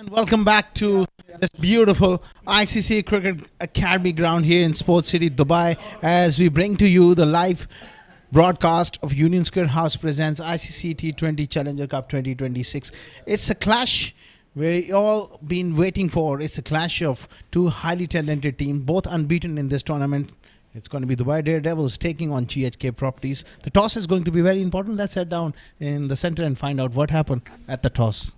And welcome back to this beautiful ICCA Cricket Academy ground here in Sports City, Dubai, as we bring to you the live broadcast of Union Square House presents ICC T20 Challenger Cup 2026. It's a clash we all been waiting for. It's a clash of two highly talented teams, both unbeaten in this tournament. It's going to be Dubai Daredevils taking on GHK Properties. The toss is going to be very important. Let's head down in the center and find out what happened at the toss.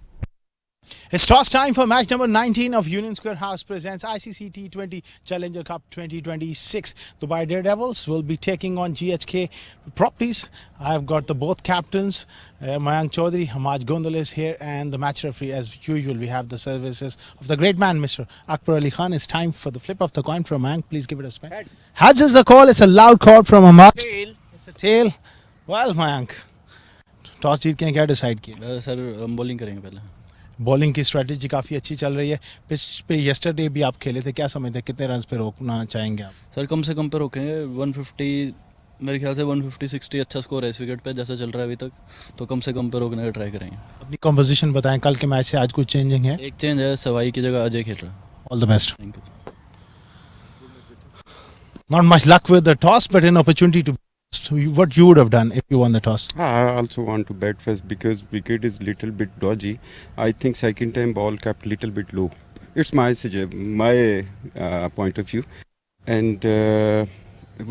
It's toss time for match number 19 of Union Square House presents ICC T20 Challenger Cup 2026. Dubai Daredevils will be taking on GHK Properties. I've got the both captains, Mayank Chaudhary, Hamaj Gondal is here, and the match referee. As usual, we have the services of the great man, Mr. Akbar Ali Khan. It's time for the flip of the coin from Mayank. Please give it a spin. Heads is the call. It's a loud call from Hamaj. Tail. It's a tail. Well, Mayank, toss जीत के क्या decide किया? Sir हम bowling करेंगे पहले. Bowling की strategy काफ़ी अच्छी चल रही है. पिच पे यस्टरडे भी आप खेले थे, क्या समझते हैं कितने रन पे रोकना चाहेंगे आप? सर कम से कम पे रोकेंगे 150. मेरे ख्याल से 150-60 अच्छा स्कोर है इस विकेट पे जैसा चल रहा है अभी तक, तो कम से कम पे रोकने का ट्राई करेंगे. अपनी कंपोजिशन बताएं, कल के मैच से आज कुछ चेंजिंग है? एक चेंज है, सवाई की जगह अजय खेल रहा है. All the best. Thank you. Not much luck with the toss but an opportunity to what you would have done if you won the toss. I also want to bet first because wicket is little bit dodgy. I think second time ball kept little bit low. It's my point of view, and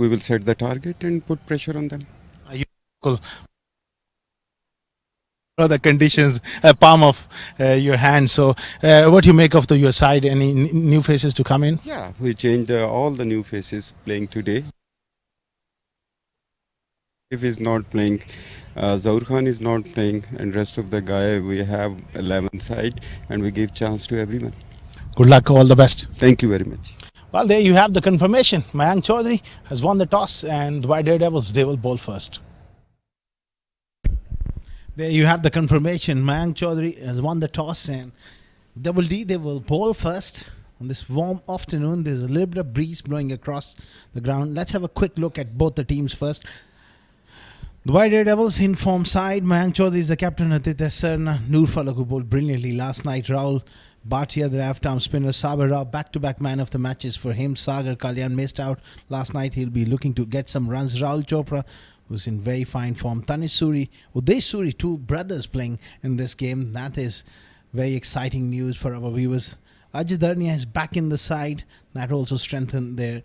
we will set the target and put pressure on them. Are you cool? The conditions, palm of your hand. So, what do you make of your side? Any new faces to come in? Yeah, we changed all the new faces playing today. If he's not playing, Zaur Khan is not playing, and rest of the guy we have 11 side, and we give chance to everyone. Good luck, all the best. Thank you very much. Well, there you have the confirmation. Mayank Chaudhary has won the toss, and Dubai Daredevils, they will bowl first. There you have the confirmation. Mayank Chaudhary has won the toss, and Double D, they will bowl first. On this warm afternoon, there's a little bit of breeze blowing across the ground. Let's have a quick look at both the teams first. Dubai Daredevils in form side. Mayank Chaudhary is the captain. Aditya Sarna, Noor Falak, who bowled brilliantly last night. Rahul Bhatia, the left-arm spinner. Saber Rao, back-to-back man of the matches for him. Sagar Kalyan missed out last night. He'll be looking to get some runs. Rahul Chopra, who's in very fine form. Tanish Suri, Uday Suri, two brothers playing in this game. That is very exciting news for our viewers. Ajay Darnia is back in the side. That also strengthened their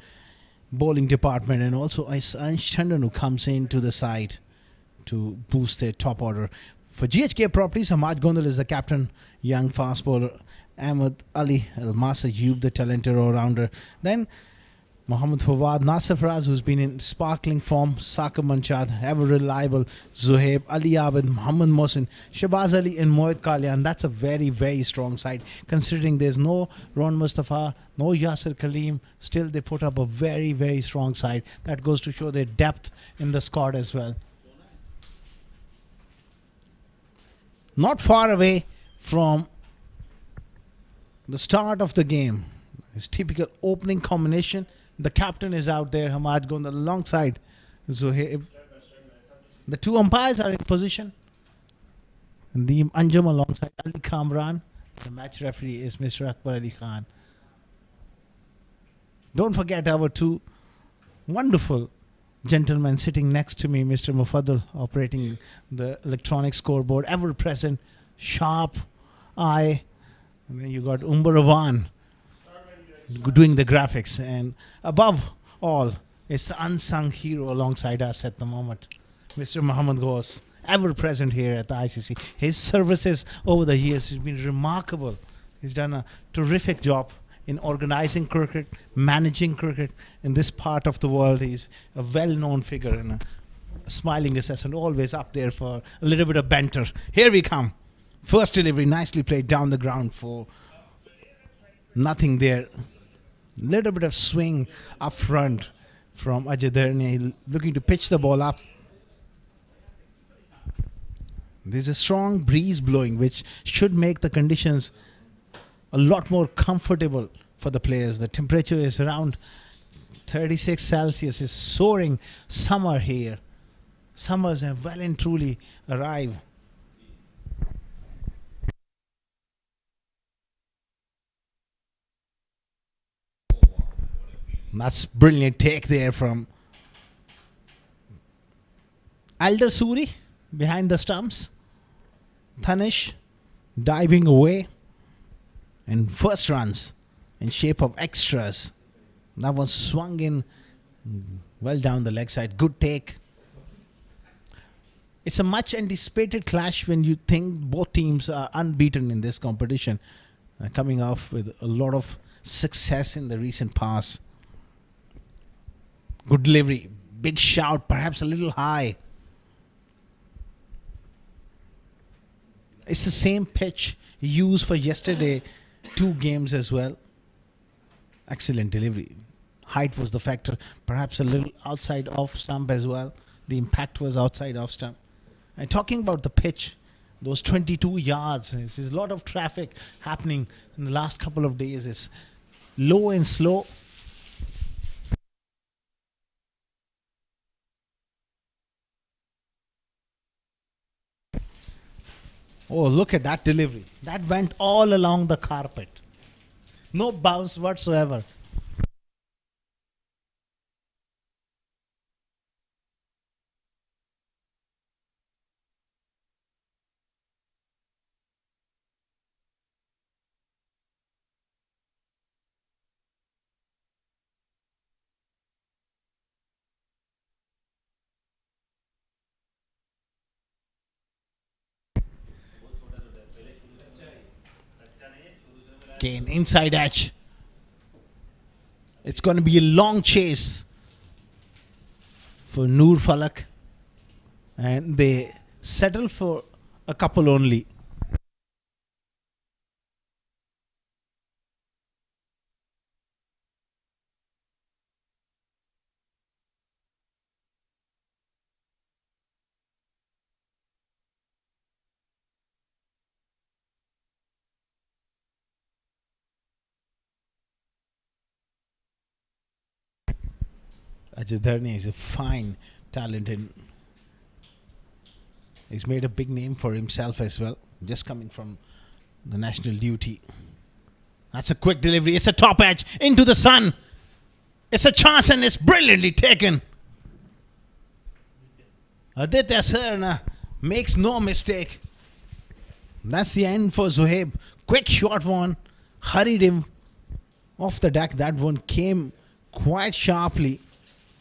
bowling department. And also Ansh Tandon, who comes into the side to boost their top order. For GHK Properties, Hamaj Gondal is the captain. Young fast bowler Ahmed Ali Al-Masa Yub, the talented all-rounder. Then Mohammad Fawad, Nasif Raz, who's been in sparkling form. Saqib Manchad, ever reliable. Zuhaib, Ali Abid, Muhammad Mohsin, Shabaz Ali and Mohit Kalyan. That's a very, very strong side. Considering there's no Ron Mustafa, no Yasir Kaleem, still they put up a very, very strong side. That goes to show their depth in the squad as well. Not far away from the start of the game, his typical opening combination. The captain is out there, Hamaj Gondal, alongside Zuhaib. The two umpires are in position. Nadeem Anjum alongside Ali Kamran. The match referee is Mr. Akbar Ali Khan. Don't forget our two wonderful gentleman sitting next to me, Mr. Mufaddal, operating the electronic scoreboard, ever present, sharp eye. And then you got Umbar Awan doing the graphics. And above all, it's the unsung hero alongside us at the moment, Mr. Muhammad Ghaus, ever present here at the ICC. His services over the years has been remarkable. He's done a terrific job in organizing cricket, managing cricket in this part of the world. He's a well-known figure and a smiling assistant, always up there for a little bit of banter. Here we come. First delivery, nicely played down the ground for nothing there. Little bit of swing up front from Ajay Darnia, looking to pitch the ball up. There's a strong breeze blowing, which should make the conditions a lot more comfortable for the players. The temperature is around 36 Celsius. It's soaring summer here. Summers have well and truly arrived. That's brilliant take there from Alder Suri behind the stumps. Thanish diving away. And first runs in shape of extras. That one swung in well down the leg side. Good take. It's a much anticipated clash when you think both teams are unbeaten in this competition, coming off with a lot of success in the recent past. Good delivery, big shout, perhaps a little high. It's the same pitch used for yesterday, 2 games as well. Excellent delivery. Height was the factor, perhaps a little outside off stump as well. The impact was outside off stump. And talking about the pitch, those 22 yards, there's a lot of traffic happening in the last couple of days. It's low and slow. Oh, look at that delivery. That went all along the carpet. No bounce whatsoever. Again, inside edge. It's going to be a long chase for Noor Falak. And they settle for a couple only. Ajay Dharni is a fine talent and he's made a big name for himself as well, just coming from the national duty. That's a quick delivery. It's a top edge into the sun. It's a chance and it's brilliantly taken. Aditya Serna makes no mistake. That's the end for Zohaib. Quick short one. Hurried him off the deck. That one came quite sharply.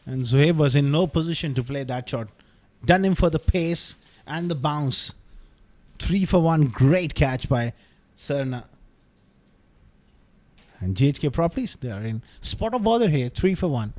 And Zohaib was in no position to play that shot. Done him for the pace and the bounce. 3 for 1. Great catch by Serna. And GHK Properties, they are in spot of bother here. 3 for 1.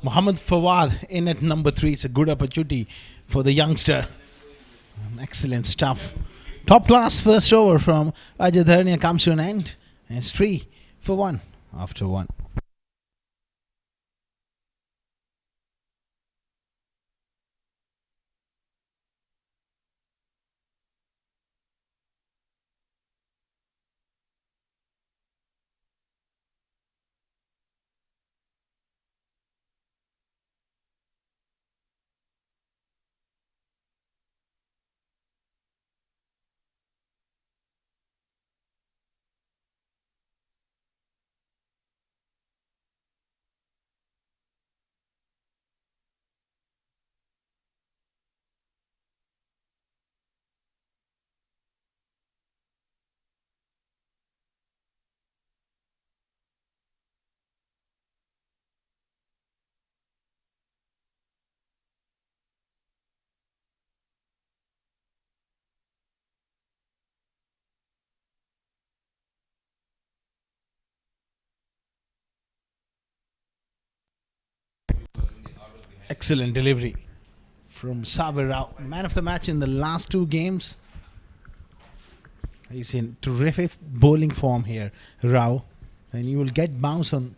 Mohammad Fawad in at number 3. It's a good opportunity for the youngster. Excellent stuff. Top class first over from Ajay Dharnia comes to an end. And it's 3 for 1 after 1. Excellent delivery from Sabir Rao, man of the match in the last two games. He's in terrific bowling form here, Rao, and you will get bounce on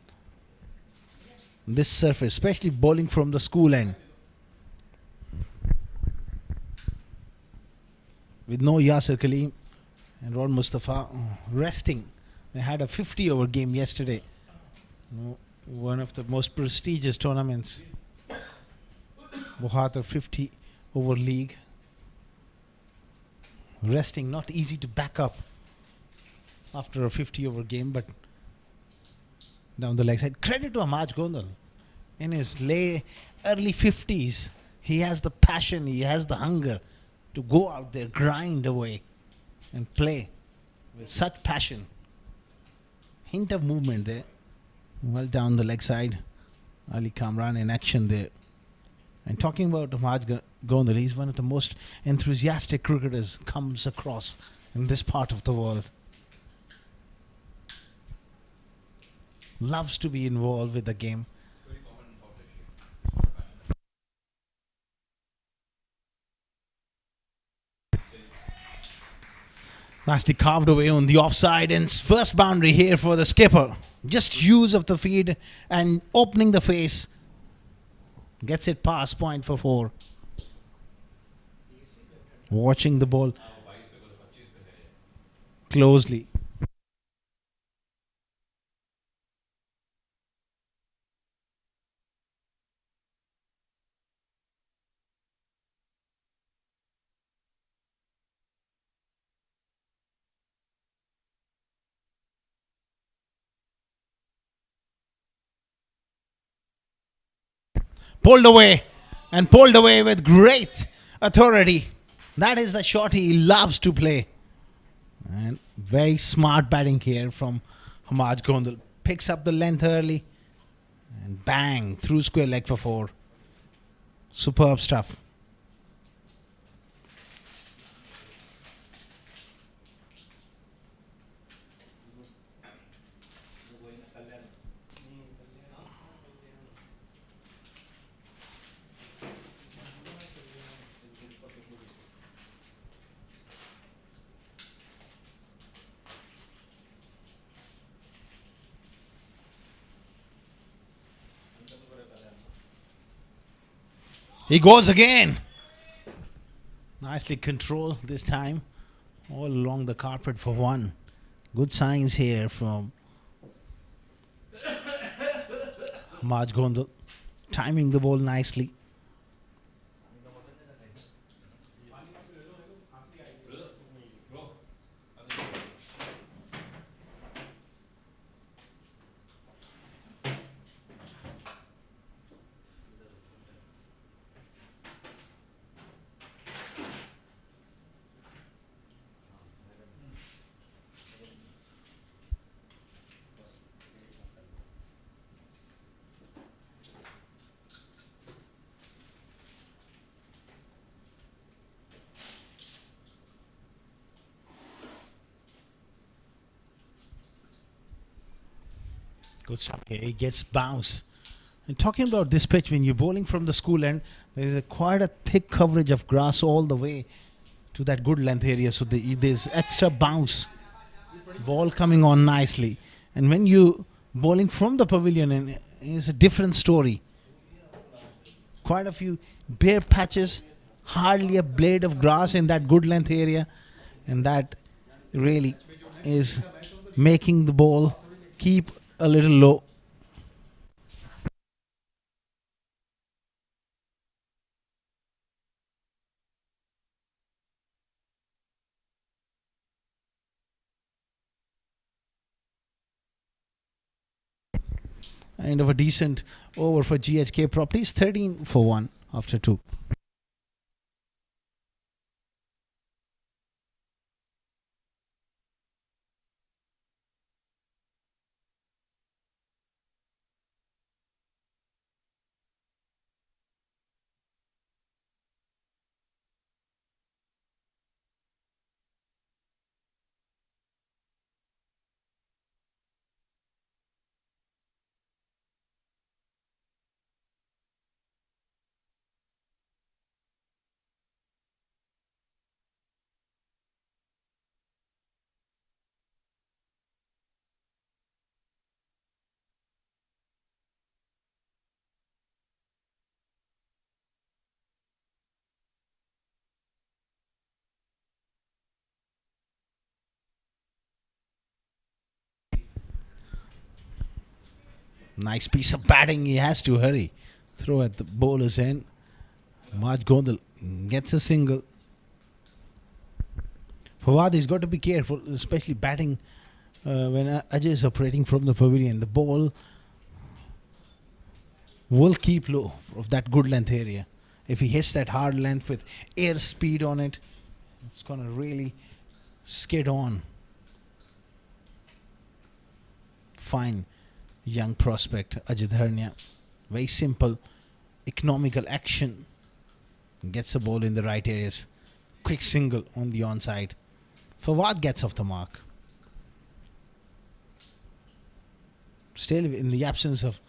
this surface, especially bowling from the school end. With no Yasir Kaleem and Rod Mustafa resting. They had a 50-over game yesterday. One of the most prestigious tournaments. Bohatar 50-over league. Resting, not easy to back up after a 50-over game, but down the leg side. Credit to Amaj Gondal. In his early 50s, he has the passion, he has the hunger to go out there, grind away, and play with such passion. Hint of movement there. Well down the leg side. Ali Kamran in action there. And talking about Amaj Gondal, he's one of the most enthusiastic cricketers comes across in this part of the world. Loves to be involved with the game. Nicely carved away on the offside, and first boundary here for the skipper. Just use of the feed and opening the face. Gets it past point for 4. Watching the ball closely. Pulled away, and pulled away with great authority. That is the shot he loves to play. And very smart batting here from Amaj Gondal. Picks up the length early and bang, through square leg for 4. Superb stuff. He goes again. Nicely controlled this time. All along the carpet for 1. Good signs here from Amaj Gondal. Timing the ball nicely. Good shot here. He gets bounce. And talking about this pitch, when you're bowling from the school end, there is quite a thick coverage of grass all the way to that good length area. So there's extra bounce. Ball coming on nicely. And when you bowling from the pavilion, and it's a different story. Quite a few bare patches, hardly a blade of grass in that good length area. And that really is making the ball keep a little low. End of a decent over for GHK Properties, 13 for 1 after 2. Nice piece of batting. He has to hurry. Throw at the bowler's end. Marj Gondal gets a single. Fawad has got to be careful, especially batting when Ajay is operating from the pavilion. The ball will keep low of that good length area. If he hits that hard length with air speed on it, it's going to really skid on. Fine young prospect, Ajit Dharnia. Very simple, economical action. Gets the ball in the right areas. Quick single on the onside. Fawad gets off the mark. Still, in the absence of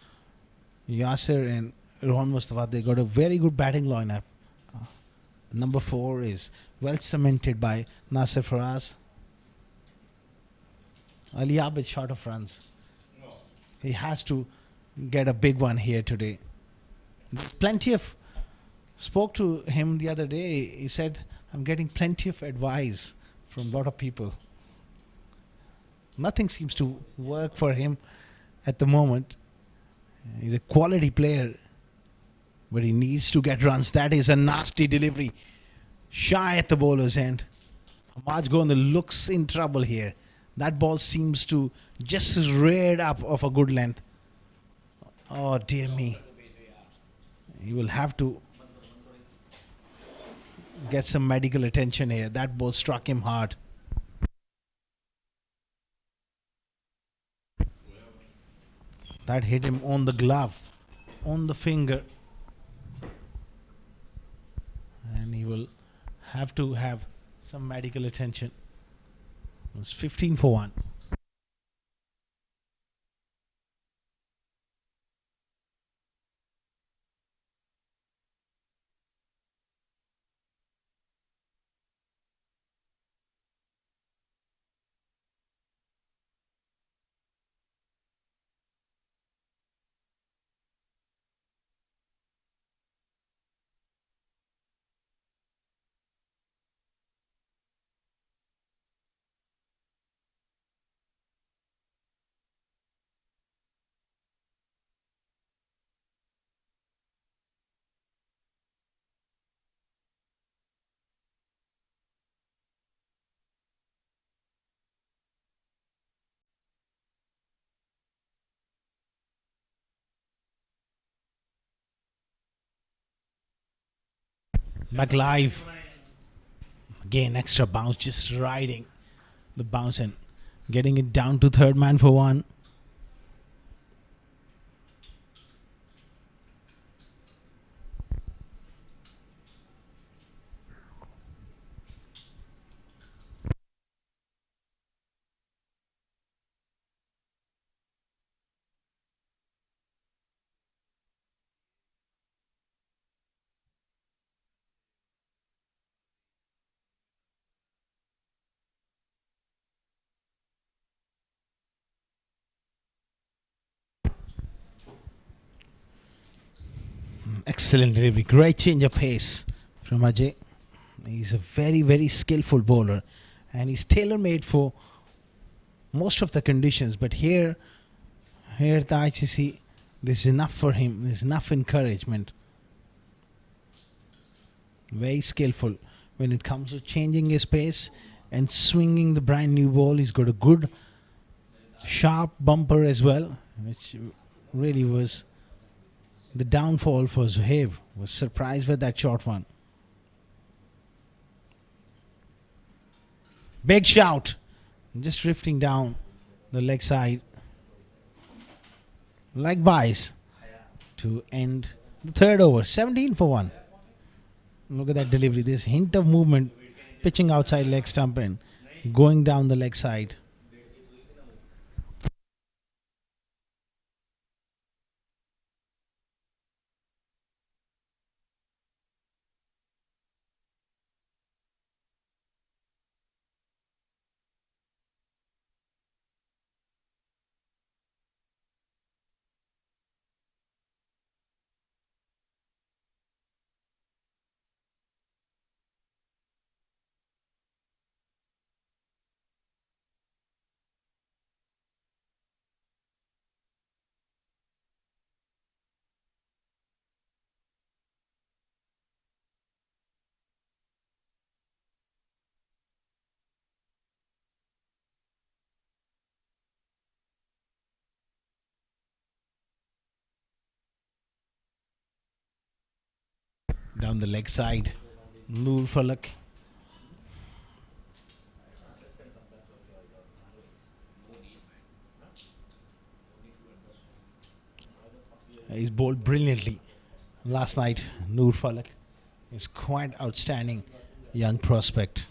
Yasser and Rohan Mustafa, they got a very good batting lineup. Number 4 is well cemented by Nasir Faraz. Ali Abid short of runs. He has to get a big one here today. There's plenty of... Spoke to him the other day. He said, I'm getting plenty of advice from a lot of people. Nothing seems to work for him at the moment. He's a quality player, but he needs to get runs. That is a nasty delivery. Shy at the bowler's end. Marj Gondal looks in trouble here. That ball seems to just reared up of a good length. Oh dear me. He will have to get some medical attention here. That ball struck him hard. That hit him on the glove, on the finger. And he will have to have some medical attention. It was 15 for 1. Back live. Again, extra bounce, just riding the bounce and getting it down to third man for 1. Excellent delivery. Great change of pace from Ajay. He's a very, very skillful bowler. And he's tailor-made for most of the conditions. But here at the ICC, this is enough for him. There's enough encouragement. Very skillful when it comes to changing his pace and swinging the brand new ball. He's got a good sharp bumper as well, which really was the downfall for Zuhaib. Was surprised with that short one. Big shout. Just drifting down the leg side. Likewise to end the third over. 17 for 1. Look at that delivery. This hint of movement. Pitching outside leg stump and going down the leg side. Down the leg side. Noor Falak. He's bowled brilliantly last night. Noor Falak is quite outstanding young prospect.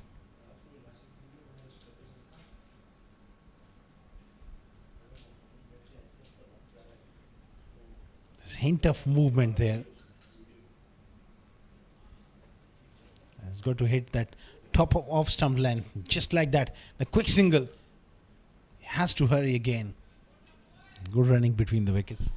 There's hint of movement there. He's got to hit that top of off stump length just like that. The quick single. He has to hurry again. Good running between the wickets.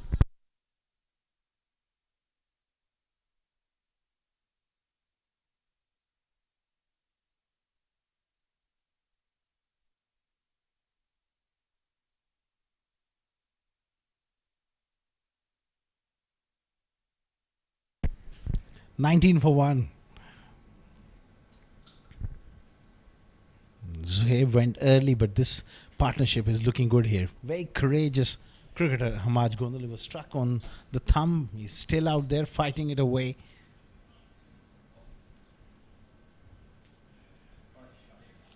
"19 for 1. Zuhaib went early, but this partnership is looking good here. Very courageous cricketer. Hamaj Gondoli was struck on the thumb. He's still out there fighting it away.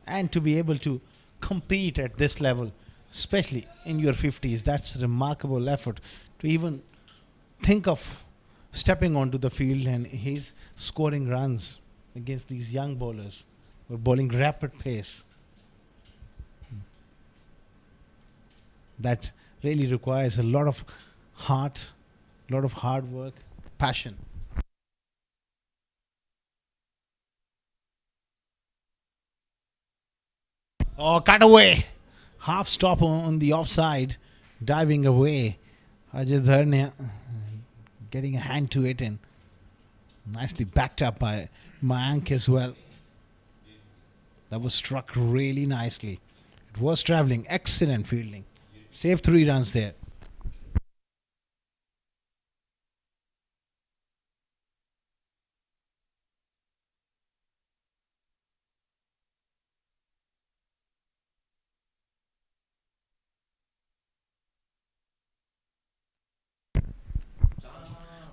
And to be able to compete at this level, especially in your 50s, that's a remarkable effort. To even think of stepping onto the field and he's scoring runs against these young bowlers who are bowling rapid pace. That really requires a lot of heart, a lot of hard work, passion. Oh, cut away! Half stop on the offside, diving away. Ajay Dharnia getting a hand to it and nicely backed up by Mayank as well. That was struck really nicely. It was travelling. Excellent fielding. Saved 3 runs there.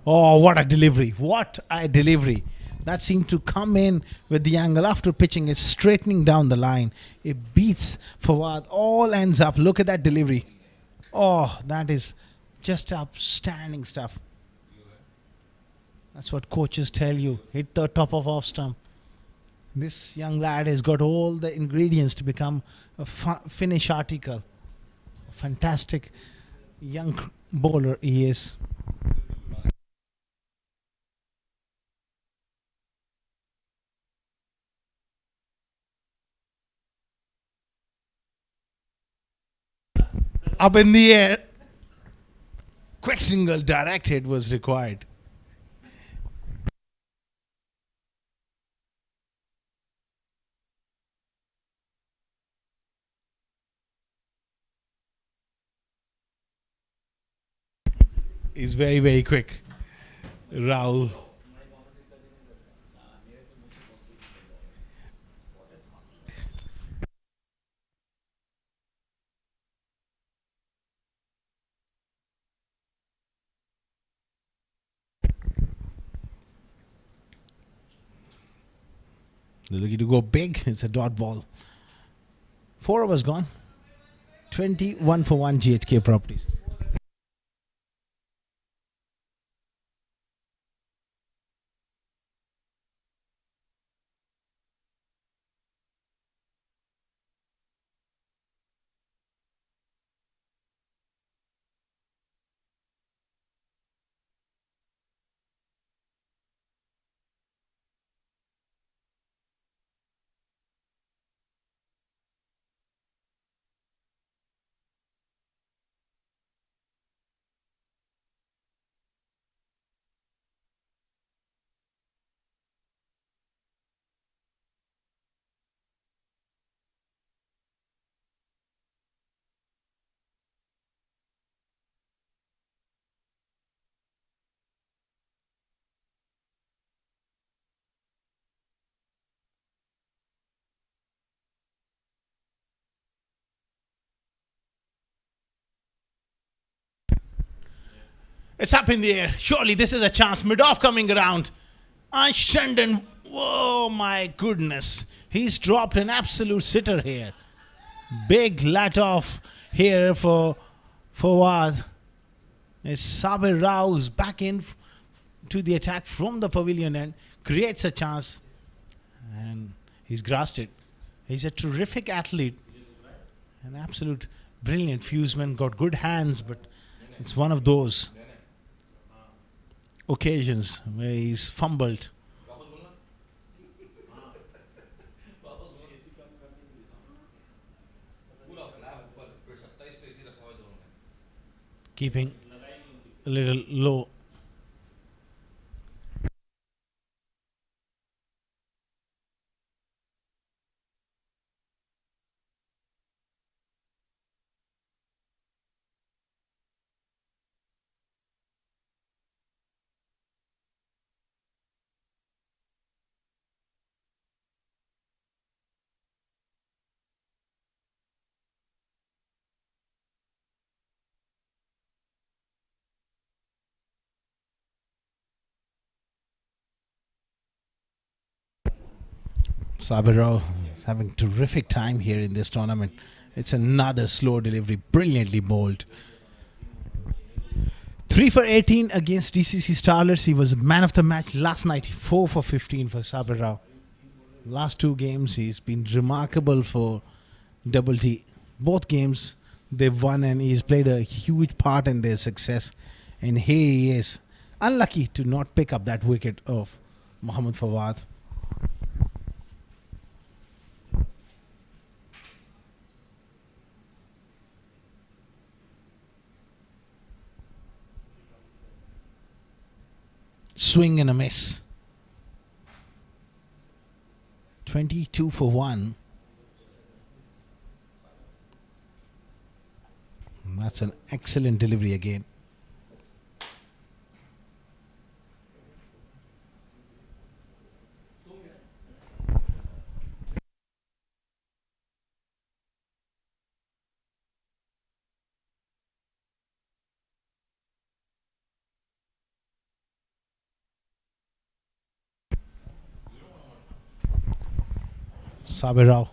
Oh, what a delivery. What a delivery. That seemed to come in with the angle after pitching it, straightening down the line. It beats Fawad. All ends up. Look at that delivery. Oh, that is just outstanding stuff. That's what coaches tell you. Hit the top of off stump. This young lad has got all the ingredients to become a finish article. A fantastic young bowler he is. Up in the air. Quick single, direct hit was required. He's very, very quick. Rahul. They're looking to go big. It's a dot ball. 4 overs gone. 21 for 1 GHK properties. It's up in the air. Surely this is a chance. Mid-off coming around. Shandon, oh my goodness. He's dropped an absolute sitter here. Big let off here for Fawad. It's Sabir Rao who's back in to the attack from the pavilion and creates a chance. And he's grasped it. He's a terrific athlete. An absolute brilliant fuseman. Got good hands, but it's one of those occasions where he's fumbled. Keeping a little low. Sabir Rao is having terrific time here in this tournament. It's another slow delivery, brilliantly bowled. 3 for 18 against DCC Starlets. He was man of the match last night. 4 for 15 for Sabir Rao. Last two games he's been remarkable for Double T. Both games they've won and he's played a huge part in their success. And here he is, unlucky to not pick up that wicket of Mohammad Fawad. Swing and a miss. 22 for 1. That's an excellent delivery again. Sabir Rao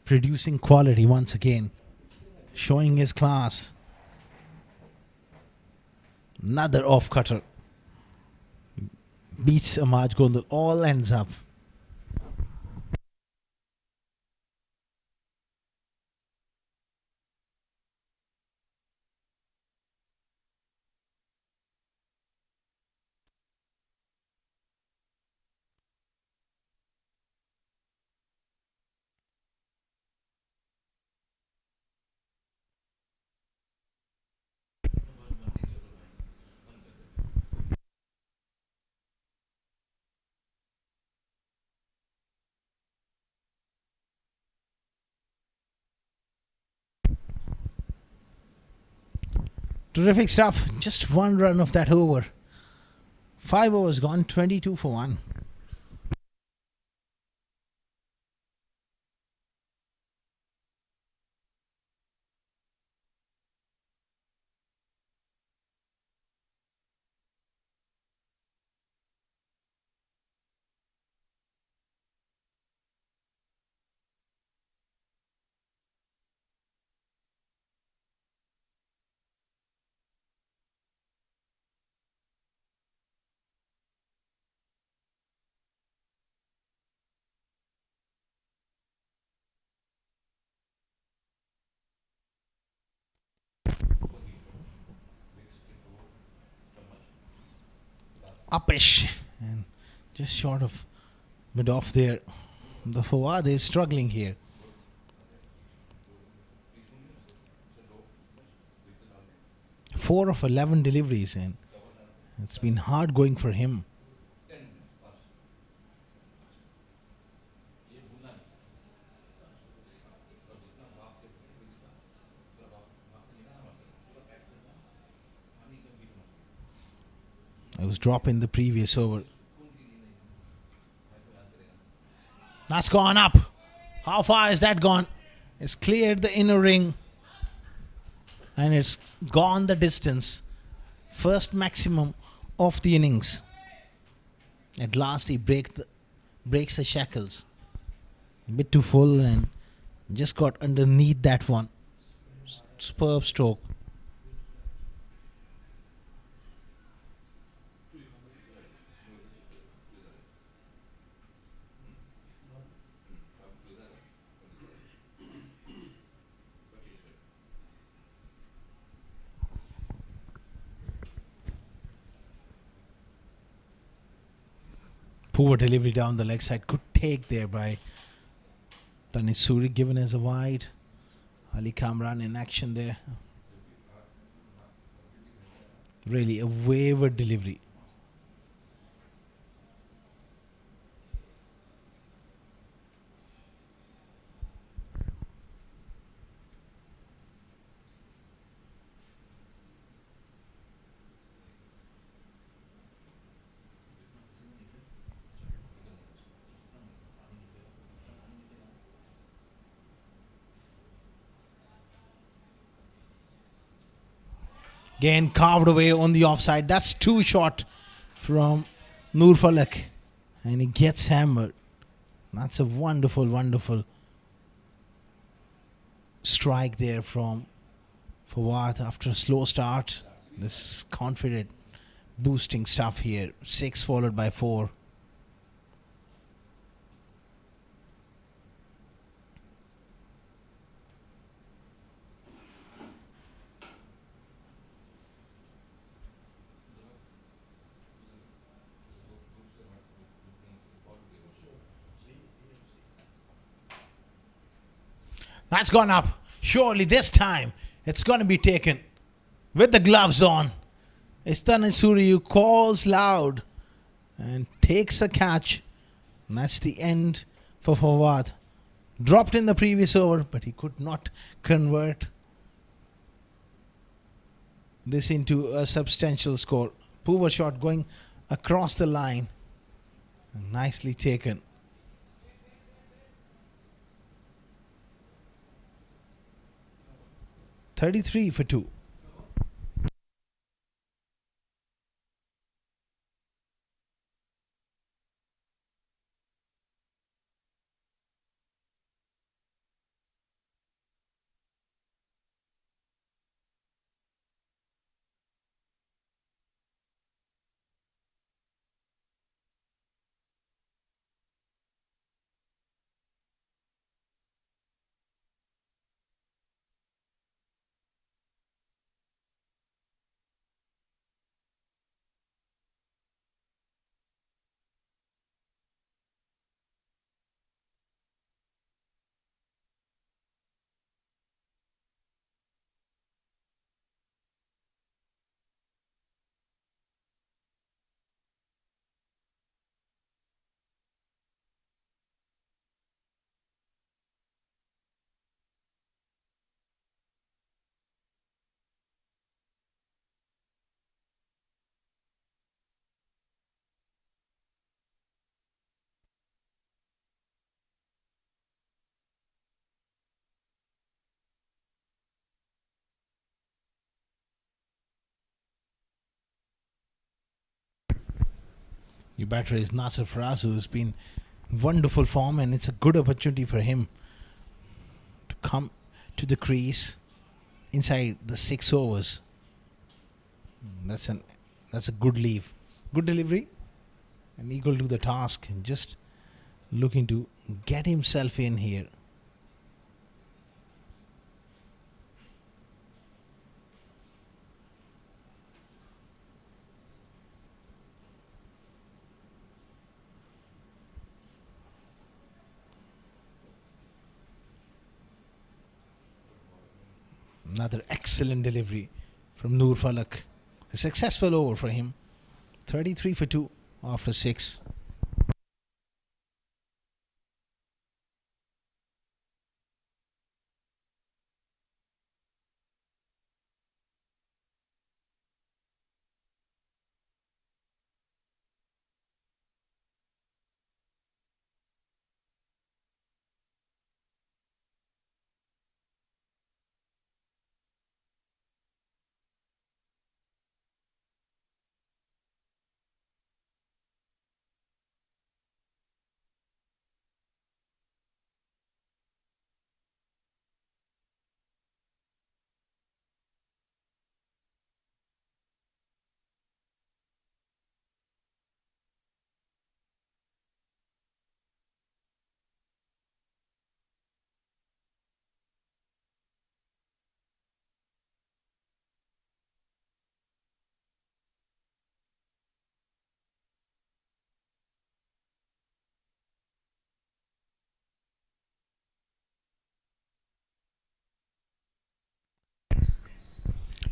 producing quality once again, showing his class. Another off cutter. Beats Amaj Gondal, all ends up. Terrific stuff. Just one run of that over. 5 overs gone, 22 for 1. Upish and just short of mid off there. The Fawad is struggling here. Four of 11 deliveries and it's been hard going for him. I was dropping the previous over. That's gone up. How far is that gone? It's cleared the inner ring. And it's gone the distance. First maximum of the innings. At last, he breaks the shackles. A bit too full and just got underneath that one. Superb stroke. Poor delivery down the leg side. Good take there by Tanisuri, given as a wide. Ali Kamran in action there. Really a wayward delivery. Again carved away on the offside. That's too short from Noor Falak. And he gets hammered. That's a wonderful, wonderful strike there from Fawad after a slow start. This is confident, boosting stuff here. 6 followed by 4. That's gone up. Surely this time it's going to be taken with the gloves on. Istan Suri who calls loud and takes a catch. And that's the end for Fawad. Dropped in the previous over, but he could not convert this into a substantial score. Poor shot going across the line. Nicely taken. $33 for 2. Your batter is Nasser Faraz, who's been in wonderful form, and it's a good opportunity for him to come to the crease inside the 6 overs. That's a good leave. Good delivery. And equal to the task, and just looking to get himself in here. Another excellent delivery from Noor Falak. A successful over for him. 33 for 2 after 6.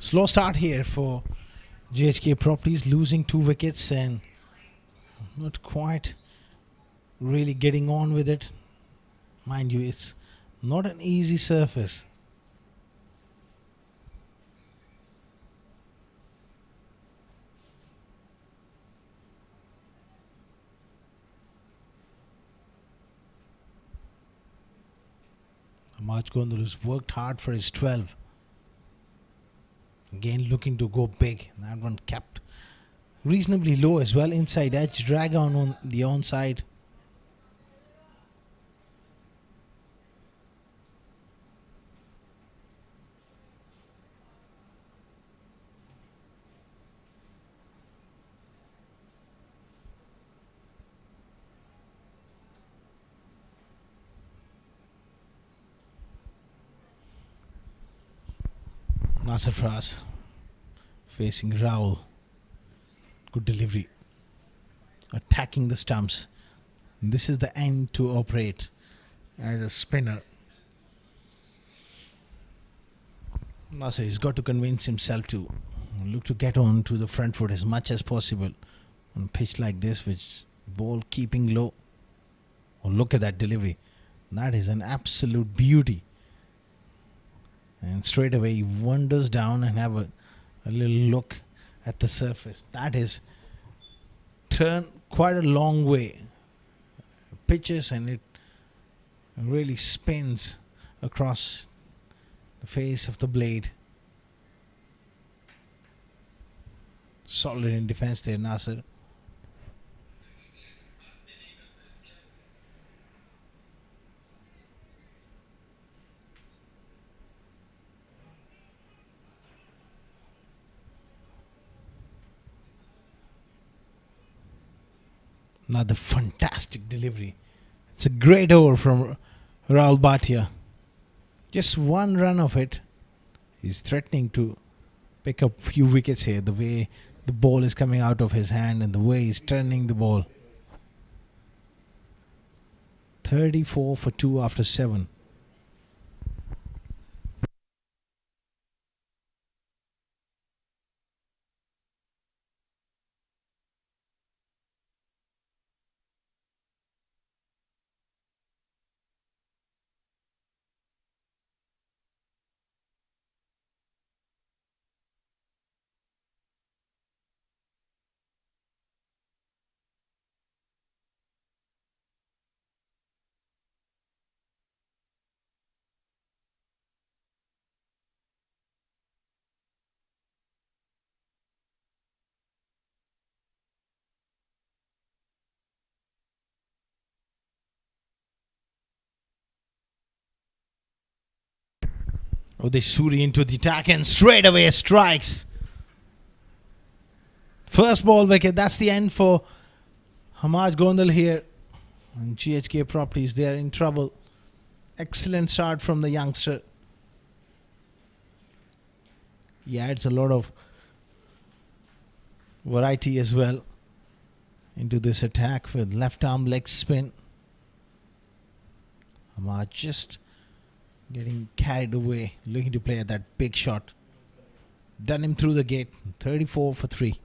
Slow start here for GHK Properties, losing 2 wickets and not quite really getting on with it. Mind you, it's not an easy surface. Amaj Gondal has worked hard for his 12. Again looking to go big. That one kept reasonably low as well. Inside edge, drag on the onside. Nasser Fraz facing Raul. Good delivery. Attacking the stumps. This is the end to operate as a spinner. Nasser has got to convince himself to look to get on to the front foot as much as possible on a pitch like this, which ball keeping low. Oh, look at that delivery. That is an absolute beauty. And straight away he wanders down and have a little look at the surface. That is turned quite a long way. Pitches and it really spins across the face of the blade. Solid in defense there, Nasser. Another fantastic delivery. It's a great over from Rahul Bhatia. Just one run of it. He's threatening to pick up few wickets here. The way the ball is coming out of his hand and the way he's turning the ball. 34 for 2 after 7. Suri into the attack and straight away strikes. First ball wicket. That's the end for Amaj Gondal here. And GHK Properties, they are in trouble. Excellent start from the youngster. He adds a lot of variety as well into this attack with left arm leg spin. Amaj just getting carried away, looking to play at that big shot. Done him through the gate. 34 for 3.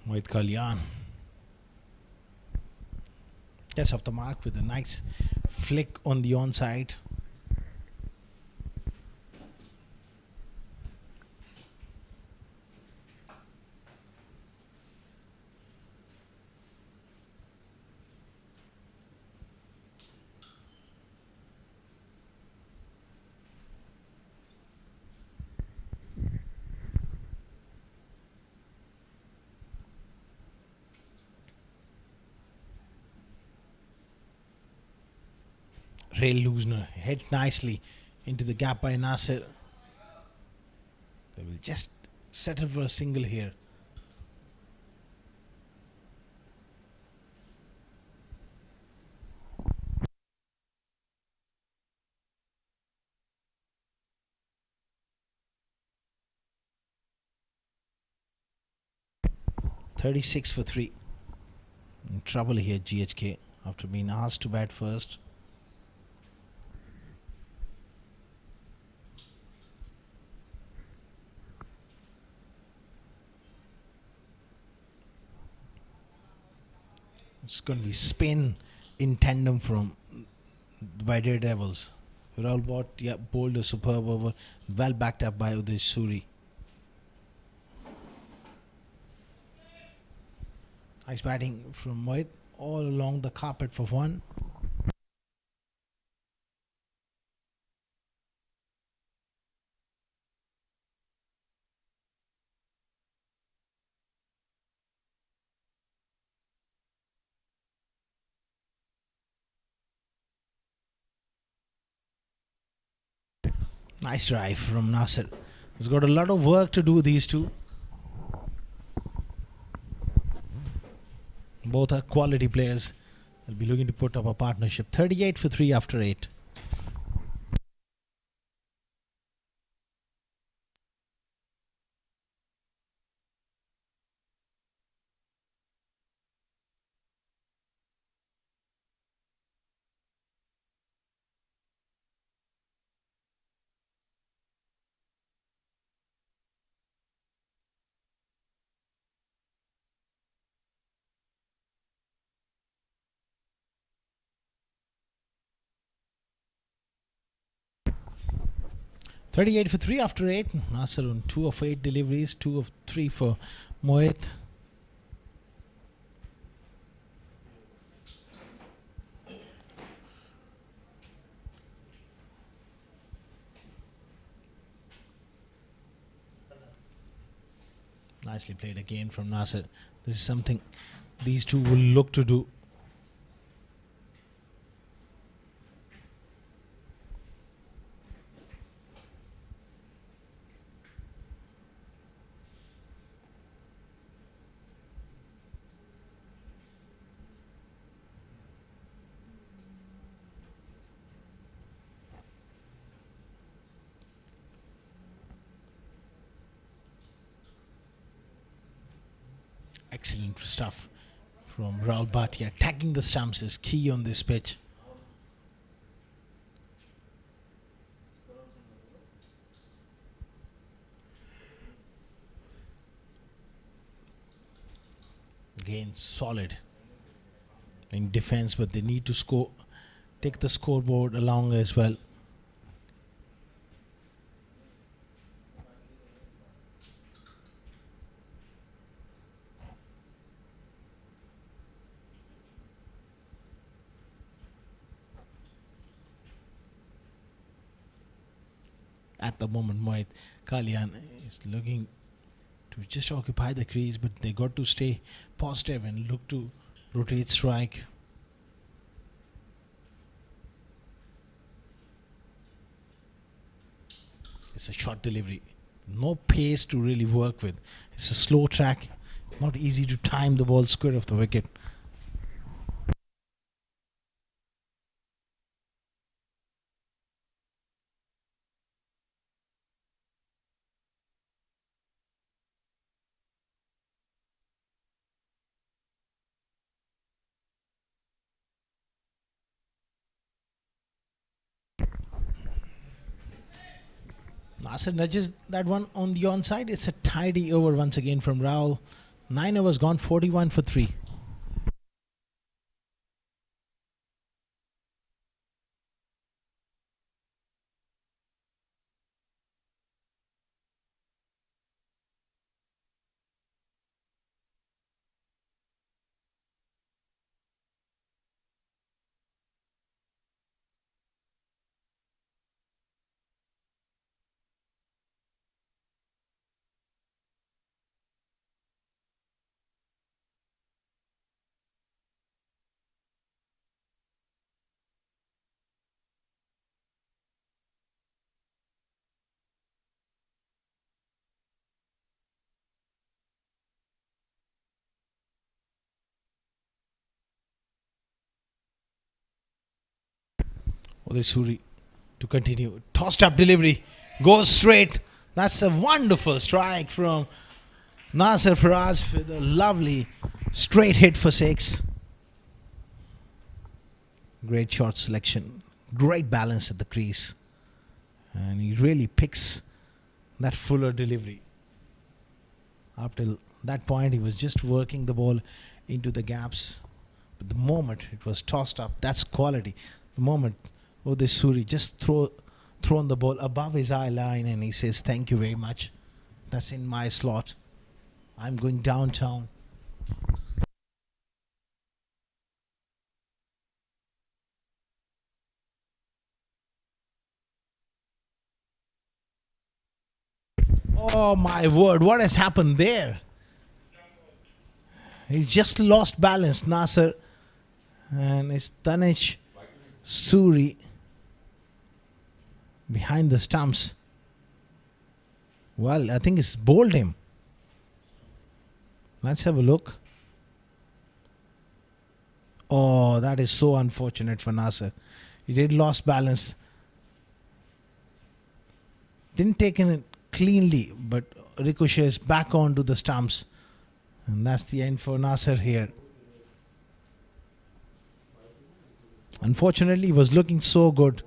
With Kalyan Gets off the mark with a nice flick on the onside. Rail Loosener hit nicely into the gap by Nasir. They will just settle for a single here. "36 for 3. In trouble here, GHK, after being asked to bat first. It's going to be spin in tandem from by Daredevils. Rahul bowled a superb over, well backed up by Uday Suri. Nice batting from Mohit all along the carpet for one. Nice drive from Nasir. He's got a lot of work to do, these two. Both are quality players. They'll be looking to put up a partnership. 38 for 3 after 8. "38 for 3 after 8. Nasir on 2 of 8 deliveries, 2 of 3 for Mohit. Nicely played again from Nasir. This is something these two will look to do. Excellent stuff from Rahul Bhatia. Tagging the stumps is key on this pitch. Again, solid in defense, but they need to score, take the scoreboard along as well. At the moment, Mohit Kalyan is looking to just occupy the crease, but they got to stay positive and look to rotate strike. It's a short delivery, no pace to really work with. It's a slow track, not easy to time the ball square of the wicket. Nasir nudges that one on the onside. It's a tidy over once again from Rahul. 9 overs gone, 41 for 3. Suri to continue. Tossed up delivery. Goes straight. That's a wonderful strike from Nasser Faraz with a lovely straight hit for 6. Great shot selection. Great balance at the crease. And he really picks that fuller delivery. Up till that point, he was just working the ball into the gaps. But the moment it was tossed up, that's quality. The moment Suri just thrown the ball above his eye line and he says, "Thank you very much. That's in my slot. I'm going downtown." Oh my word, what has happened there? He's just lost balance, Nasser. And it's Tanish Suri behind the stumps. Well, I think it's bowled him. Let's have a look. Oh, that is so unfortunate for Nasser. He did lost balance. Didn't take it cleanly, but ricochets back onto the stumps. And that's the end for Nasser here. Unfortunately, he was looking so good.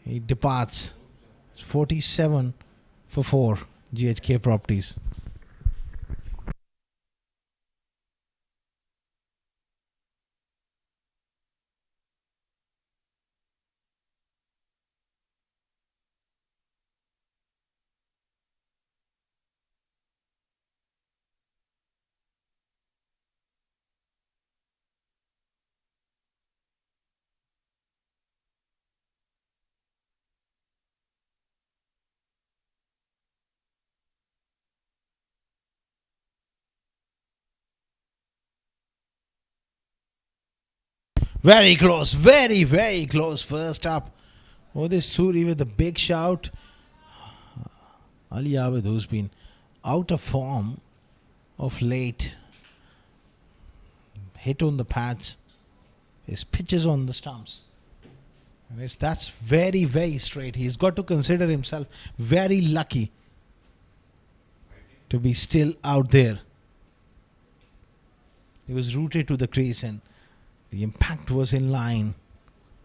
He departs. It's 47 for 4, GHK Properties. Very close, very, very close. First up, Suri with a big shout. Ali Awad, who's been out of form of late, hit on the pads. His pitches on the stumps. And that's very, very straight. He's got to consider himself very lucky to be still out there. He was rooted to the crease and the impact was in line.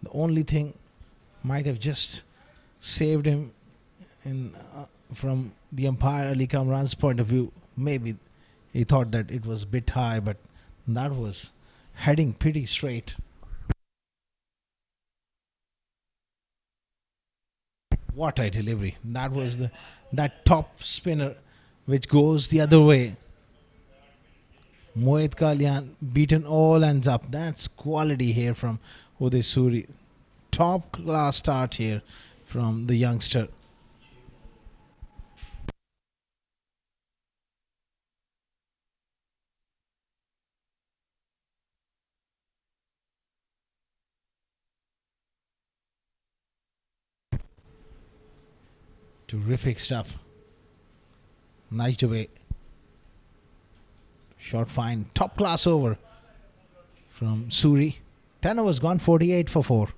The only thing might have just saved him from the umpire Ali Kamran's point of view. Maybe he thought that it was a bit high, but that was heading pretty straight. What a delivery. That was that top spinner which goes the other way. Mohit Kalyan beaten all ends up. That's quality here from Suri. Top class start here from the youngster. Terrific stuff. Nice away. Short fine. Top class over from Suri. 10 overs gone, 48 for 4.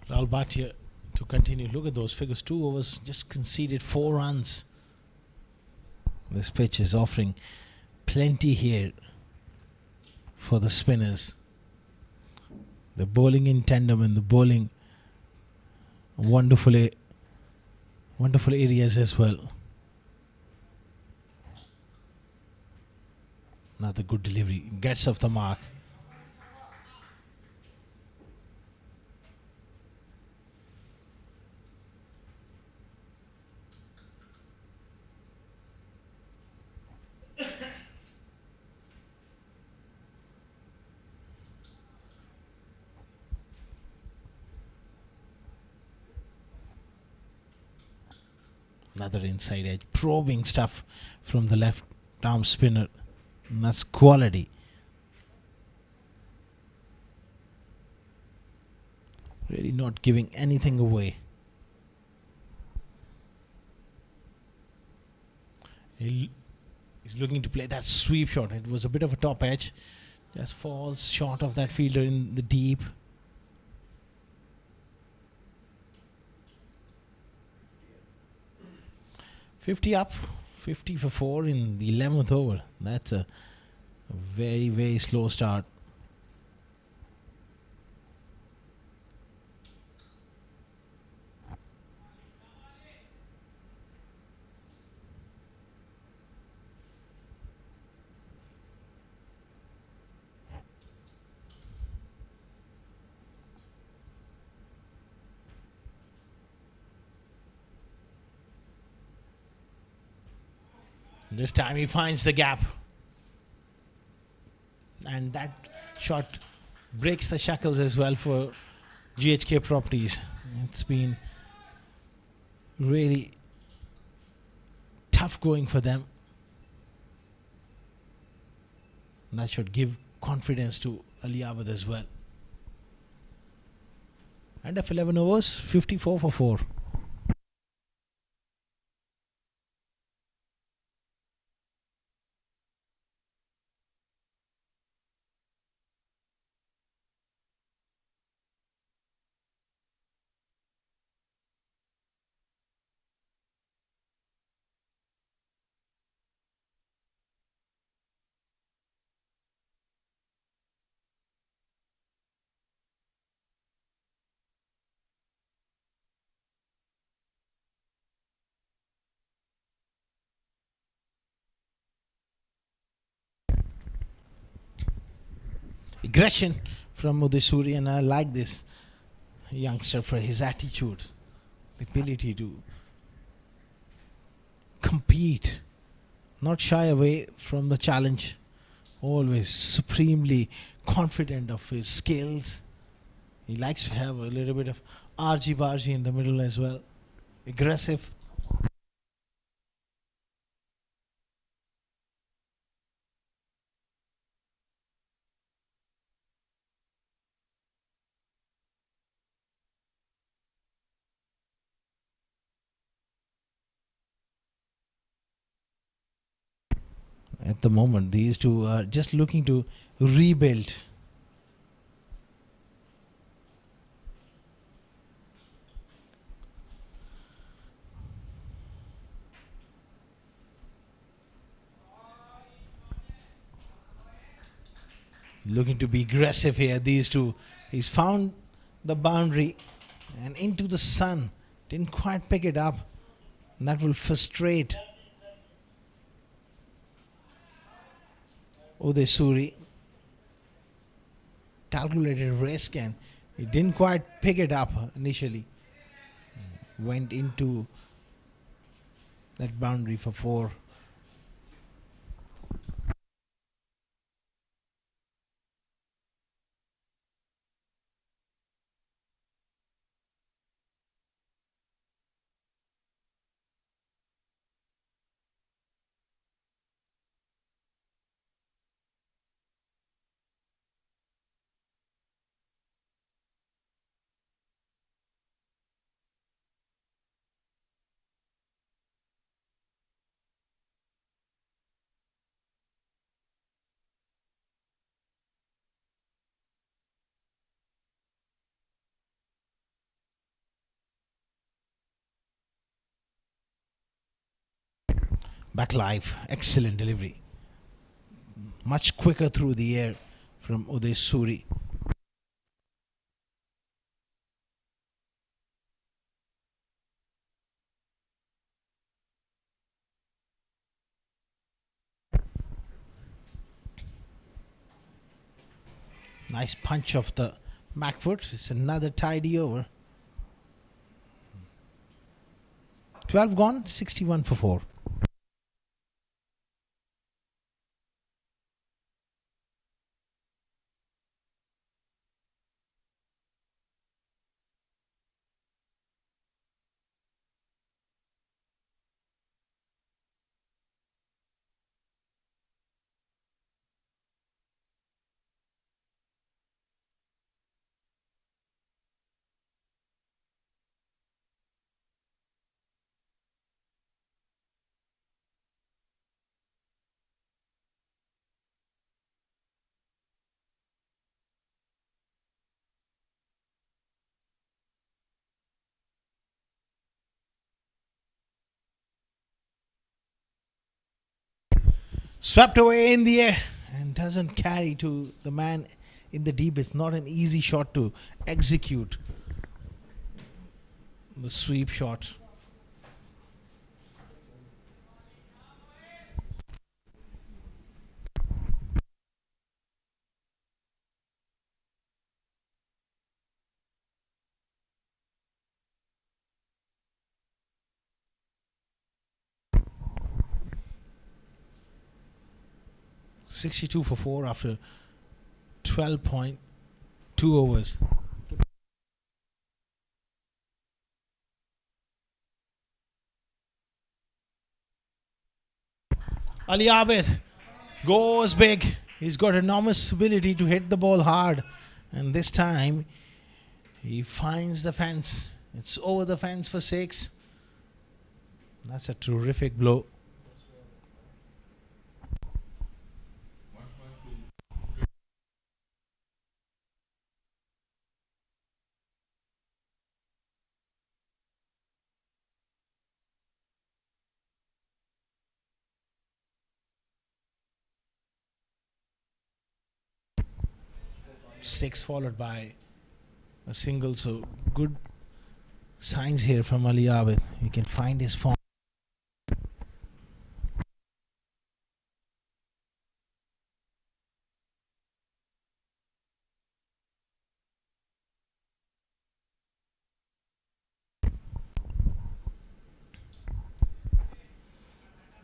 Rahul Bhatia to continue. Look at those figures. 2 overs, just conceded 4 runs. This pitch is offering plenty here for the spinners. The bowling in tandem and the bowling wonderful areas as well. Another good delivery. Gets off the mark. Another inside edge. Probing stuff from the left arm spinner. And that's quality. Really not giving anything away. He's looking to play that sweep shot. It was a bit of a top edge. Just falls short of that fielder in the deep. "50 up, 50 for 4 in the 11th over. That's a very, very slow start. This time he finds the gap. And that shot breaks the shackles as well for GHK Properties. It's been really tough going for them. That should give confidence to Ali Abad as well. End of 11 overs, 54 for 4. Aggression from Udesuri, and I like this youngster for his attitude, the ability to compete, not shy away from the challenge, always supremely confident of his skills. He likes to have a little bit of argy-bargy in the middle as well. Aggressive. At the moment, these two are just looking to rebuild. Looking to be aggressive here, these two. He's found the boundary and into the sun. Didn't quite pick it up. And that will frustrate Udesuri. Calculated risk, and he didn't quite pick it up initially. Went into that boundary for 4. Back live, excellent delivery. Much quicker through the air from Udesuri. Nice punch of the back foot. It's another tidy over. 12 gone, 61 for 4. Swept away in the air and doesn't carry to the man in the deep. It's not an easy shot to execute. The sweep shot. $62 for 4 after 12.2 overs. Ali Abid goes big. He's got enormous ability to hit the ball hard. And this time, he finds the fence. It's over the fence for 6. That's a terrific blow. Six followed by a single, so good signs here from Ali Abid. He can find his form.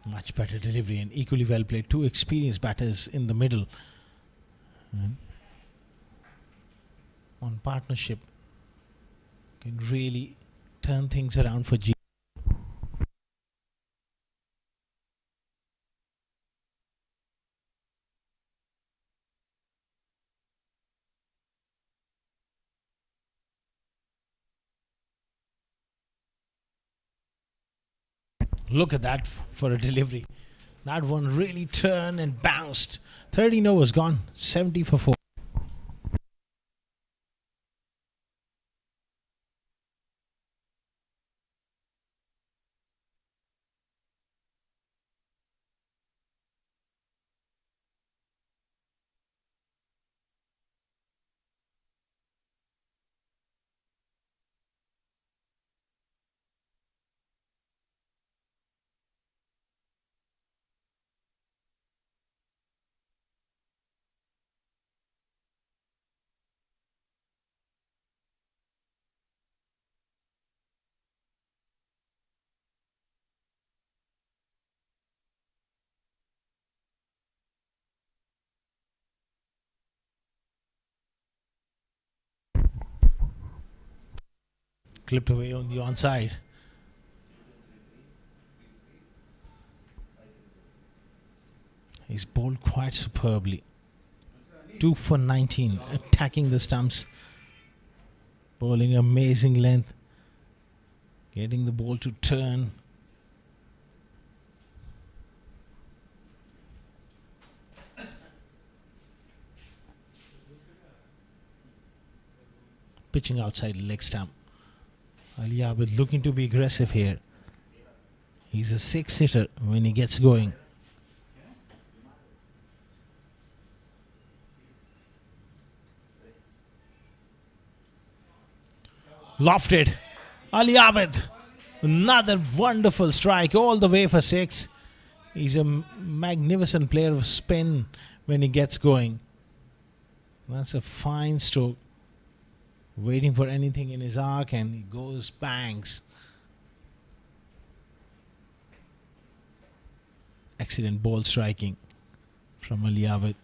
Much better delivery and equally well played. Two experienced batters in the middle. On partnership can really turn things around for G. Look at that for a delivery. That one really turned and bounced. 13 overs gone, 70 for 4. Clipped away on the onside. He's bowled quite superbly. 2 for 19, attacking the stumps. Bowling amazing length. Getting the ball to turn. Pitching outside leg stump. Ali Abid looking to be aggressive here. He's a 6-hitter when he gets going. Lofted. Ali Abid. Another wonderful strike all the way for 6. He's a magnificent player of spin when he gets going. That's a fine stroke. Waiting for anything in his arc, and he goes bangs. Excellent ball striking from Ali Abid.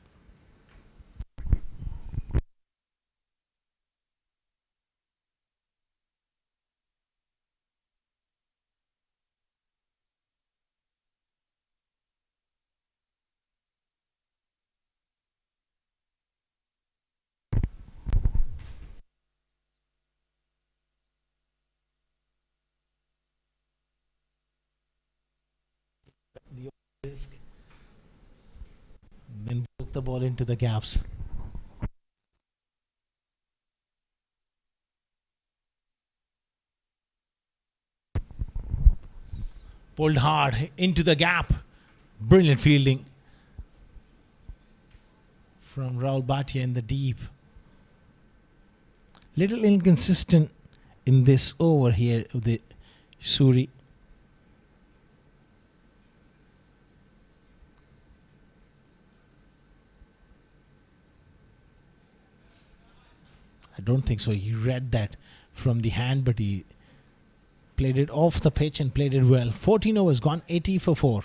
The risk, then poke the ball into the gaps. Pulled hard into the gap. Brilliant fielding from Rahul Bhatia in the deep. Little inconsistent in this over here of the Suri. I don't think so. He read that from the hand, but he played it off the pitch and played it well. 14 overs gone, 80 for 4.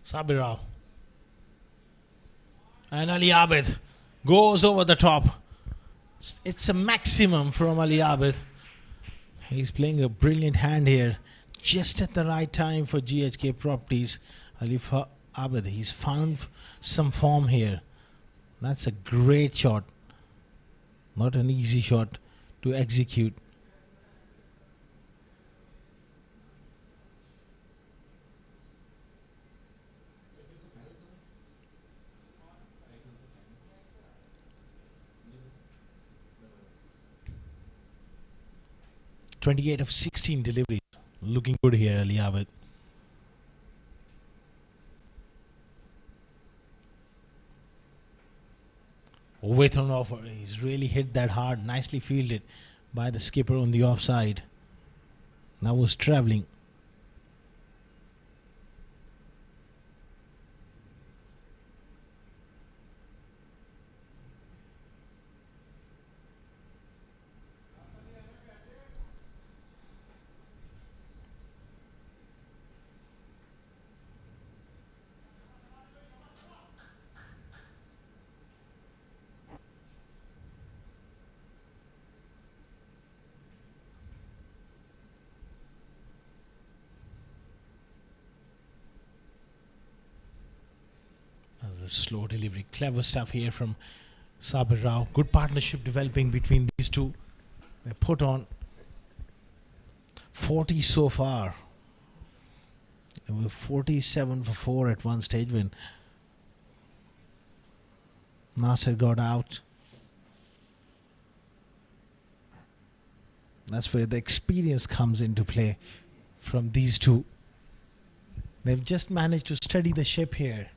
Sabir Rao. And Ali Abid goes over the top. It's a maximum from Ali Abid. He's playing a brilliant hand here. Just at the right time for GHK properties. Ali Abid, he's found some form here. That's a great shot. Not an easy shot to execute. "28 of 16 deliveries." Looking good here, Ali Abid. With an offer. He's really hit that hard. Nicely fielded by the skipper on the offside. Now was travelling. That's a slow delivery. Clever stuff here from Sabir Rao. Good partnership developing between these two. They put on 40 so far. They were 47 for 4 at one stage when Nasser got out. That's where the experience comes into play from these two. They've just managed to steady the ship here.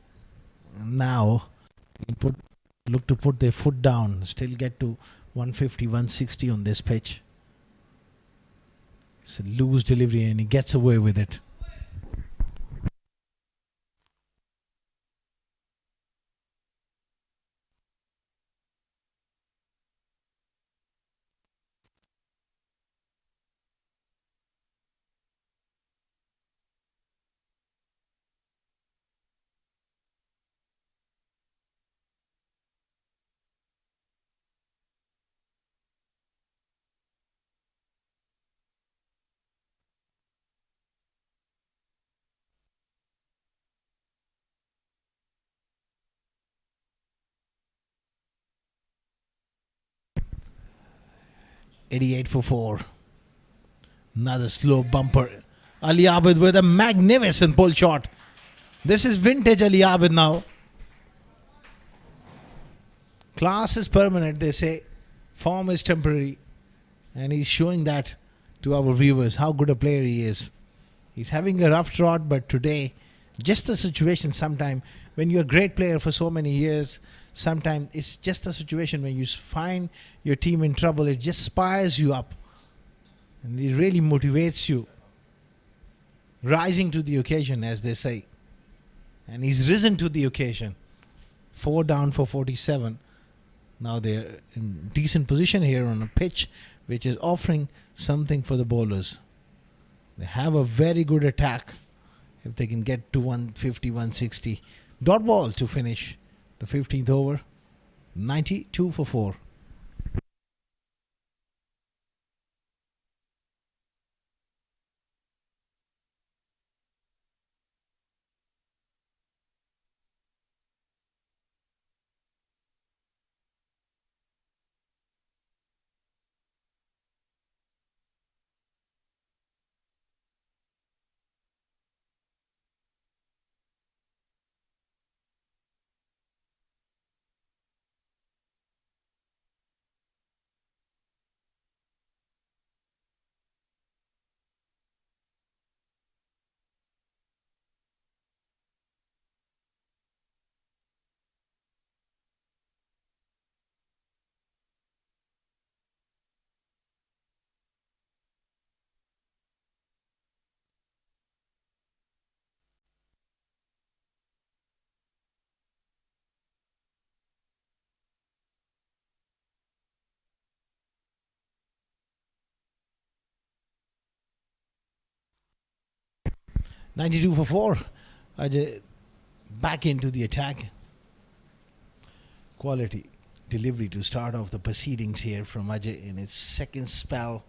Now look to put their foot down, still get to 150, 160 on this pitch. It's a loose delivery and he gets away with it. 88 for 4. Another slow bumper. Ali Abid with a magnificent pull shot. This is vintage Ali Abid now. Class is permanent, they say. Form is temporary. And he's showing that to our viewers, how good a player he is. He's having a rough trot, but today, just the situation sometime, when you're a great player for so many years, sometimes it's just a situation when you find your team in trouble, it just spires you up. And it really motivates you. Rising to the occasion, as they say. And he's risen to the occasion. 4 down for 47. Now they're in decent position here on a pitch which is offering something for the bowlers. They have a very good attack if they can get to 150, 160. Dot ball to finish the 15th over. 92 for 4. .92 for 4. Ajay back into the attack. Quality delivery to start off the proceedings here from Ajay in his second spell.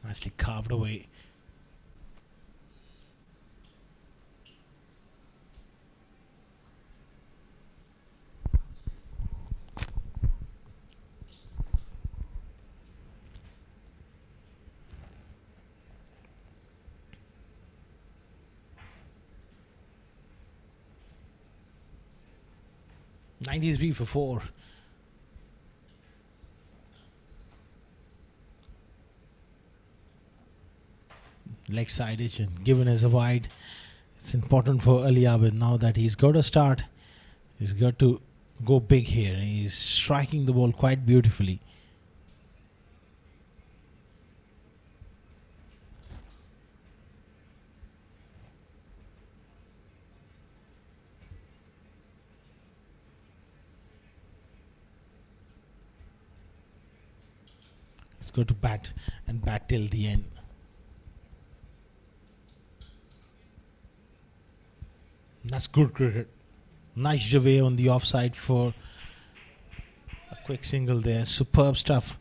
Nicely carved away. .93 for 4. Leg side edge and given as a wide. It's important for Ali Abid now that he's got to start. He's got to go big here. He's striking the ball quite beautifully. He's got to bat and bat till the end. That's good cricket. Nice Javed on the offside for a quick single there. Superb stuff.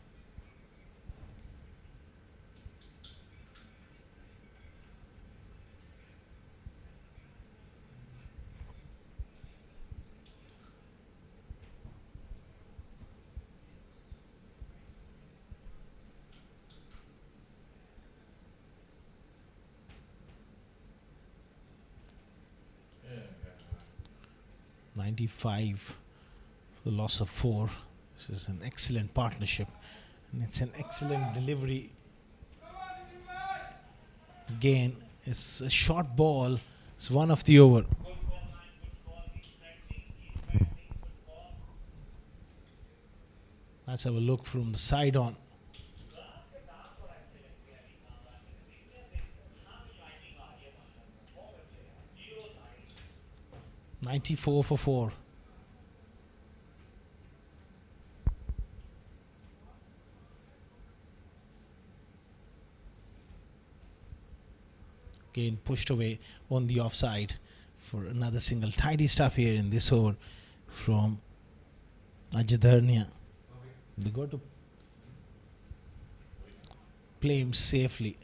.95 for the loss of 4. This is an excellent partnership and it's an excellent delivery. Again, it's a short ball. It's one of the over. Let's have a look from the side on. .94 for 4. Again pushed away on the offside for another single. Tidy stuff here in this over. from Ajadharnia. They got to play him safely.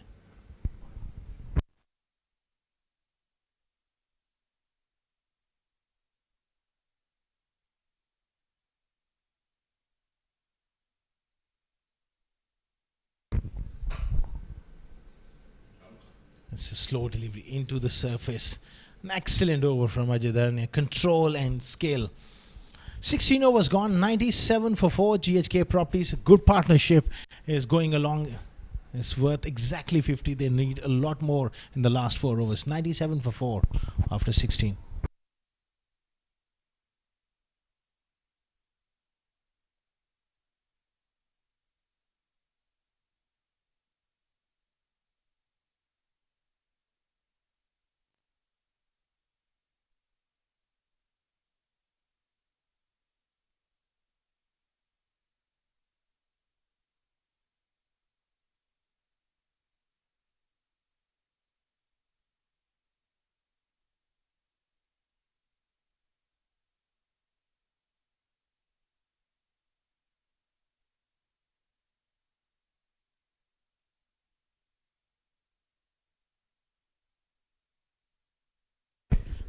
It's a slow delivery into the surface. An excellent over from Ajadharnia. Control and skill. 16 overs gone, 97 for 4. GHK Properties, a good partnership is going along. It's worth exactly 50. They need a lot more in the last 4 overs. 97 for 4 after 16.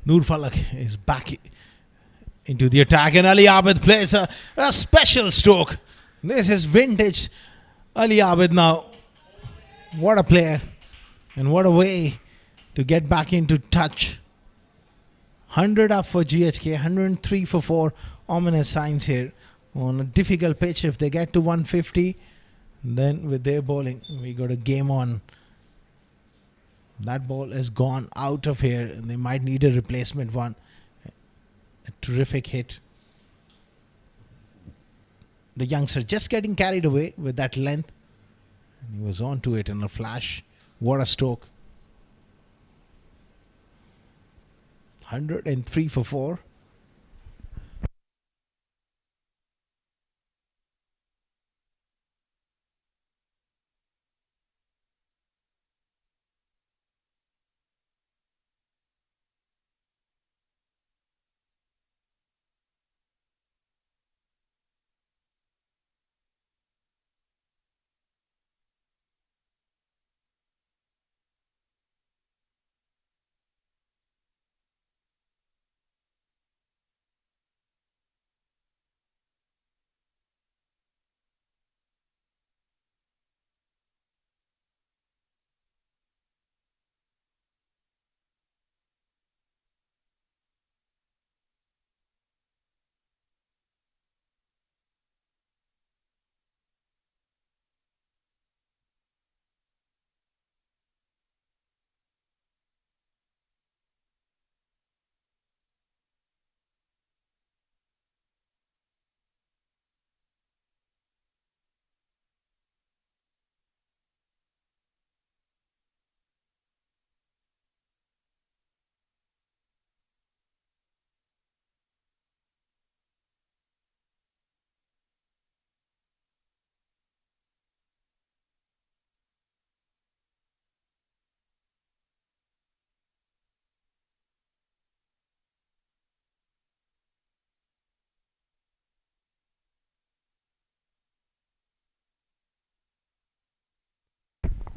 Noor Falak is back into the attack, and Ali Abid plays a special stroke. This is vintage Ali Abid now. What a player, and what a way to get back into touch. 100 up for GHK, 103 for 4. Ominous signs here on a difficult pitch. If they get to 150, then with their bowling, we got a game on. That ball has gone out of here, and they might need a replacement one. A terrific hit. The youngster just getting carried away with that length. And he was on to it in a flash. What a stroke. 103 for 4.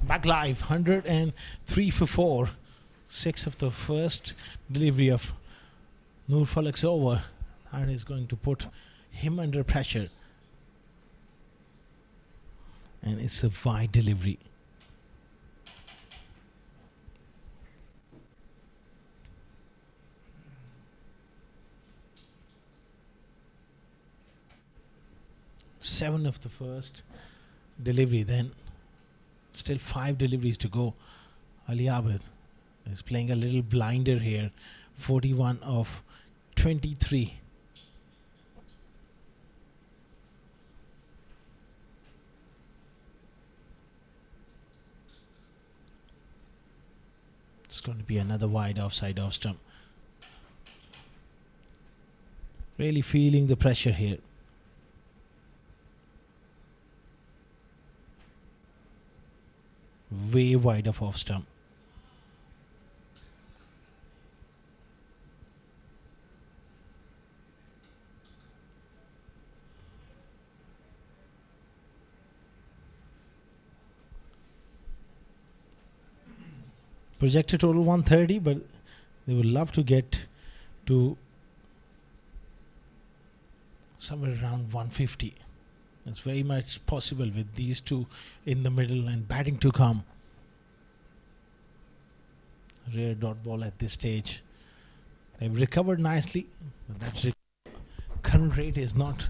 Back live, 103 for 4. 6 of the first delivery of Noor Falak's over. That is going to put him under pressure. And it's a wide delivery. Seven of the first delivery then. Still 5 deliveries to go. Ali Abid is playing a little blinder here. 41 of 23. It's going to be another wide offside off stump. Really feeling the pressure here. Way wide of off stump. Projected total 130, but they would love to get to somewhere around 150. It's very much possible with these two in the middle and batting to come. Rare dot ball at this stage. They've recovered nicely, but that current rate is not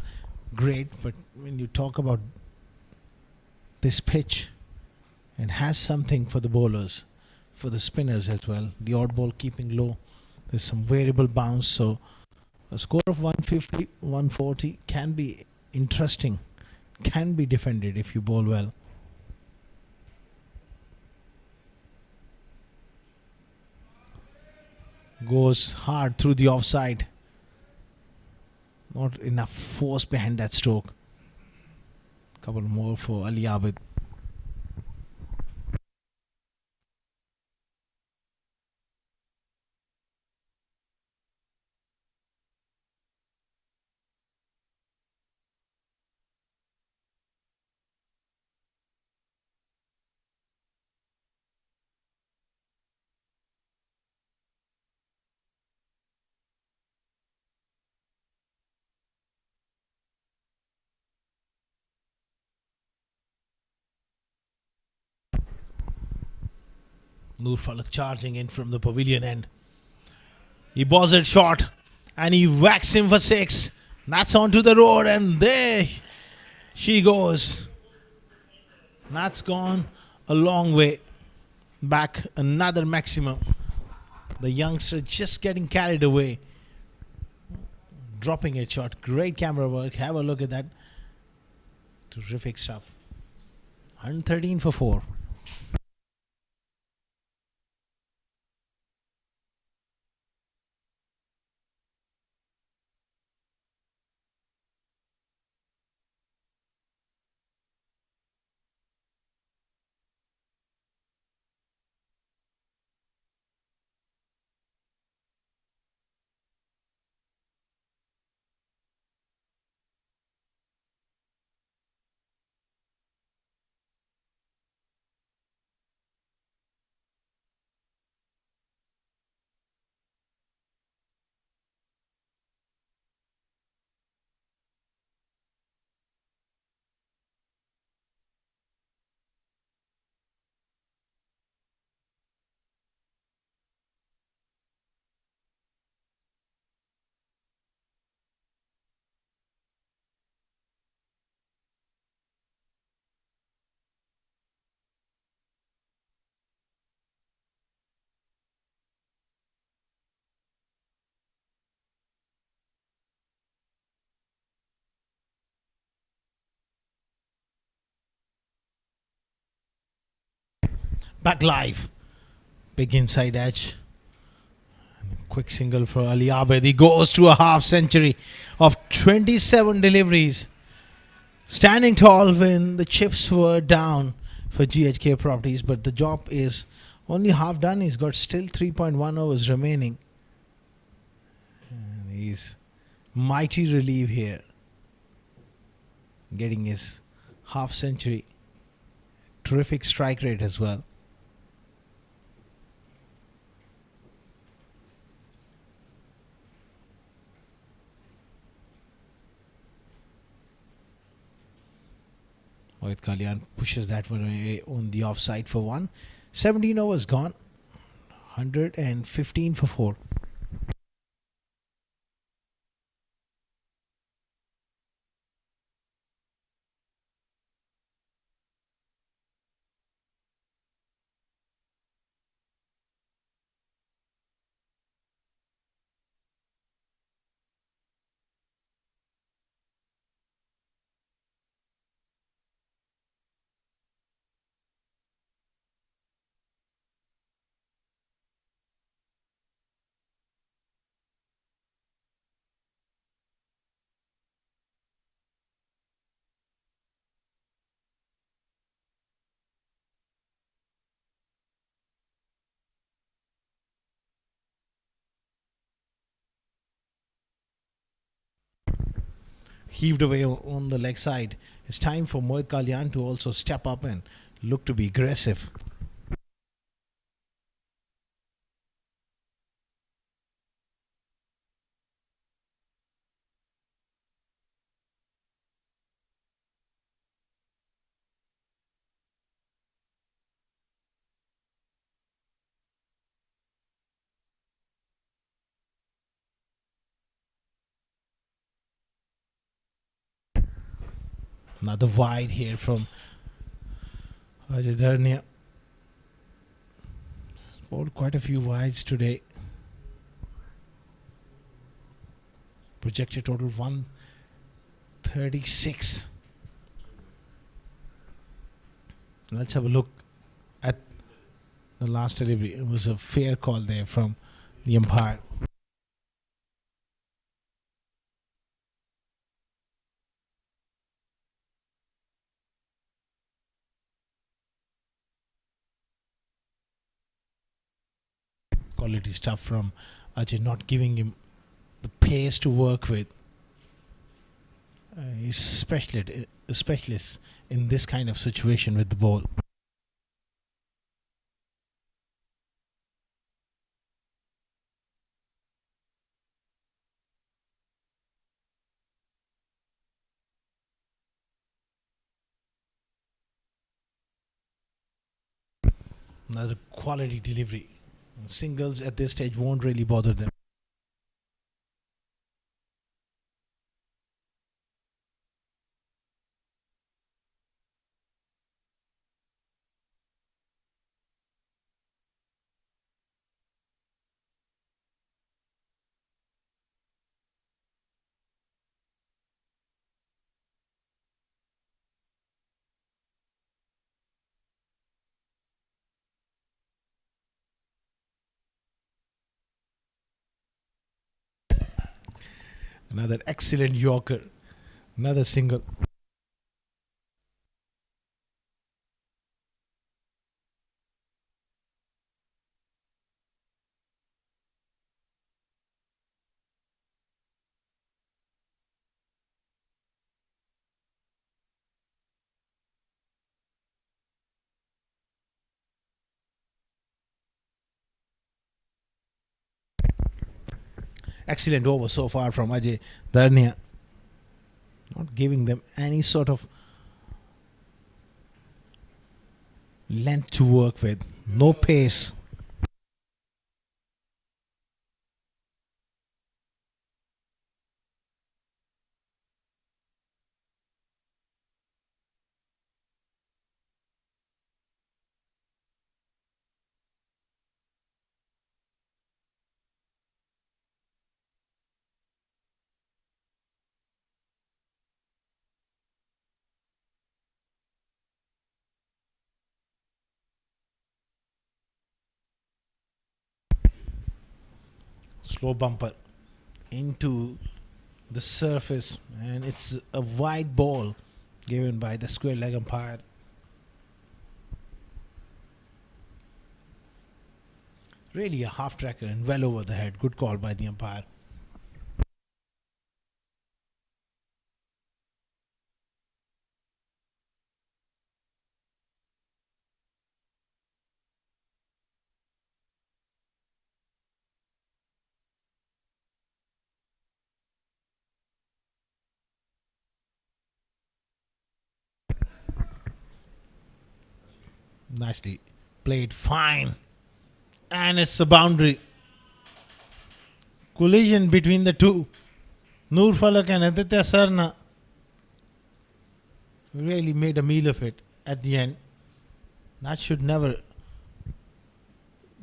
great. But when you talk about this pitch, it has something for the bowlers, for the spinners as well. The odd ball keeping low. There's some variable bounce, so a score of 150, 140 can be interesting, can be defended if you bowl well. Goes hard through the offside. Not enough force behind that stroke. Couple more for Ali Abid. Noor Falak charging in from the pavilion end. He balls it short and he whacks him for 6. That's onto the road and there she goes. That's gone a long way back, another maximum. The youngster just getting carried away. Dropping it short. Great camera work. Have a look at that. Terrific stuff. 113 for 4. Back live. Big inside edge. Quick single for Ali Abed. He goes to a half century of 27 deliveries. Standing tall when the chips were down for GHK Properties, but the job is only half done. He's got still 3.1 overs remaining. And he's mighty relief here. Getting his half century. Terrific strike rate as well. Mohit Kalyan pushes that one away on the offside for 1. 17 overs gone. 115 for 4. Heaved away on the leg side. It's time for Mohit Kalyan to also step up and look to be aggressive. Another wide here from Ajay Dharnia. Bowled quite a few wides today. Projected total 136. Let's have a look at the last delivery. It was a fair call there from the umpire. Quality stuff from Ajay, not giving him the pace to work with. He's a specialist in this kind of situation with the ball. Another quality delivery. Singles at this stage won't really bother them. Another excellent Yorker. Another single. Excellent over so far from Ajay Dharnia. Not giving them any sort of length to work with. No pace. Slow bumper into the surface, and it's a wide ball given by the square leg umpire. Really a half tracker and well over the head. Good call by the umpire. Nicely played, fine. And it's a boundary. Collision between the two. Noor Falak and Aditya Sarna really made a meal of it at the end. That should never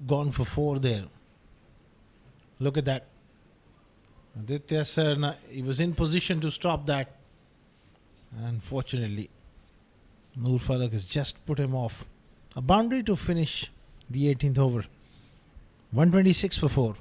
gone for four there. Look at that. Aditya Sarna, he was in position to stop that. Unfortunately, Noor Falak has just put him off. A boundary to finish the 18th over. 126 for 4.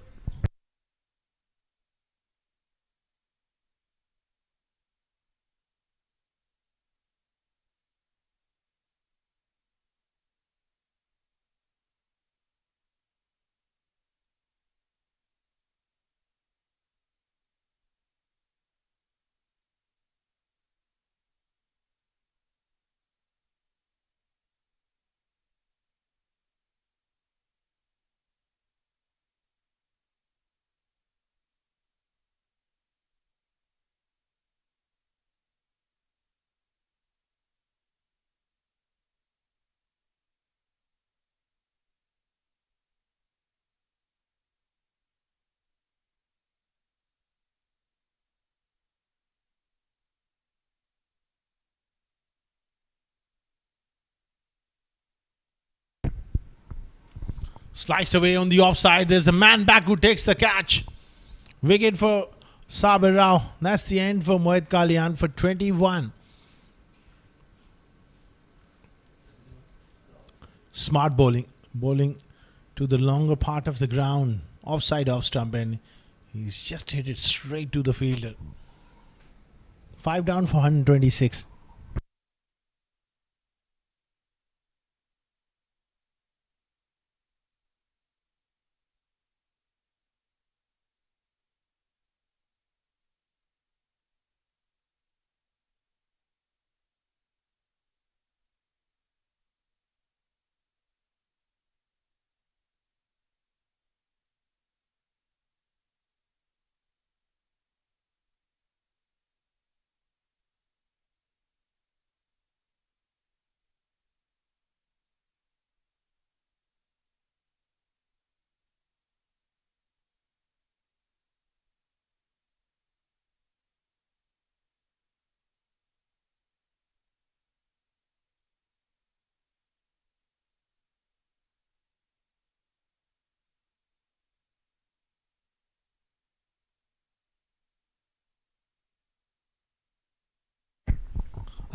Sliced away on the offside. There's a man back who takes the catch. Wicket for Sabir Rao. That's the end for Mohit Kalyan for 21. Smart bowling. Bowling to the longer part of the ground. Offside off stump, and he's just hit it straight to the fielder. 5 down for 126.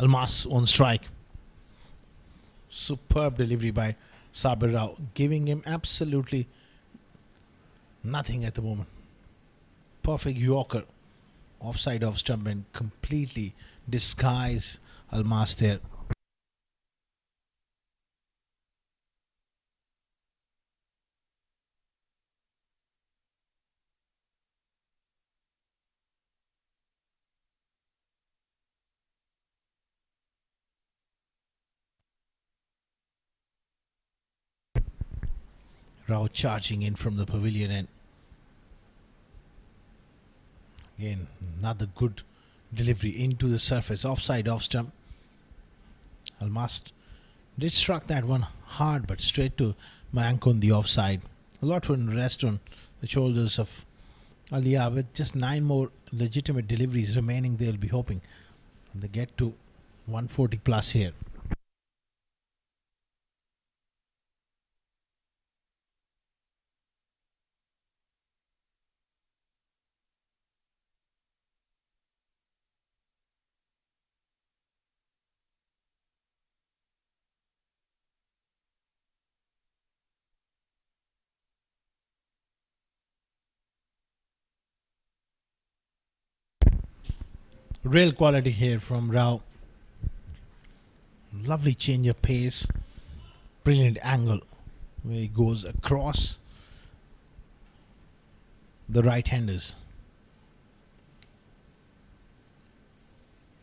Almas on strike. Superb delivery by Sabir Rao, giving him absolutely nothing at the moment. Perfect Yorker. Offside off stump and completely disguise Almas there. Rao charging in from the pavilion, and again another good delivery into the surface. Offside off stump. Almas did struck that one hard, but straight to Mayank on the offside. A lot will rest on the shoulders of Alia, with just 9 more legitimate deliveries remaining. They'll be hoping they get to 140 plus here. Real quality here from Rao. Lovely change of pace. Brilliant angle where he goes across the right-handers.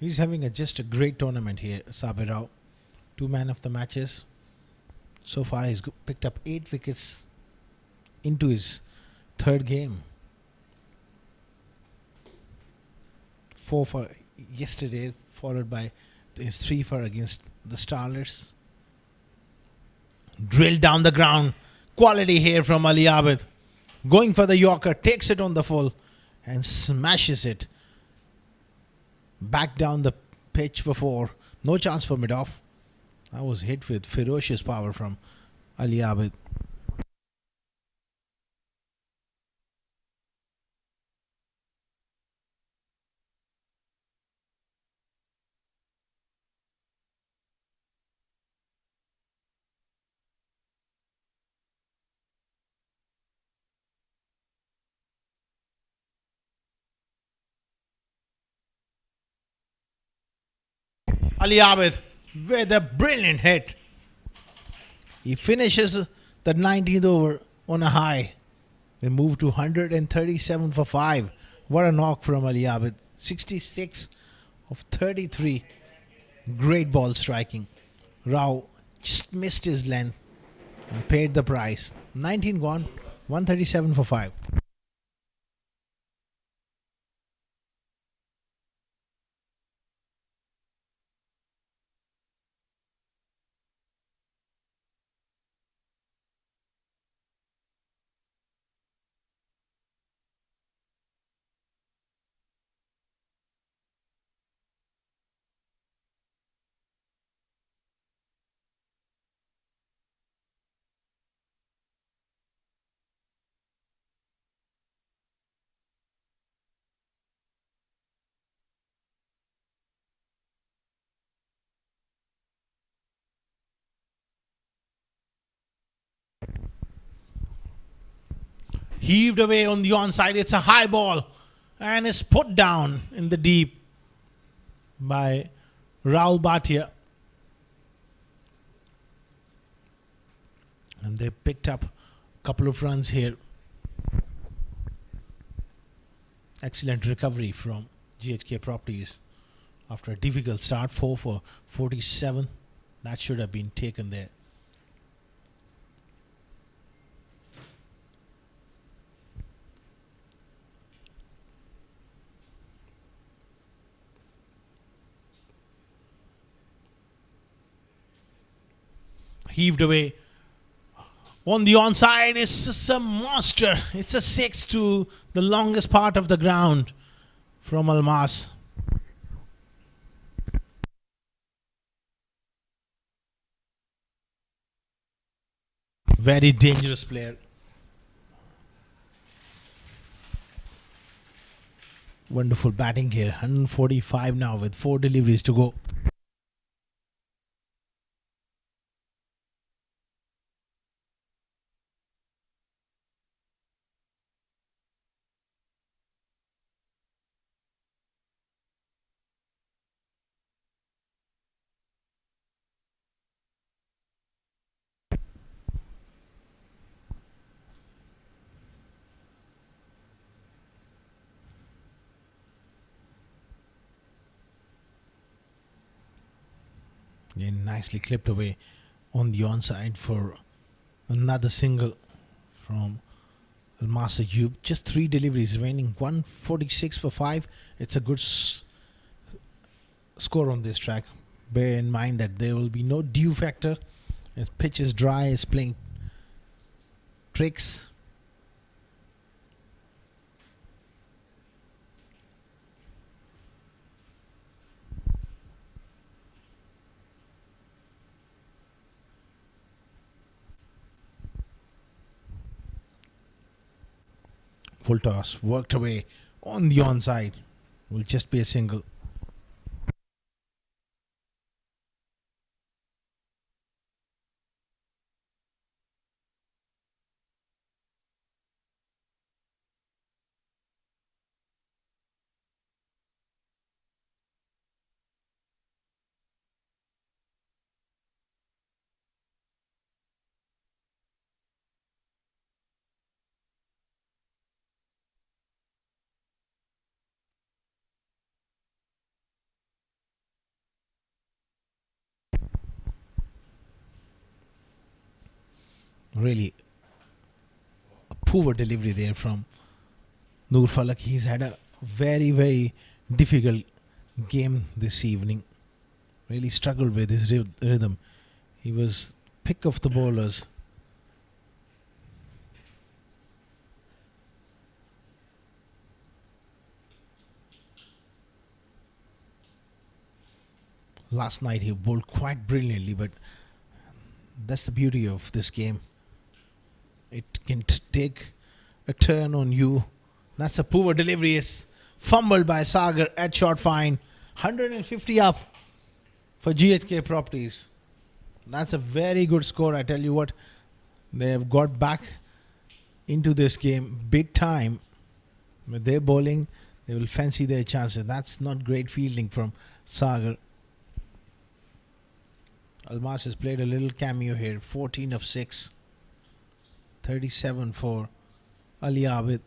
He's having just a great tournament here, Sabir Rao. 2 man of the matches. So far he's picked up 8 wickets into his 3rd game. 4 for yesterday, followed by his 3 for against the Starlets. Drilled down the ground. Quality here from Ali Abid. Going for the Yorker, takes it on the full and smashes it back down the pitch for 4. No chance for mid-off. That was hit with ferocious power from Ali Abid. Ali Abid with a brilliant hit. He finishes the 19th over on a high. They move to 137 for 5. What a knock from Ali Abid. 66 of 33. Great ball striking. Rao just missed his length and paid the price. 19 gone, 137 for 5. Heaved away on the onside. It's a high ball. And is put down in the deep by Rahul Bhatia. And they picked up a couple of runs here. Excellent recovery from GHK Properties after a difficult start. 4 for 47. That should have been taken there. Heaved away. On the onside is a monster. It's a 6 to the longest part of the ground from Almas. Very dangerous player. Wonderful batting here. 145 now with 4 deliveries to go. Again, nicely clipped away on the onside for another single from Almas Ayub. Just 3 deliveries remaining. 146 for 5. It's a good score on this track. Bear in mind that there will be no dew factor. As pitch is dry, it's playing tricks. Full toss, worked away on the onside. Will just be a single. Really a poor delivery there from Noor Falak. He's had a very, very difficult game this evening. Really struggled with his rhythm. He was pick of the bowlers. Last night he bowled quite brilliantly, but that's the beauty of this game. It can take a turn on you. That's a poor delivery. It's fumbled by Sagar at short fine. 150 up for GHK Properties. That's a very good score, I tell you what. They have got back into this game big time. With their bowling, they will fancy their chances. That's not great fielding from Sagar. Almas has played a little cameo here. 14 of 6. 37 for Ali Abid.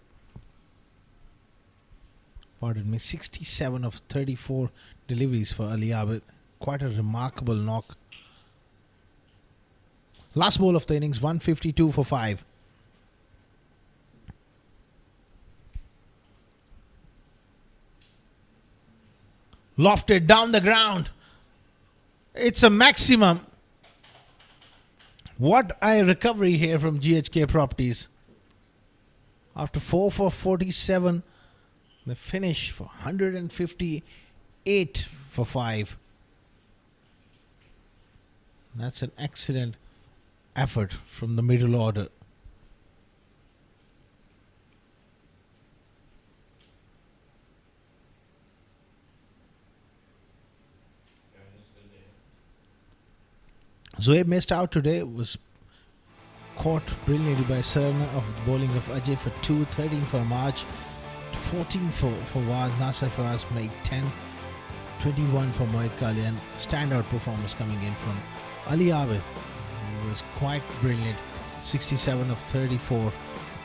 Pardon me. 67 of 34 deliveries for Ali Abid. Quite a remarkable knock. Last ball of the innings. 152 for 5. Lofted down the ground. It's a maximum. What a recovery here from GHK Properties. After 4 for 47, they finish for 158 for 5. That's an excellent effort from the middle order. Zoeb missed out today. Was Caught brilliantly by Serna of bowling of Ajay for 2, 13 for March, 14 for Waz, Nasser Faraz made 10, 21 for Mohit Kali, and standout performance coming in from Ali Abid. He was quite brilliant, 67 of 34,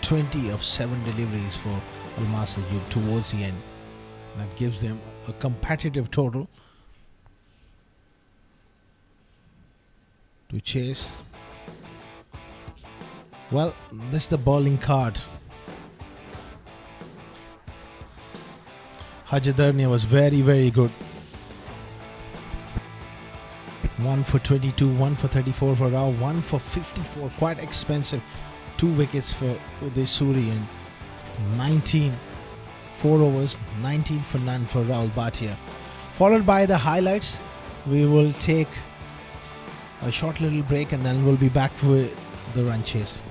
20 of 7 deliveries for Almas Ayub towards the end. That gives them a competitive total to chase. Well, this is the bowling card. Hajadarnia was very, very good. 1 for 22, 1 for 34 for Rao, 1 for 54. Quite expensive. 2 wickets for Uday Suri and 19. 4 overs, 19 for none for Rahul Bhatia. Followed by the highlights. We will take a short little break and then we'll be back with the run chase.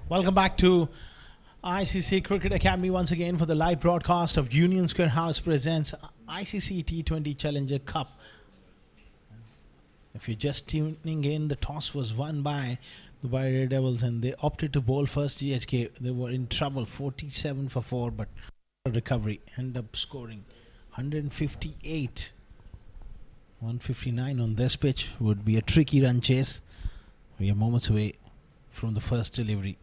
Welcome back to ICCA Cricket Academy once again for the live broadcast of Union Square House presents ICC T20 Challenger Cup. If you're just tuning in, the toss was won by the Daredevils and they opted to bowl first. GHK, they were in trouble, 47 for 4, but recovery, end up scoring 158. 159 on this pitch would be a tricky run chase. We are moments away from the first delivery.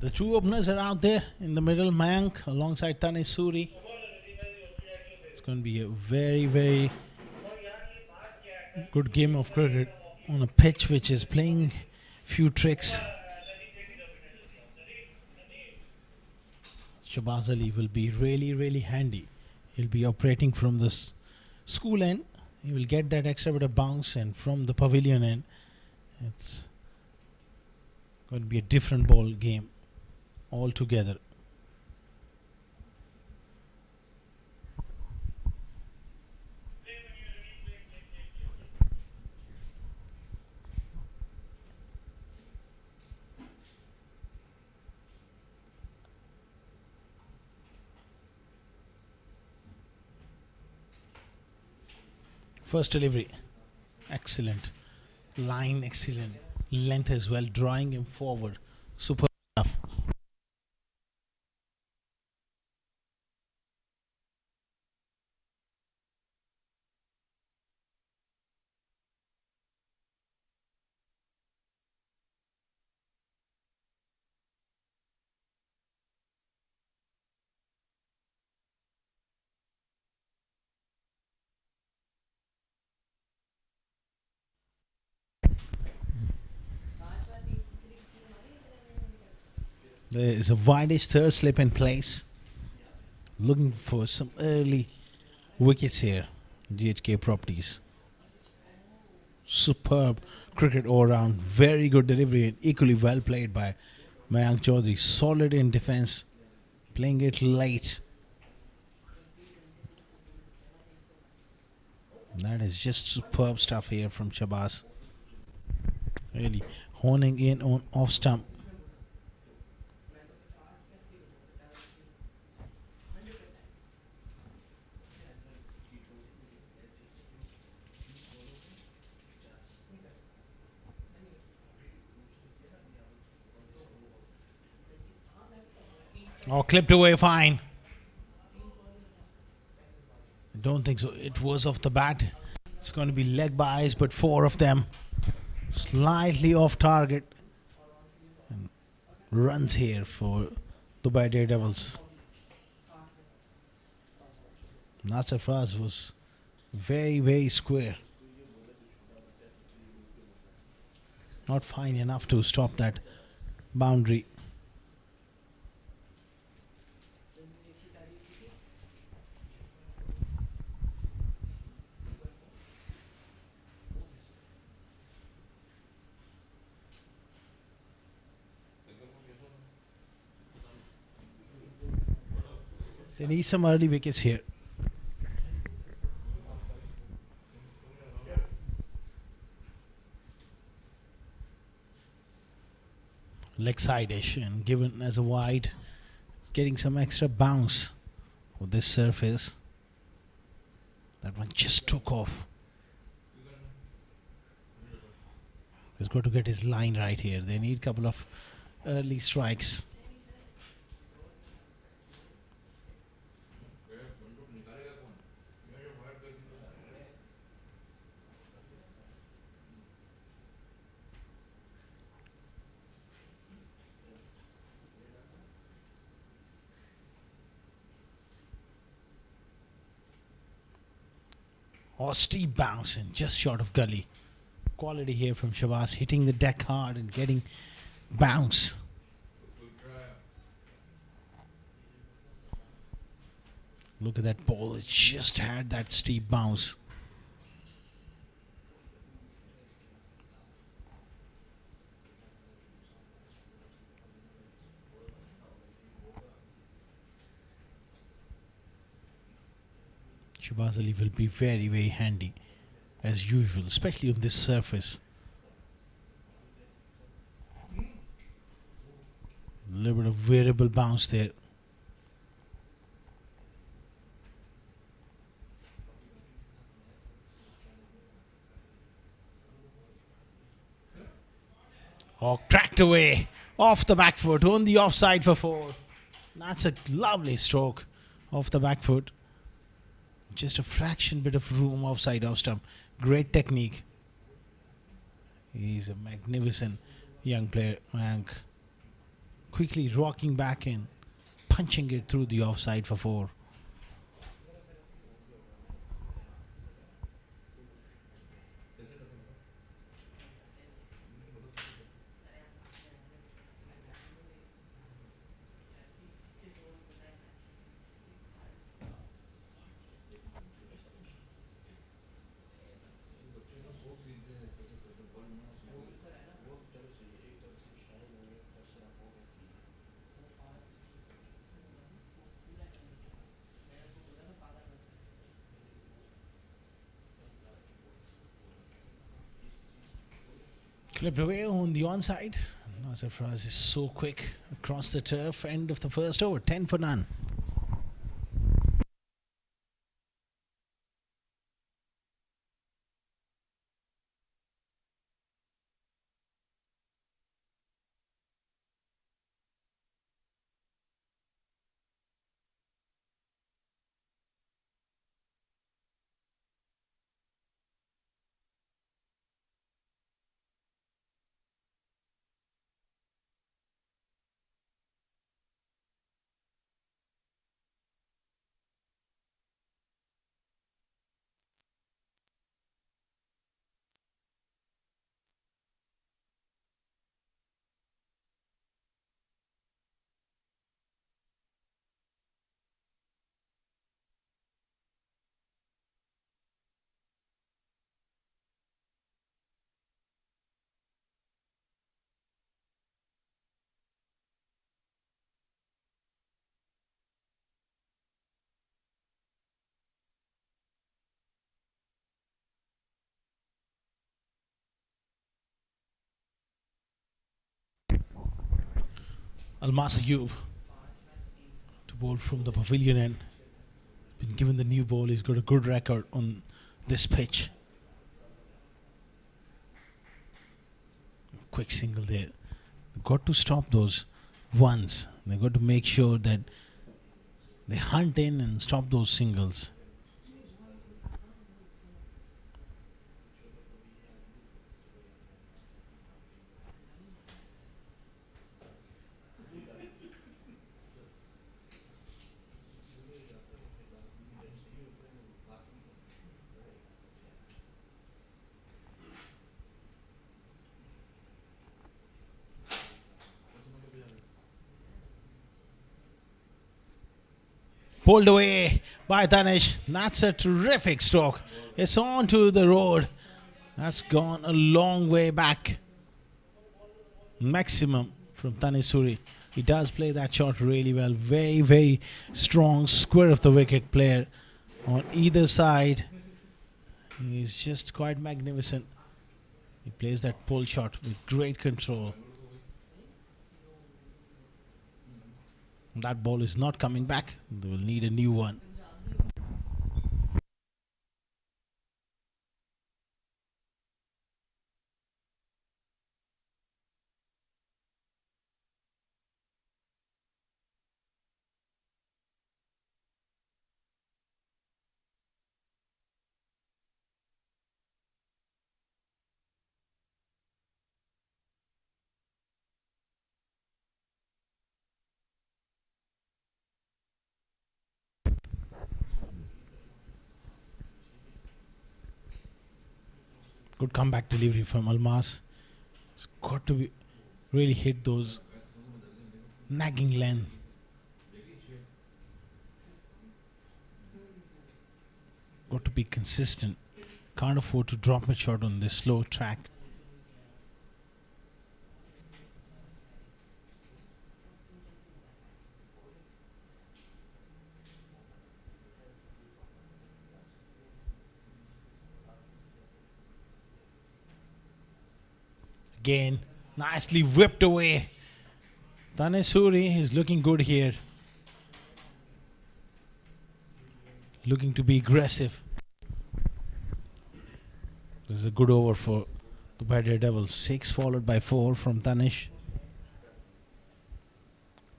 The two openers are out there in the middle, Mayank alongside Tanis Suri. It's going to be a very, very good game of cricket on a pitch which is playing few tricks. Shabaz Ali will be really, really handy. He'll be operating from the school end. He will get that extra bit of bounce, and from the pavilion end, it's going to be a different ball game altogether. First delivery, excellent. Line, excellent. Length as well, drawing him forward. Super stuff. There is a wideish third slip in place. Looking for some early wickets here. GHK properties. Superb cricket all round. Very good delivery and equally well played by Mayank Chaudhary. Solid in defense. Playing it late. That is just superb stuff here from Shabaz. Really honing in on off stump. Oh, clipped away fine. I don't think so. It was off the bat. It's going to be leg buys, but 4 of them slightly off target. And runs here for Dubai Daredevils. Nasser Fraz was very, very square. Not fine enough to stop that boundary. They need some early wickets here. Leg side-ish and given as a wide. It's getting some extra bounce with this surface. That one just took off. He's got to get his line right here. They need a couple of early strikes. Oh, steep bounce and just short of gully. Quality here from Shabaz, hitting the deck hard and getting bounce. Look at that ball, it just had that steep bounce. Shabazz Ali will be very, very handy as usual, especially on this surface. A little bit of variable bounce there. Oh, cracked away off the back foot on the offside for 4. That's a lovely stroke off the back foot. Just a fraction bit of room offside off stump. Great technique. He's a magnificent young player, Mayank. Quickly rocking back in, punching it through the offside for 4. Clipped away on the onside. Nasser Faraz is so quick across the turf. End of the first over, 10 for none. Almas Ayub to bowl from the pavilion end. Been given the new ball. He's got a good record on this pitch. Quick single there. They've got to stop those ones. They've got to make sure that they hunt in and stop those singles. Pulled away by Danish. That's a terrific stroke. It's on to the road. That's gone a long way back. Maximum from Tanisuri. He does play that shot really well. Very, very strong square of the wicket player on either side. He's just quite magnificent. He plays that pull shot with great control. That ball is not coming back. They will need a new one. Good comeback delivery from Almas. It's got to be really hit those nagging length. Got to be consistent. Can't afford to drop a shot on this slow track. Again, nicely whipped away. Tanesuri is looking good here. Looking to be aggressive. This is a good over for the Daredevils. 6 followed by 4 from Tanish.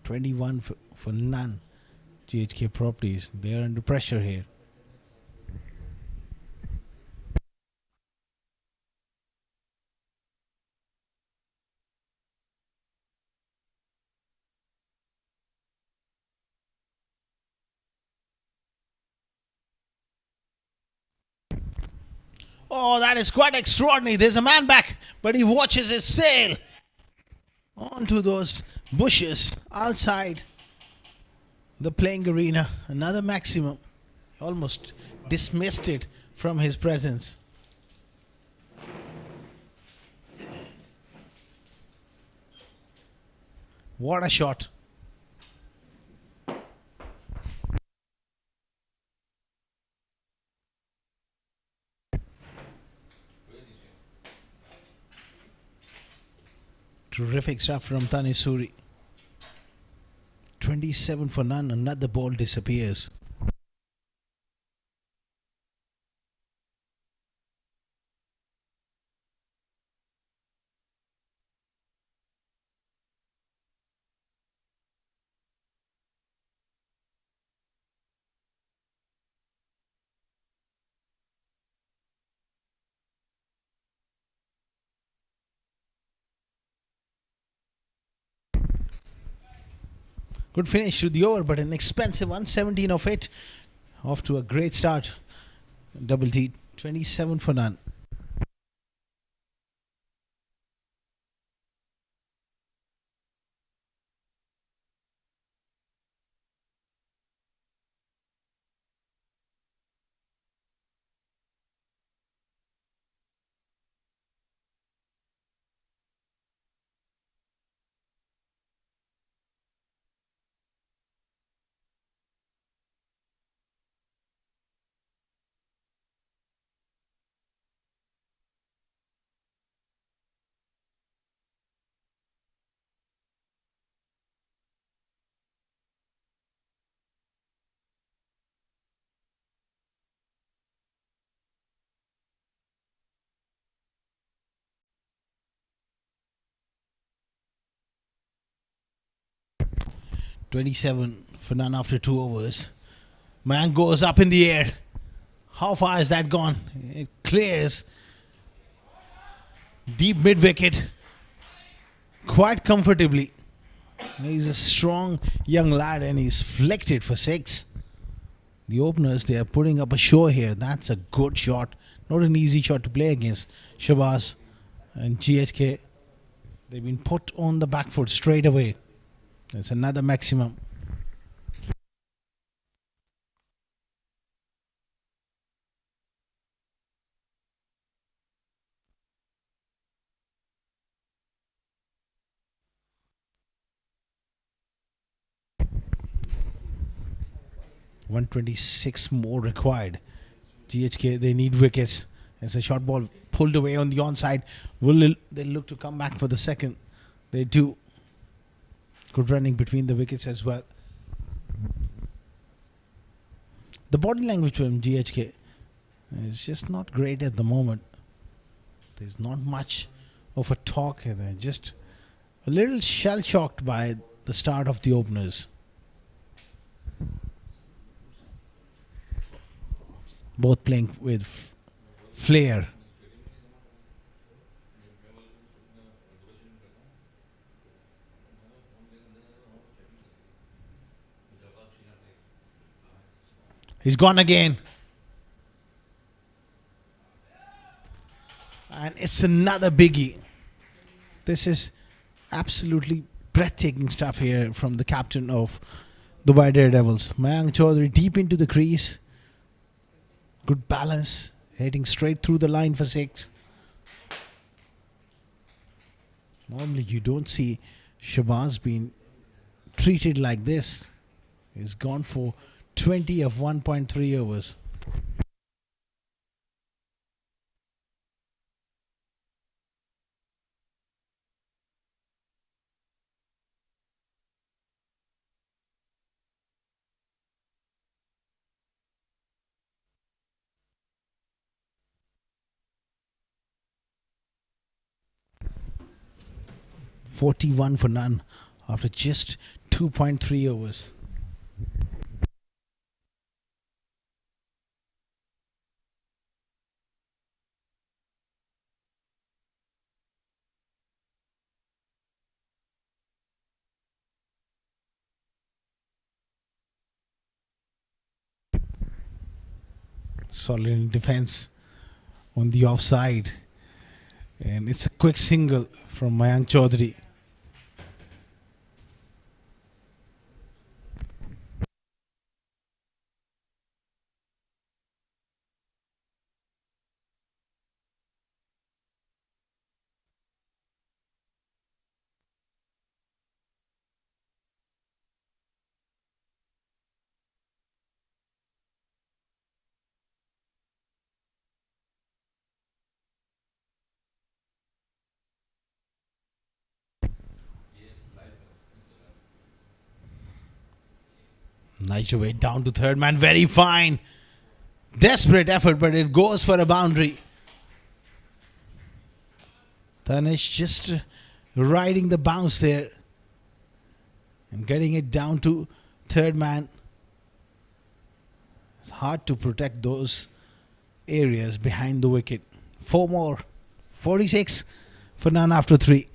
21 for none. GHK properties. They are under pressure here. Oh, that is quite extraordinary. There's a man back, but he watches it sail onto those bushes outside the playing arena. Another maximum. Almost dismissed it from his presence. What a shot. Terrific stuff from Tanisuri. 27 for none. Another ball disappears. Good finish to the over, but an expensive one. 17 of it. Off to a great start. Double T. 27 for none. $27 for none after 2 overs. Man goes up in the air. How far has that gone? It clears. Deep mid wicket. Quite comfortably. He's a strong young lad and he's flicked it for 6. The openers, they are putting up a show here. That's a good shot. Not an easy shot to play against. Shabazz and GHK. They've been put on the back foot straight away. That's another maximum. $126 more required. GHK, they need wickets. It's a short ball pulled away on the onside. Will they look to come back for the second? They do. Good running between the wickets as well. The body language from GHK is just not great at the moment. There's not much of a talk. They're just a little shell-shocked by the start of the openers. Both playing with flair. He's gone again. And it's another biggie. This is absolutely breathtaking stuff here from the captain of the Daredevils. Mayank Chaudhary deep into the crease. Good balance. Heading straight through the line for 6. Normally you don't see Shabazz being treated like this. He's gone for 20 of 1.3 overs. 41 for none after just 2.3 overs. Solid in defense on the offside, and it's a quick single from Mayank Chaudhary. Nice way down to third man, very fine. Desperate effort, but it goes for a boundary. Tanish just riding the bounce there and getting it down to third man. It's hard to protect those areas behind the wicket. 4 more. 46 for none after 3.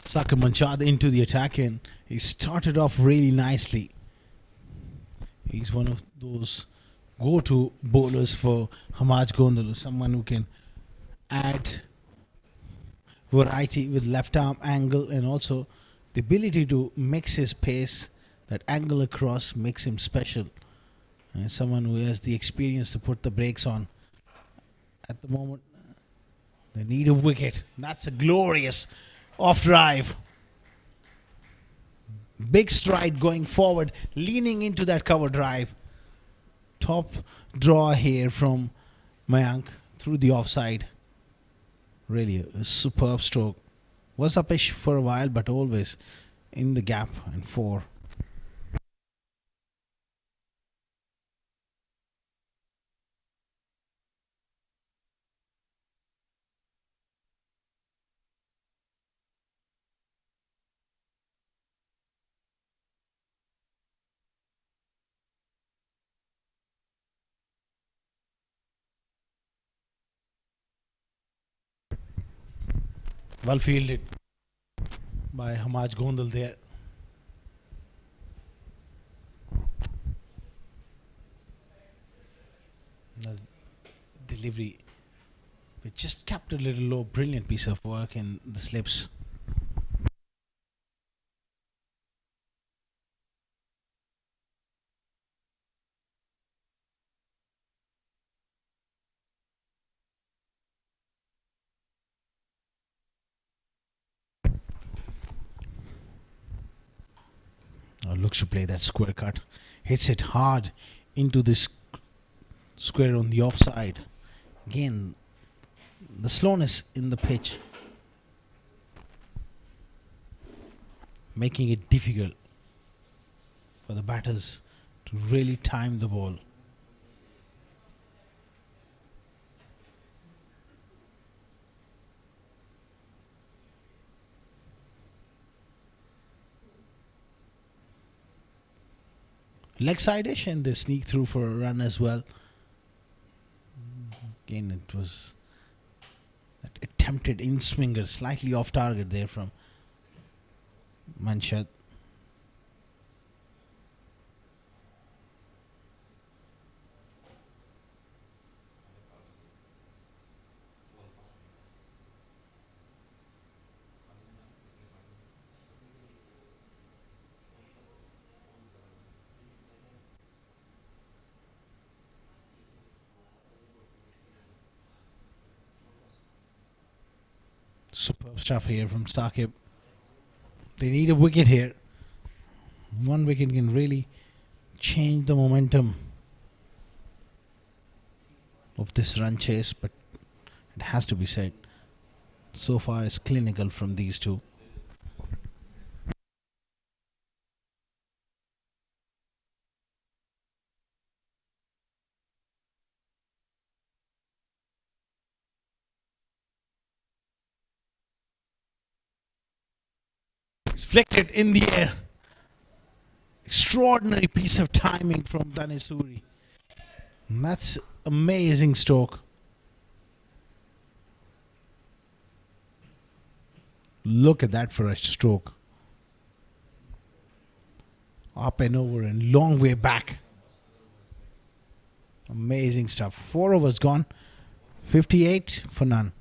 Sakar Manchad into the attack, and he started off really nicely. He's one of those go-to bowlers for Hamaj Gondal, someone who can add variety with left arm angle and also the ability to mix his pace. That angle across makes him special. And someone who has the experience to put the brakes on. At the moment, they need a wicket. That's a glorious off drive. Big stride going forward, leaning into that cover drive. Top draw here from Mayank through the offside. Really a superb stroke. Was upish for a while, but always in the gap, and 4. Well fielded by Hamaj Gondal there. The delivery, we just kept a little low. Brilliant piece of work in the slips. Looks to play that square cut. Hits it hard into this square on the offside. Again, the slowness in the pitch making it difficult for the batters to really time the ball. Leg side-ish, and they sneak through for a run as well. Again, it was that attempt attempted in swinger, slightly off target there from Manshad. Superb stuff here from Saqib. They need a wicket here. One wicket can really change the momentum of this run chase, but it has to be said, so far it's clinical from these two. It's flicked it in the air. Extraordinary piece of timing from Danesuri. That's amazing stroke. Look at that for a stroke. Up and over and long way back. Amazing stuff. 4 overs gone. 58 for none.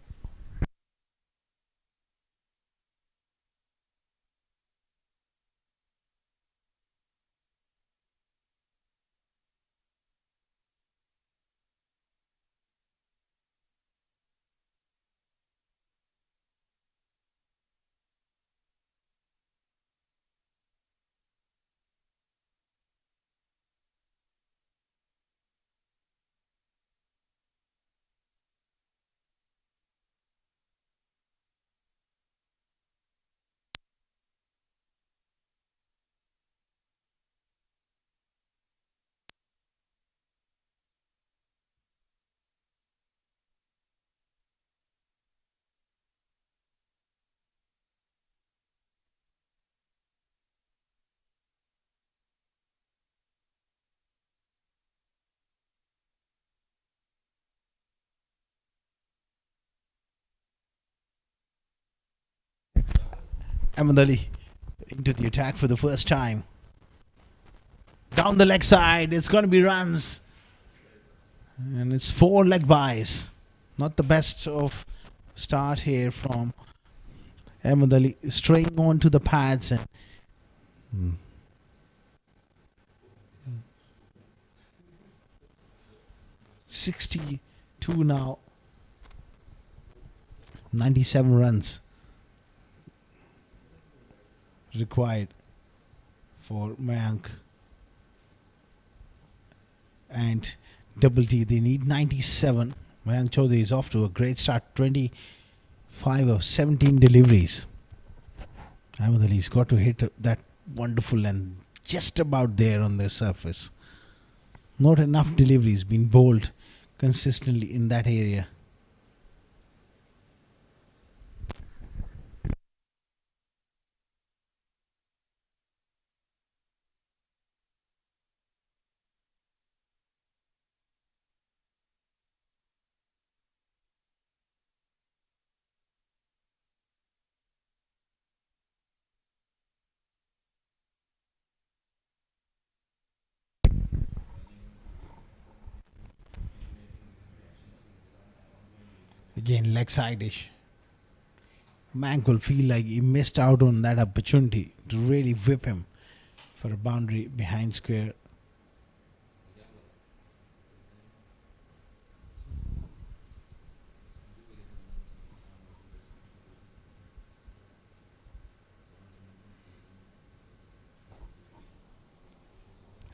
Ahmed Ali into the attack for the first time. Down the leg side, it's going to be runs. And it's 4 leg byes. Not the best of start here from Ahmed Ali. Straying on to the pads. And 62 now. 97 runs required for Mayank and Double T. They need 97. Mayank Chaudhary is off to a great start. 25 of 17 deliveries. Ahmed Ali's got to hit that wonderful and just about there on the surface. Not enough deliveries being bowled consistently in that area. Again, leg side-ish. Mank will feel like he missed out on that opportunity to really whip him for a boundary behind square.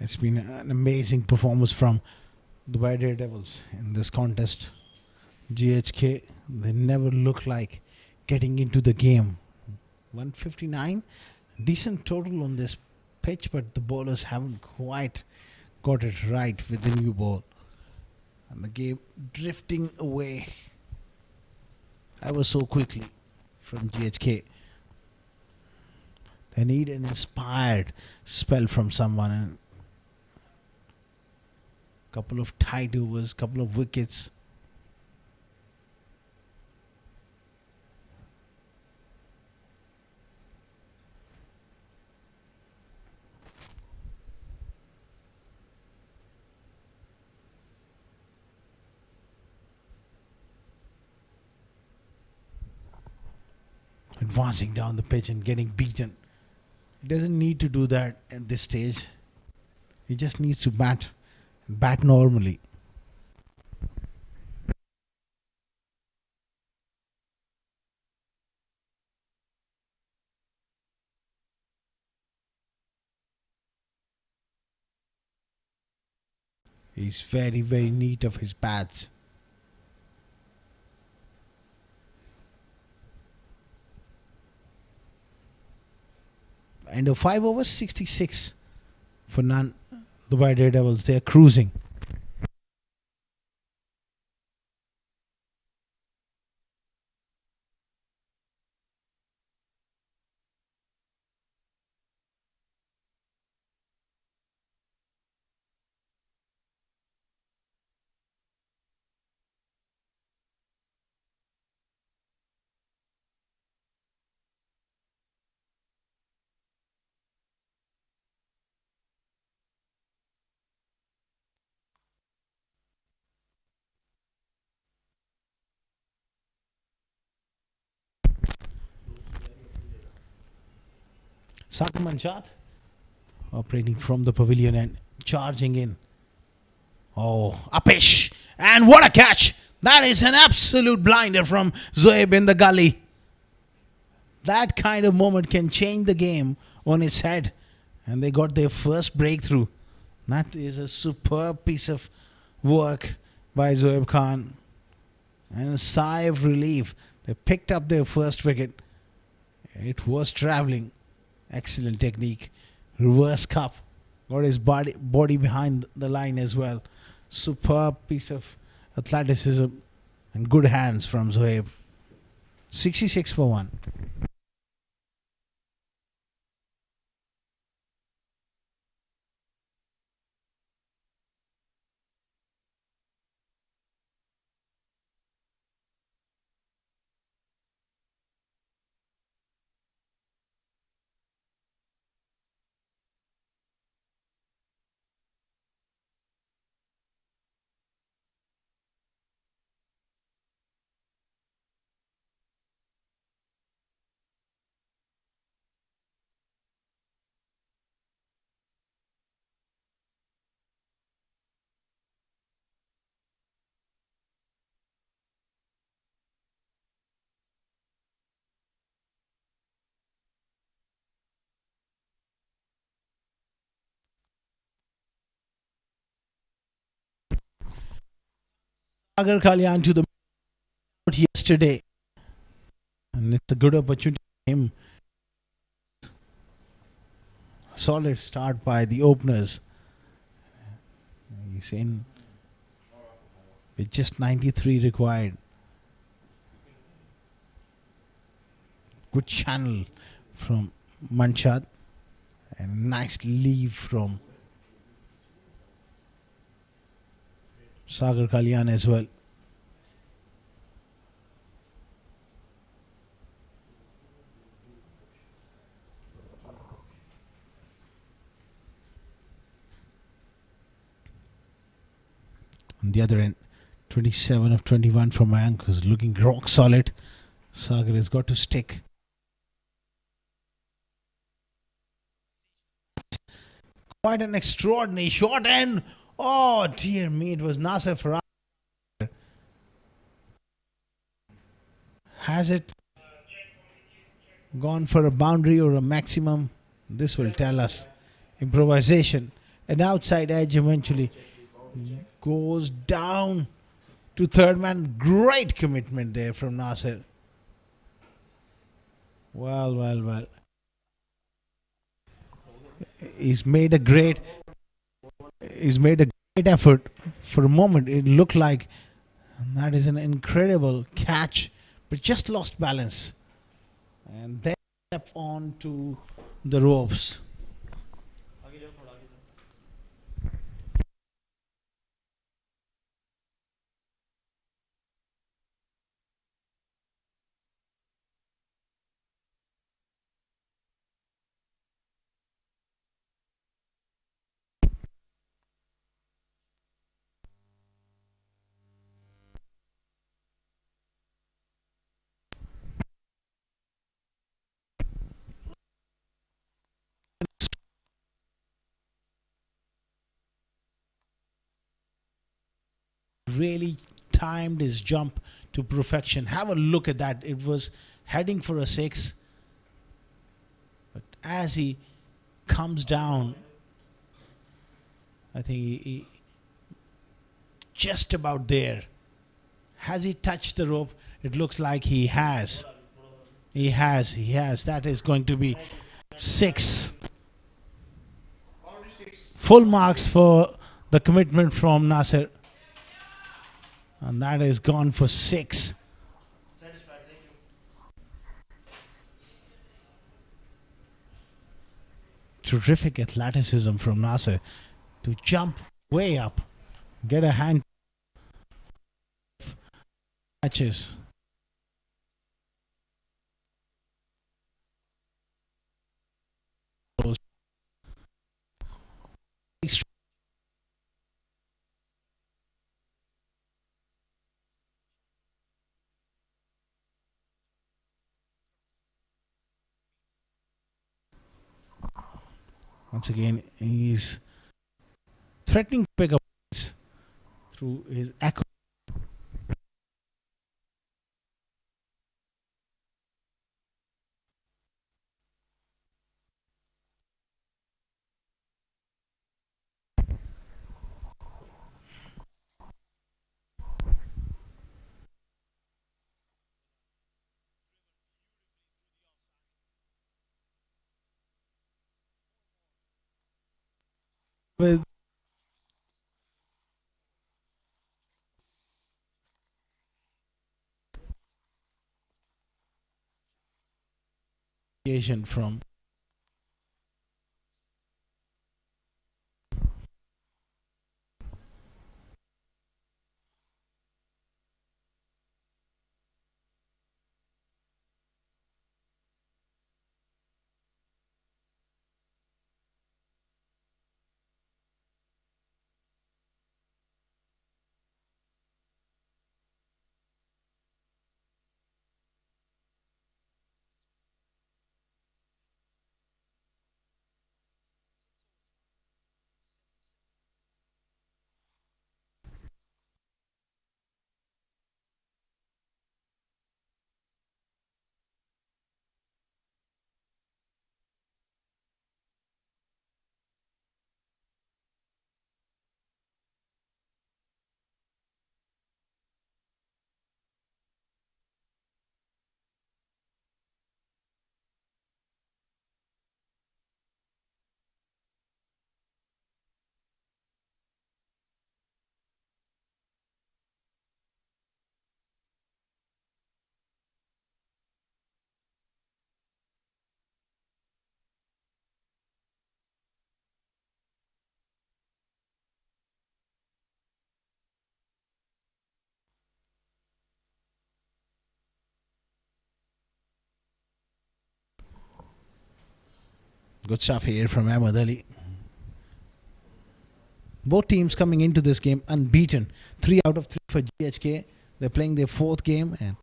It's been an amazing performance from the Daredevils in this contest. GHK, they never look like getting into the game. 159, decent total on this pitch, but the bowlers haven't quite got it right with the new ball. And the game drifting away ever so quickly from GHK. They need an inspired spell from someone. And couple of tight overs, couple of wickets. advancing down the pitch and getting beaten. He doesn't need to do that at this stage. He just needs to bat normally. He's very, very neat of his bats. And the 5 overs, 66 for none. Dubai Daredevils, they're cruising. Sakir Manchat operating from the pavilion and charging in. Oh, Apish! And what a catch! That is an absolute blinder from Zoeb in the gully. That kind of moment can change the game on its head. And they got their first breakthrough. That is a superb piece of work by Zoeb Khan. And a sigh of relief. They picked up their first wicket. It was travelling. Excellent technique. Reverse cup. Got his body behind the line as well. Superb piece of athleticism and good hands from Zoeb. 66 for 1. Sagar Kalyan to the out yesterday. And it's a good opportunity for him. Solid start by the openers. He's in with just 93 required. Good channel from Manchat. And nice leave from Sagar Kalyan as well. On the other end, 27 of 21 from Mayank, who's looking rock solid. Sagar has got to stick. Quite an extraordinary shot, and oh dear me, it was Nasser Farah. Has it gone for a boundary or a maximum? This will tell us. Improvisation. An outside edge eventually goes down to third man. Great commitment there from Nasser. Well. He's made a great effort. For a moment it looked like that is an incredible catch, but just lost balance and then step on to the ropes. really timed his jump to perfection. Have a look at that. It was heading for a 6. But as he comes down, I think he just about there. Has he touched the rope? It looks like he has. He has. That is going to be 6. Full marks for the commitment from Nasir. And that is gone for 6. Terrific athleticism from Nasir to jump way up, get a hand matches. Once again, he's threatening to pick up points through his echo. With from good stuff here from Ahmed Ali. Both teams coming into this game unbeaten. 3 out of 3 for GHK. They're playing their 4th game and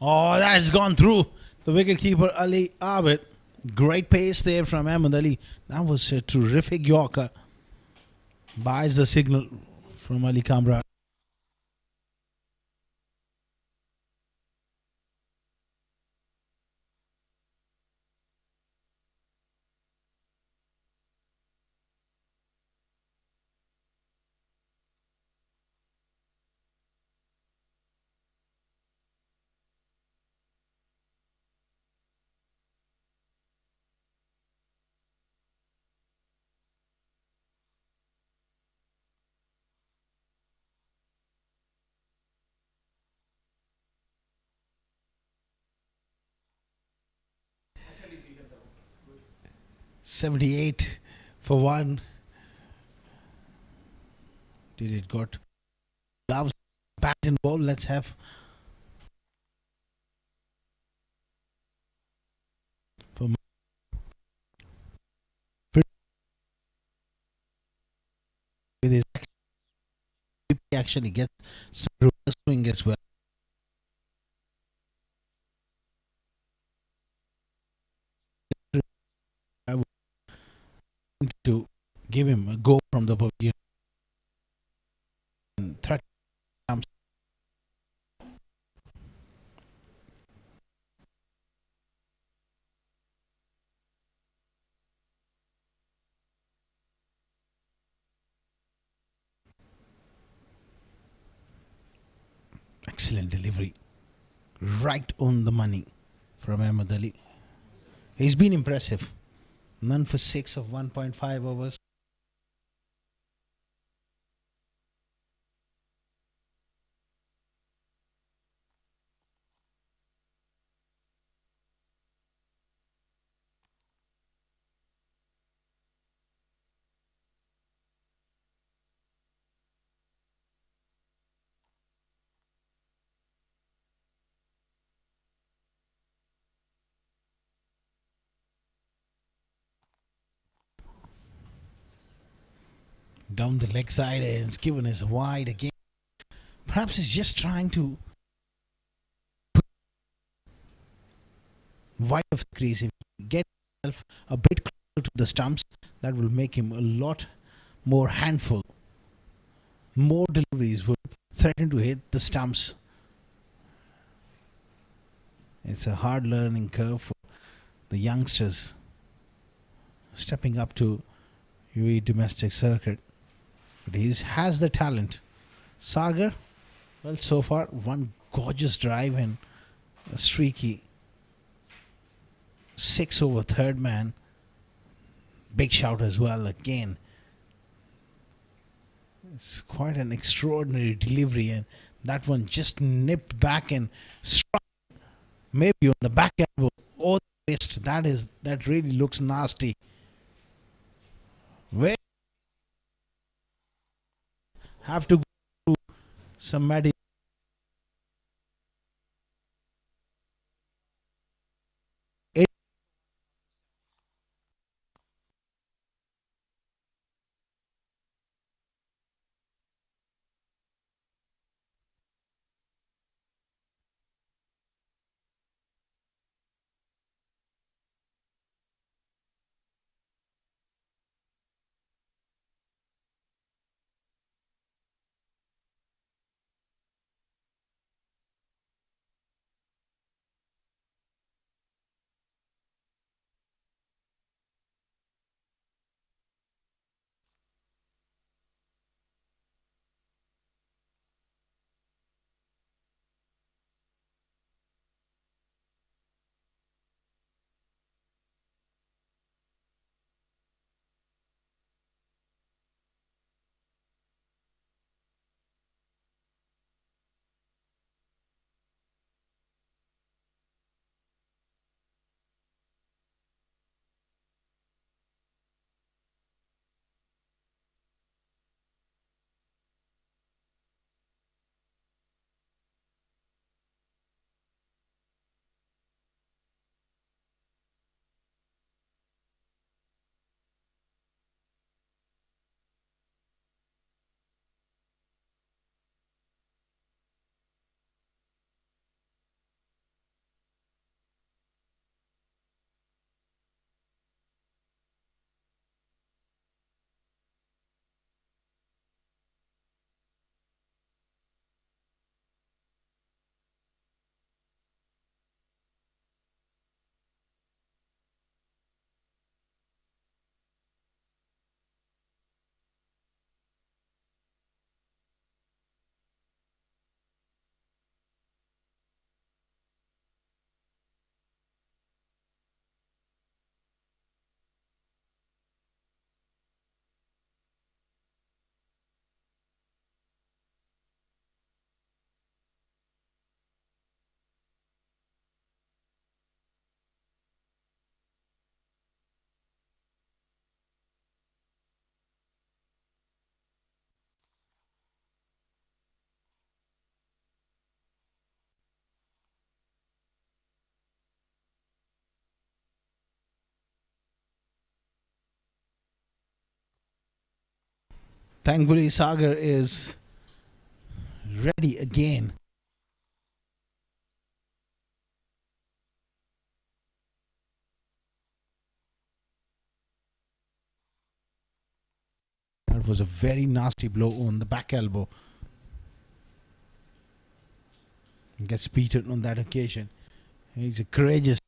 oh, that has gone through the wicketkeeper Ali Abid. Great pace there from Ahmed Ali. That was a terrific Yorker. Buys the signal from Ali Kamra. 78 for 1. Did it got gloves, bat and ball? Let's have for it is actually gets some reverse swing as well. I would like to give him a go from the pavilion. Threat comes excellent delivery, right on the money from Ahmed Ali. He's been impressive. None for 6 of 1.5 overs. Down the leg side and it's given us wide again. Perhaps he's just trying to put wide of the crease. If he get himself a bit closer to the stumps, that will make him a lot more handful. More deliveries will threaten to hit the stumps. It's a hard learning curve for the youngsters stepping up to UAE domestic circuit. But he has the talent. Sagar, well, so far, one gorgeous drive and a streaky 6 over third man. Big shout as well again. It's quite an extraordinary delivery, and that one just nipped back and struck maybe on the back elbow or the wrist. That really looks nasty. Where have to go to some medical. Thankfully, Sagar is ready again. That was a very nasty blow on the back elbow. Gets beaten on that occasion. He's a courageous.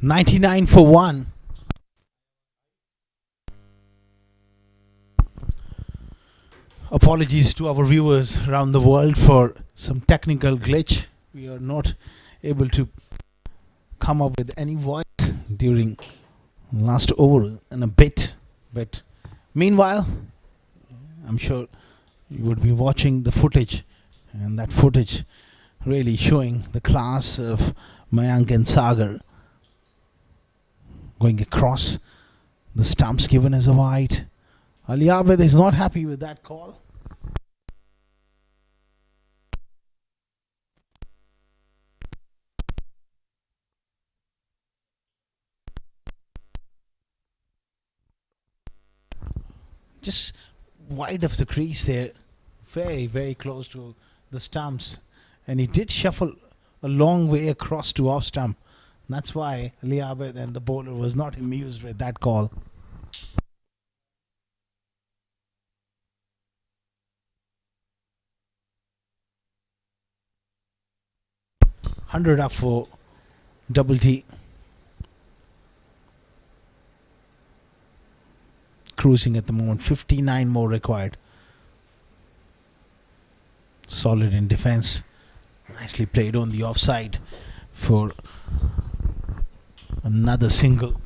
99 for 1. Apologies to our viewers around the world for some technical glitch. We are not able to come up with any voice during last over and a bit. But meanwhile, I'm sure you would be watching the footage, and that footage really showing the class of Mayank and Sagar going across the stumps given as a wide. Ali Abed is not happy with that call. Just wide of the crease there, very, very close to the stumps. And he did shuffle a long way across to off stump. That's why Ali Abed and the bowler was not amused with that call. 100 up for Double T. Cruising at the moment. 59 more required. Solid in defense. Nicely played on the offside for another single.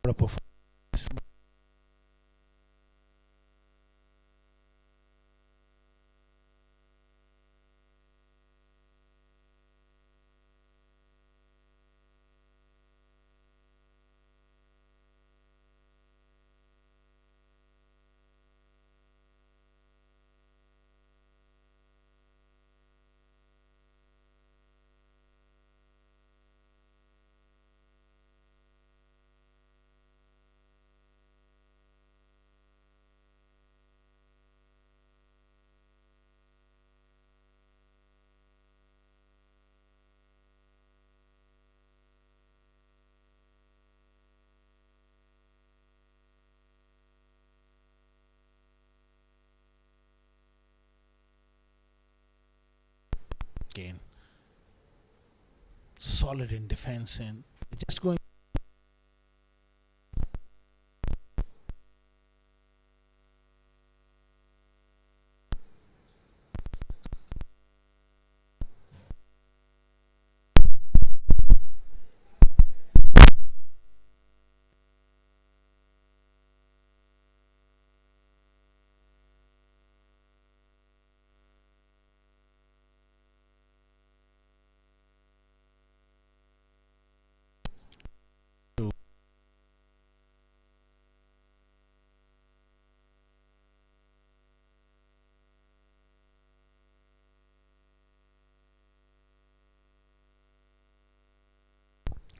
What a performance. Again, solid in defense and just going.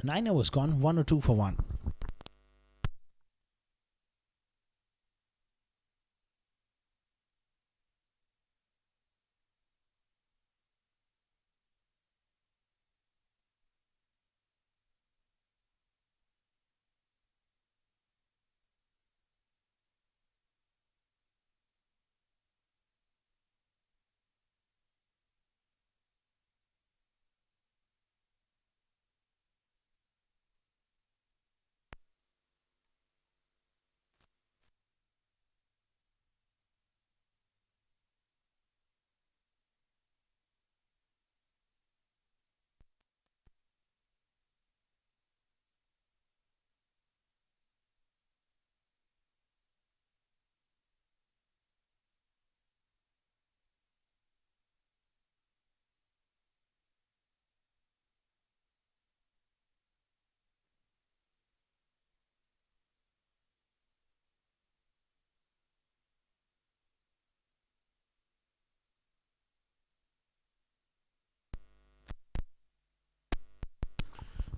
Nine overs gone, 1 or 2 for 1.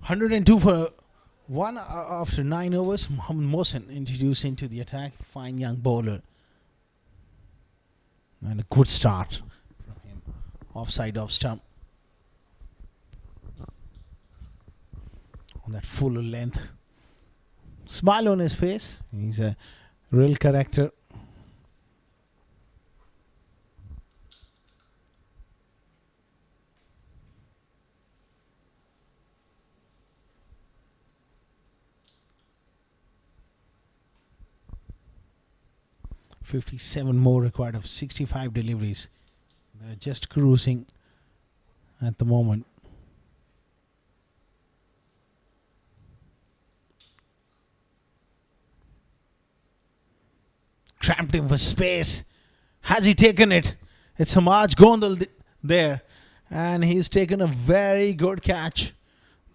Hundred and two for 1 after 9 overs. Mohammed Mohsen introduced into the attack. Fine young bowler. And a good start from him. Offside off stump. on that full length. Smile on his face. He's a real character. $57 more required of 65 deliveries. They're just cruising at the moment. Cramped him for space. Has he taken it? It's Samaj Gondal there. And he's taken a very good catch.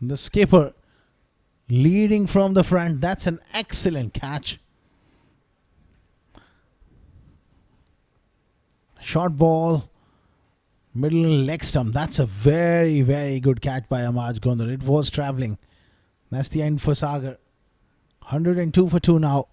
The skipper leading from the front. That's an excellent catch. Short ball. Middle leg stump. That's a very, very good catch by Samaj Gondal. It was travelling. That's the end for Sagar. 102 for 2 now.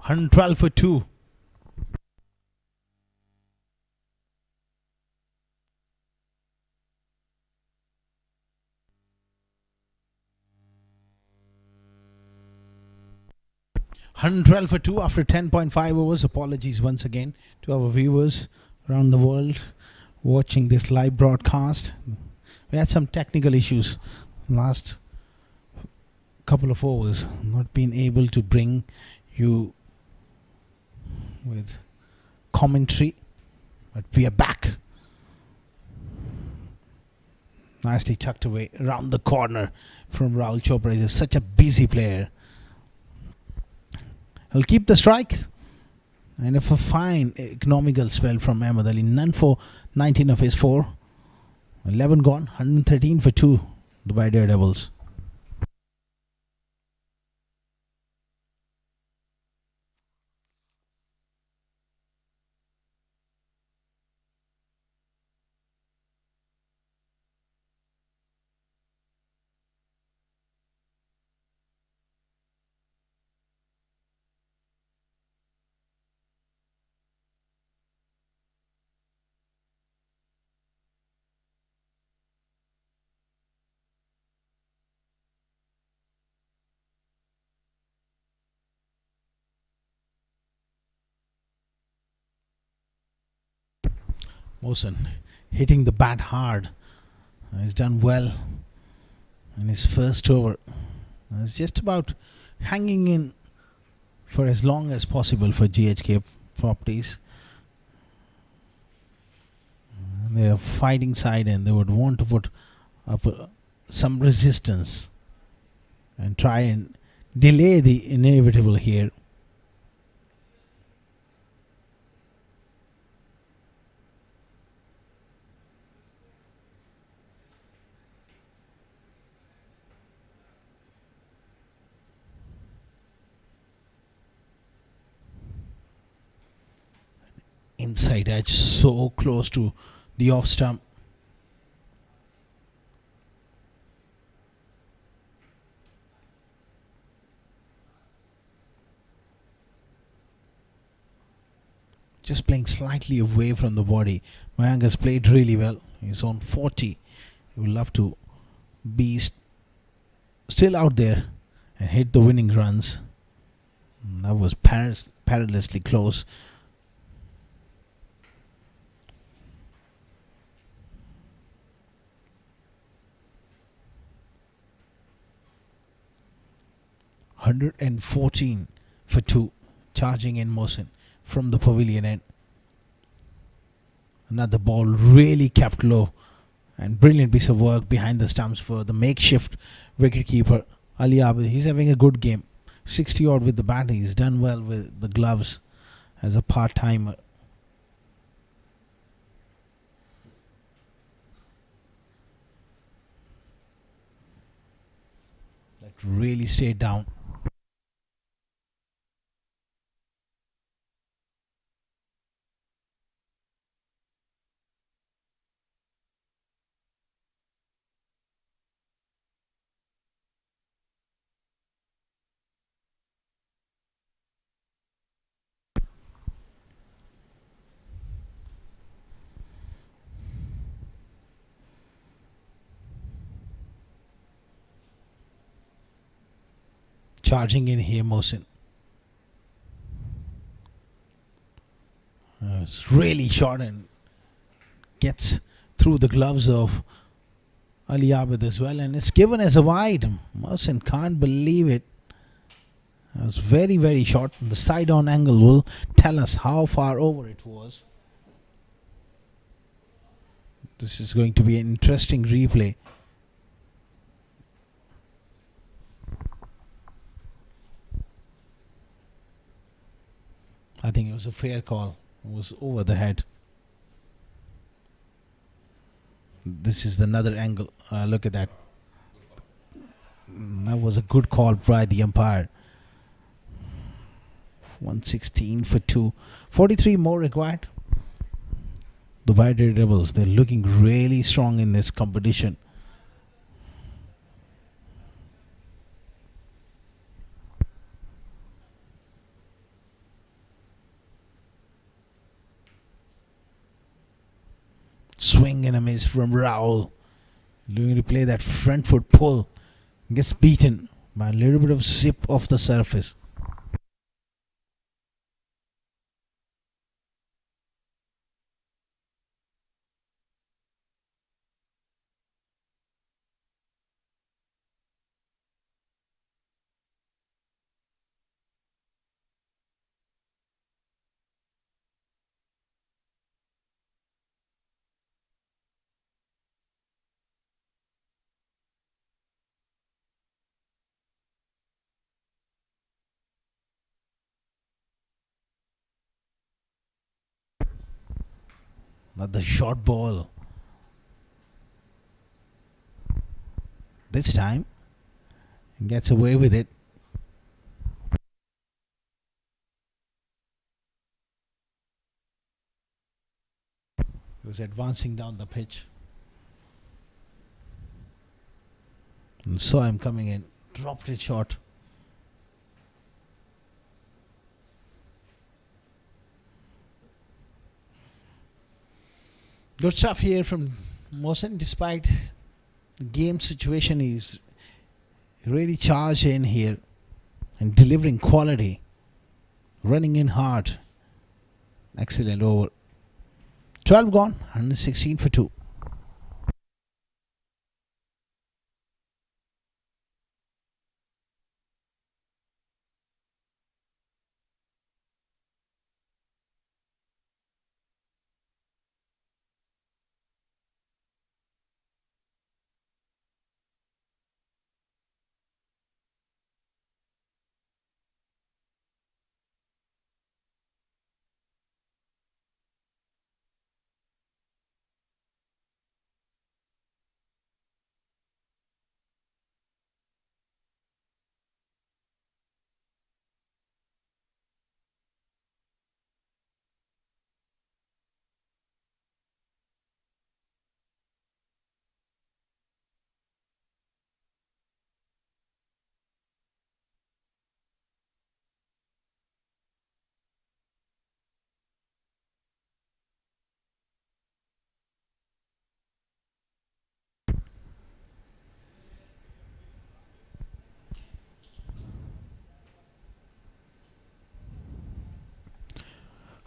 112 for 2. $112 for 2 after 10.5 overs. Apologies once again to our viewers around the world watching this live broadcast. We had some technical issues last couple of overs, not been able to bring you with commentary, but we are back. Nicely tucked away around the corner from Rahul Chopra. He's such a busy player. He'll keep the strike, and a fine economical spell from Ahmed Ali. None for 19 of his 4. 11 gone, 113 for 2. Dubai Daredevils. Mohsen hitting the bat hard. He's done well in his first over. It's just about hanging in for as long as possible for GHK properties. They're a fighting side and they would want to put up some resistance and try and delay the inevitable here. Inside edge, so close to the off stump. Just playing slightly away from the body. Mayank has played really well. He's on 40. He would love to be still out there and hit the winning runs. That was perilously close. $114 for 2, charging in Mohsen from the pavilion end. Another ball really kept low, and brilliant piece of work behind the stumps for the makeshift wicketkeeper Ali Abid. He's having a good game. 60 odd with the bat. He's done well with the gloves as a part-timer. That really stayed down. Charging in here, Mohsen. It's really short and gets through the gloves of Ali Abid as well, and it's given as a wide. Mohsen can't believe it. It was very, very short. The side-on angle will tell us how far over it was. This is going to be an interesting replay. I think it was a fair call. It was over the head. This is another angle. Look at that. That was a good call by the umpire. 116 for 2. 43 more required. The Daredevils, they're looking really strong in this competition. swing and a miss from Raul. Looking to play that front foot pull. Gets beaten by a little bit of zip off the surface. But the short ball. This time gets away with it. He was advancing down the pitch and saw him coming in. Dropped it short. Good stuff here from Mohsen. Despite the game situation, he's really charged in here and delivering quality. Running in hard. Excellent over. 12 gone, 116 for 2.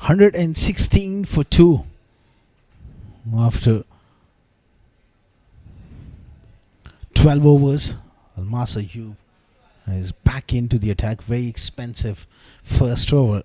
$116 for 2 after 12 overs. Almas Ayub is back into the attack. Very expensive first over.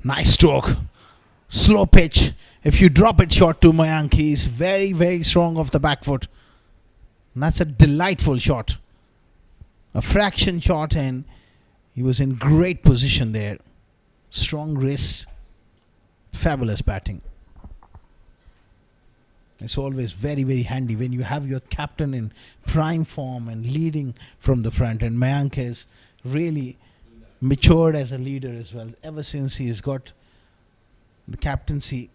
Nice stroke. Slow pitch. If you drop it short to Mayank, he is very, very strong off the back foot. And that's a delightful shot. A fraction shot, and he was in great position there. Strong wrist. Fabulous batting. It's always very, very handy when you have your captain in prime form and leading from the front. And Mayank has really matured as a leader as well. Ever since he's got the captaincy,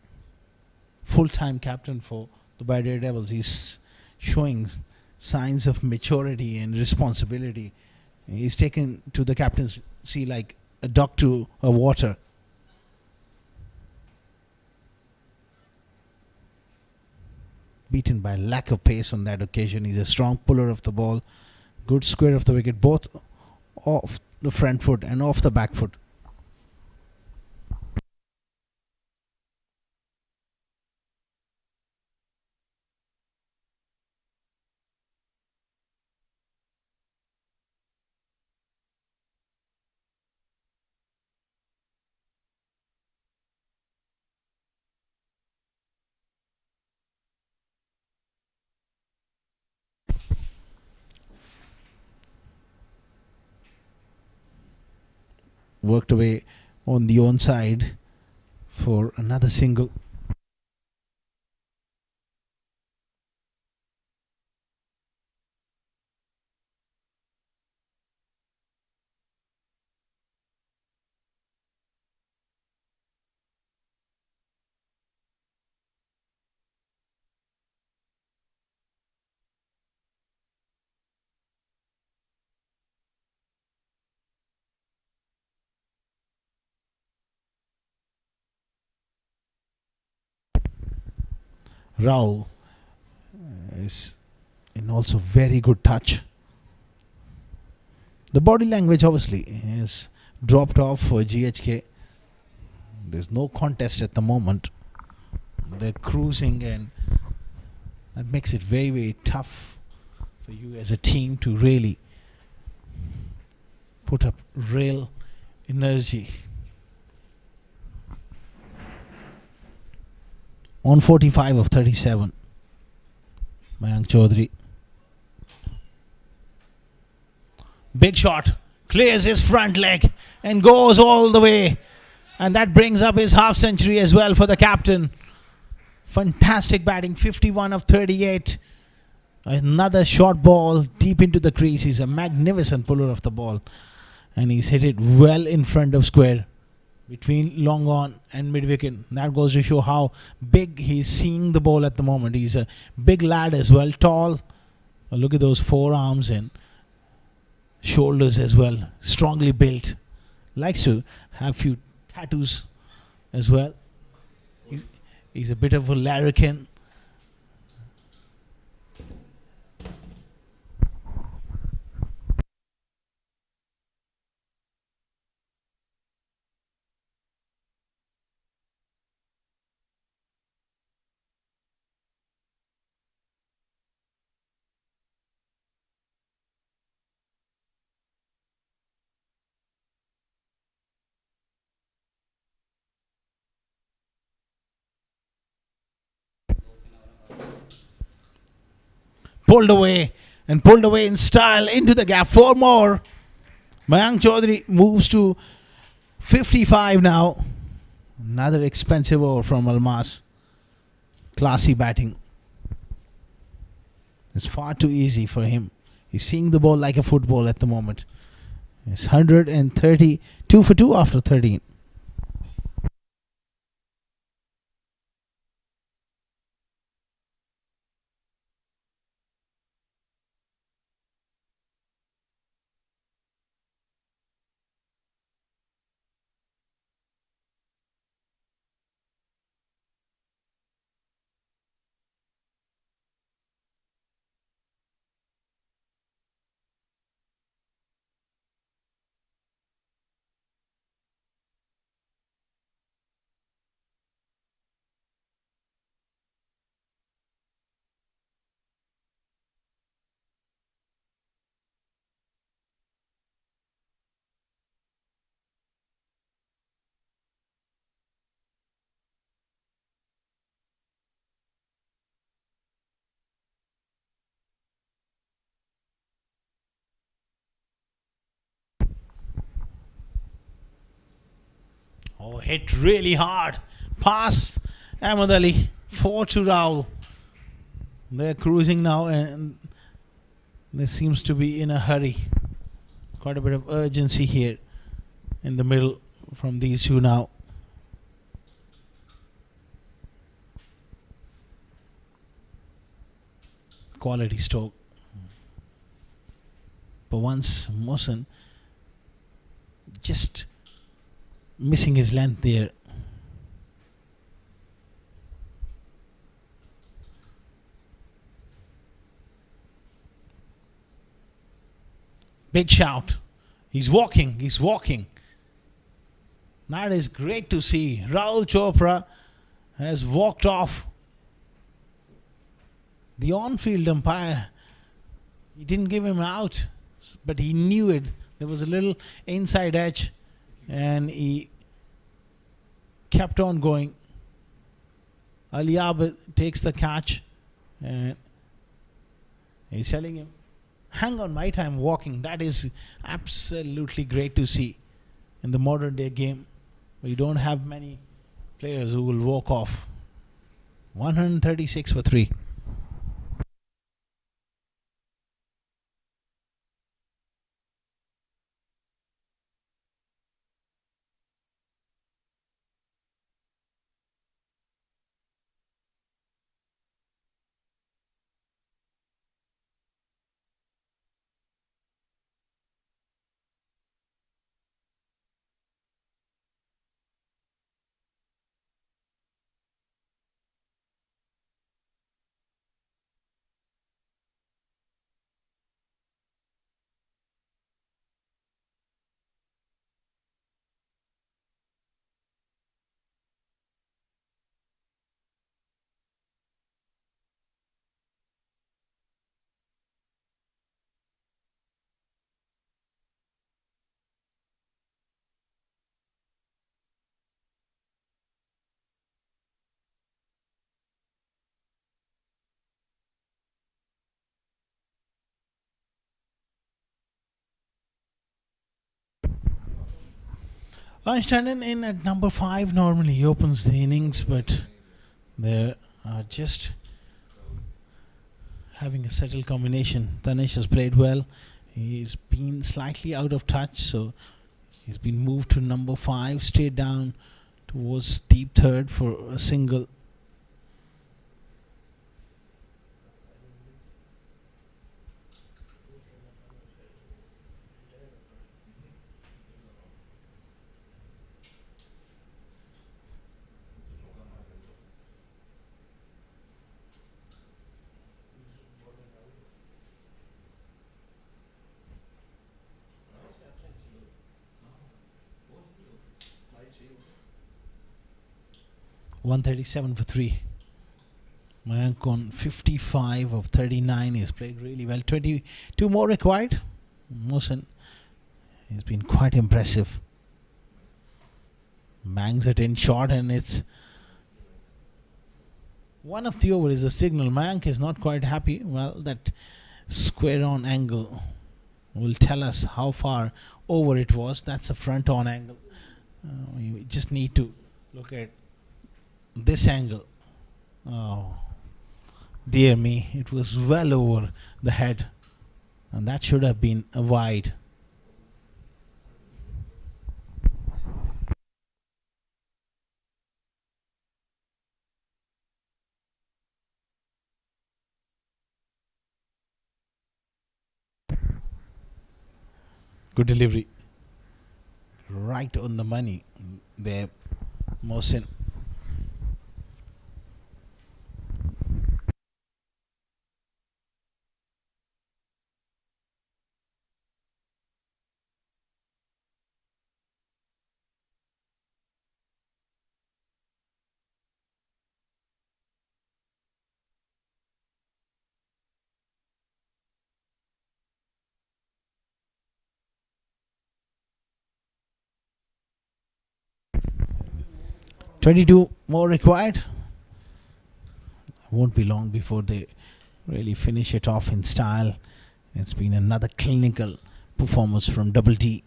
full-time captain for the Daredevils, he's showing signs of maturity and responsibility. He's taken to the captaincy like a duck to a water. Beaten by lack of pace on that occasion. He's a strong puller of the ball. Good square of the wicket, both off the front foot and off the back foot. Worked away on the onside for another single. Rahul is in also very good touch. The body language obviously is dropped off for GHK. There's no contest at the moment. They're cruising, and that makes it very, very tough for you as a team to really put up real energy. On 45 of 37, Mayank Chaudhary. Big shot, clears his front leg and goes all the way. And that brings up his half century as well for the captain. Fantastic batting, 51 of 38. Another short ball deep into the crease. He's a magnificent puller of the ball. And he's hit it well in front of square, between long on and mid wicket. That goes to show how big he's seeing the ball at the moment. He's a big lad as well, tall. Look at those forearms and shoulders as well, strongly built. Likes to have few tattoos as well. He's a bit of a larrikin. Pulled away in style into the gap. 4 more. Mayank Chaudhary moves to 55 now. Another expensive over from Almas. Classy batting. It's far too easy for him. He's seeing the ball like a football at the moment. It's 130, 2 for 2 after 13. Oh, hit really hard. Past Ahmed Ali. 4 to Rahul. They're cruising now, and there seems to be in a hurry. Quite a bit of urgency here in the middle from these two now. Quality stroke. But once Mohsen just missing his length there. Big shout. He's walking. That is great to see. Rahul Chopra has walked off. The on-field umpire, he didn't give him out, but he knew it. There was a little inside edge, and he kept on going. Ali Abid takes the catch, and he's telling him, hang on, mate, I'm walking. That is absolutely great to see in the modern day game. We don't have many players who will walk off. 136 for 3. Einstein in at number 5 normally he opens the innings, but they are just having a settled combination. Tanesh has played well. He's been slightly out of touch, so he's been moved to number 5, straight down towards deep third for a single. $137 for 3. Mayank on 55 of 39. He's played really well. 22 more required. Mohsen has been quite impressive. Bangs it in short, and it's one of the over is the signal. Mayank is not quite happy. Well, that square on angle will tell us how far over it was. That's a front on angle. You just need to look at this angle. Oh, dear me, it was well over the head, and that should have been a wide. Good delivery, right on the money there, Mohsen. $22 more required. Won't be long before they really finish it off in style. It's been another clinical performance from Double D.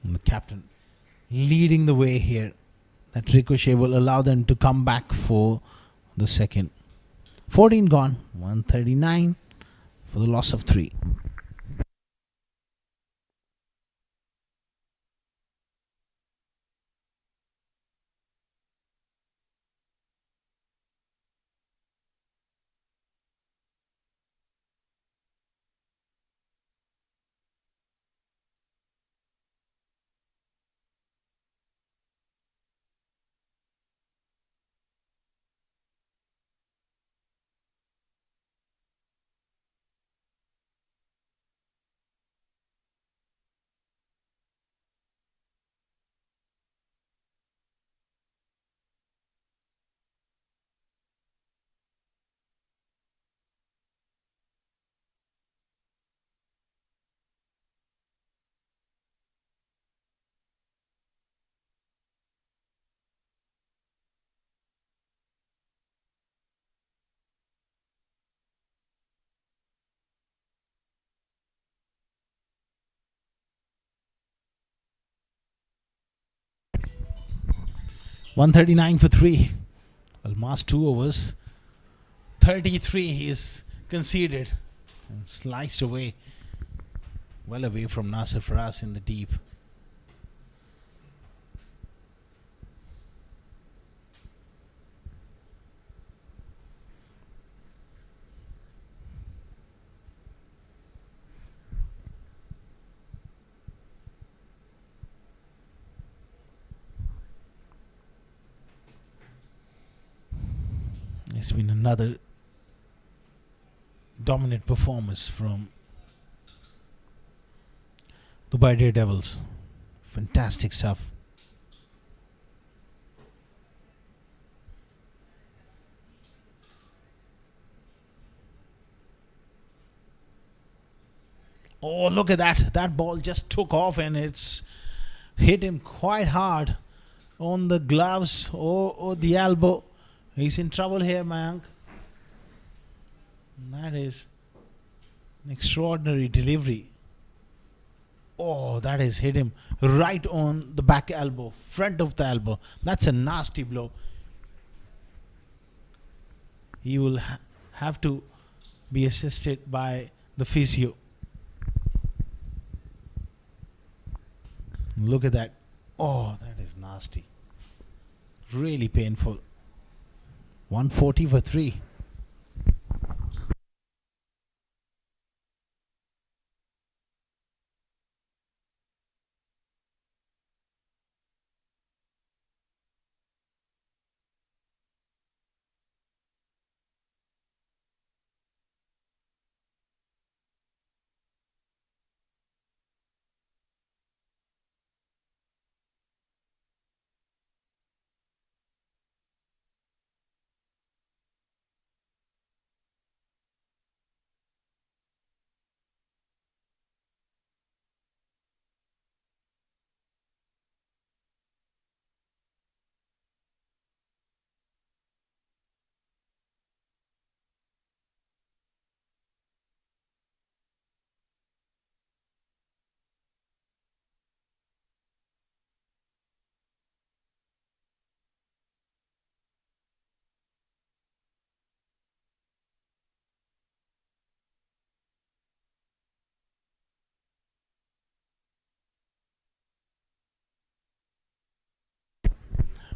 And the captain leading the way here. That ricochet will allow them to come back for the second. 14 gone, 139 for the loss of 3. $139 for 3. Almost 2 overs. 33 he's conceded and sliced away, well away from Nasser Faraz in the deep. It's been another dominant performance from Dubai Daredevils. Fantastic stuff. Oh, look at that. That ball just took off and it's hit him quite hard on the gloves or the elbow. He's in trouble here, Mayank. That is an extraordinary delivery. Oh, that is hit him right on the back elbow, front of the elbow. That's a nasty blow. He will have to be assisted by the physio. Look at that. Oh, that is nasty. Really painful. 140 for 3.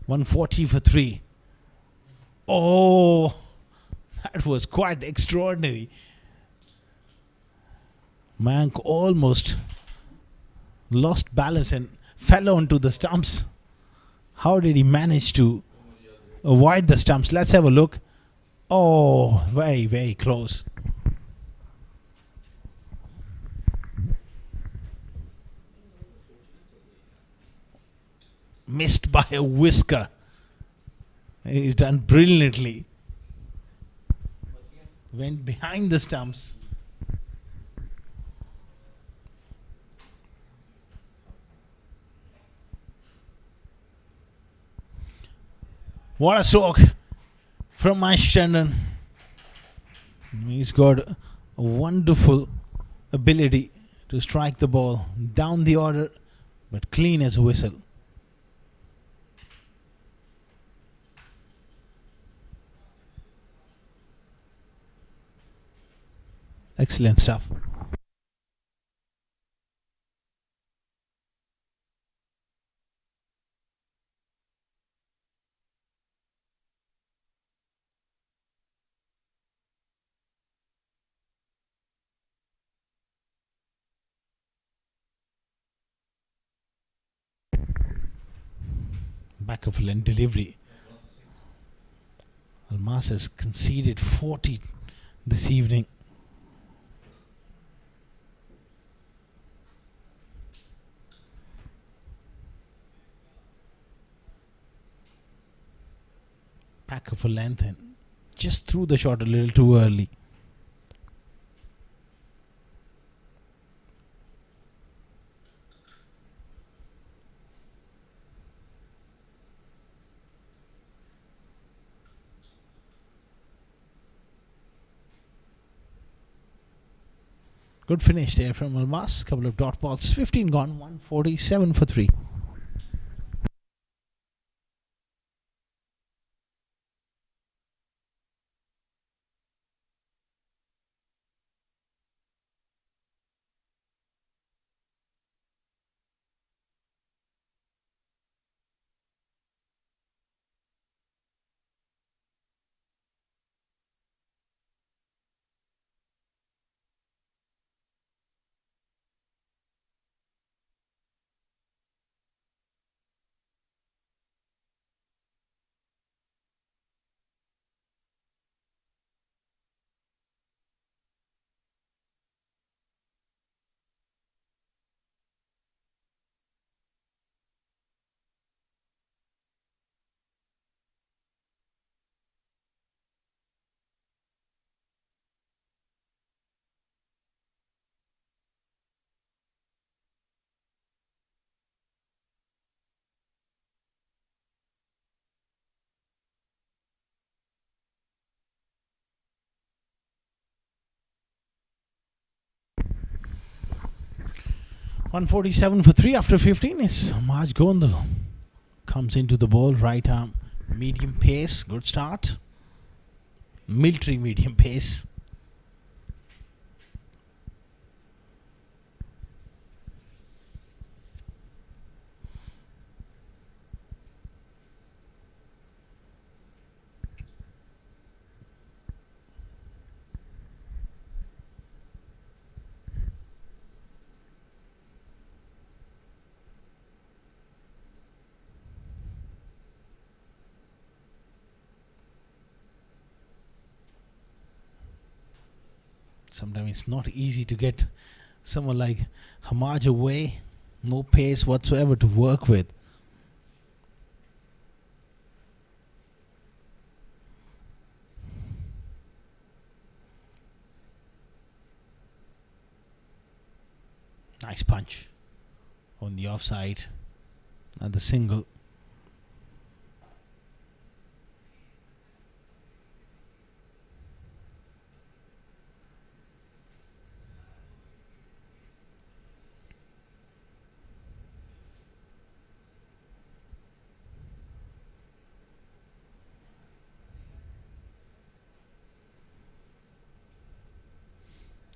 One 40 for 3. Oh, that was quite extraordinary. Mank almost lost balance and fell onto the stumps. How did he manage to avoid the stumps? Let's have a look. Oh, very, very close. Missed by a whisker. He's done brilliantly. Went behind the stumps. What a stroke from Ashton. He's got a wonderful ability to strike the ball down the order, but clean as a whistle. Excellent stuff. Back of lane delivery. Almas has conceded 40 this evening. Back of a length and just threw the shot a little too early. Good finish there from Almas. Couple of dot balls. 15 gone. 147 for 3. 147 for 3 after 15 is Maj Gondal. Comes into the ball, right arm, medium pace, good start. Military medium pace. Sometimes it's not easy to get someone like Hamaj away. No pace whatsoever to work with. Nice punch on the offside and the single.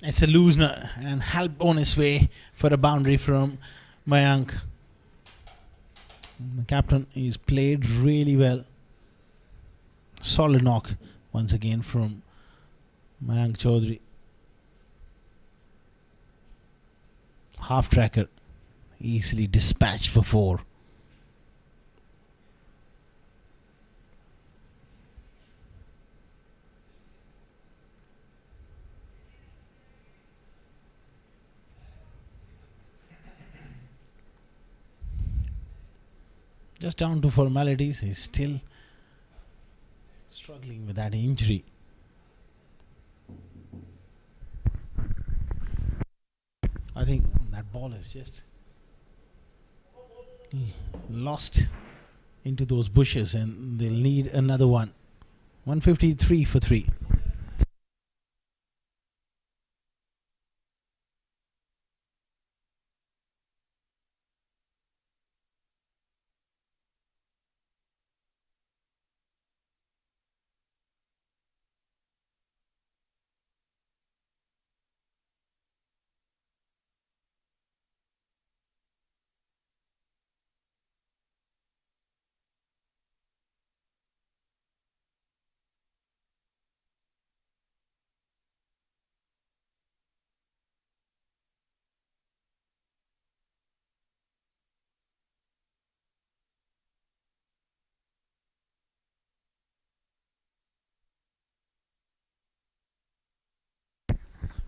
It's a loosener and help on his way for a boundary from Mayank. The captain is played really well. Solid knock once again from Mayank Chaudhary. Half tracker easily dispatched for 4. Just down to formalities. He's still struggling with that injury. I think that ball is just lost into those bushes and they'll need another one. 153 for 3.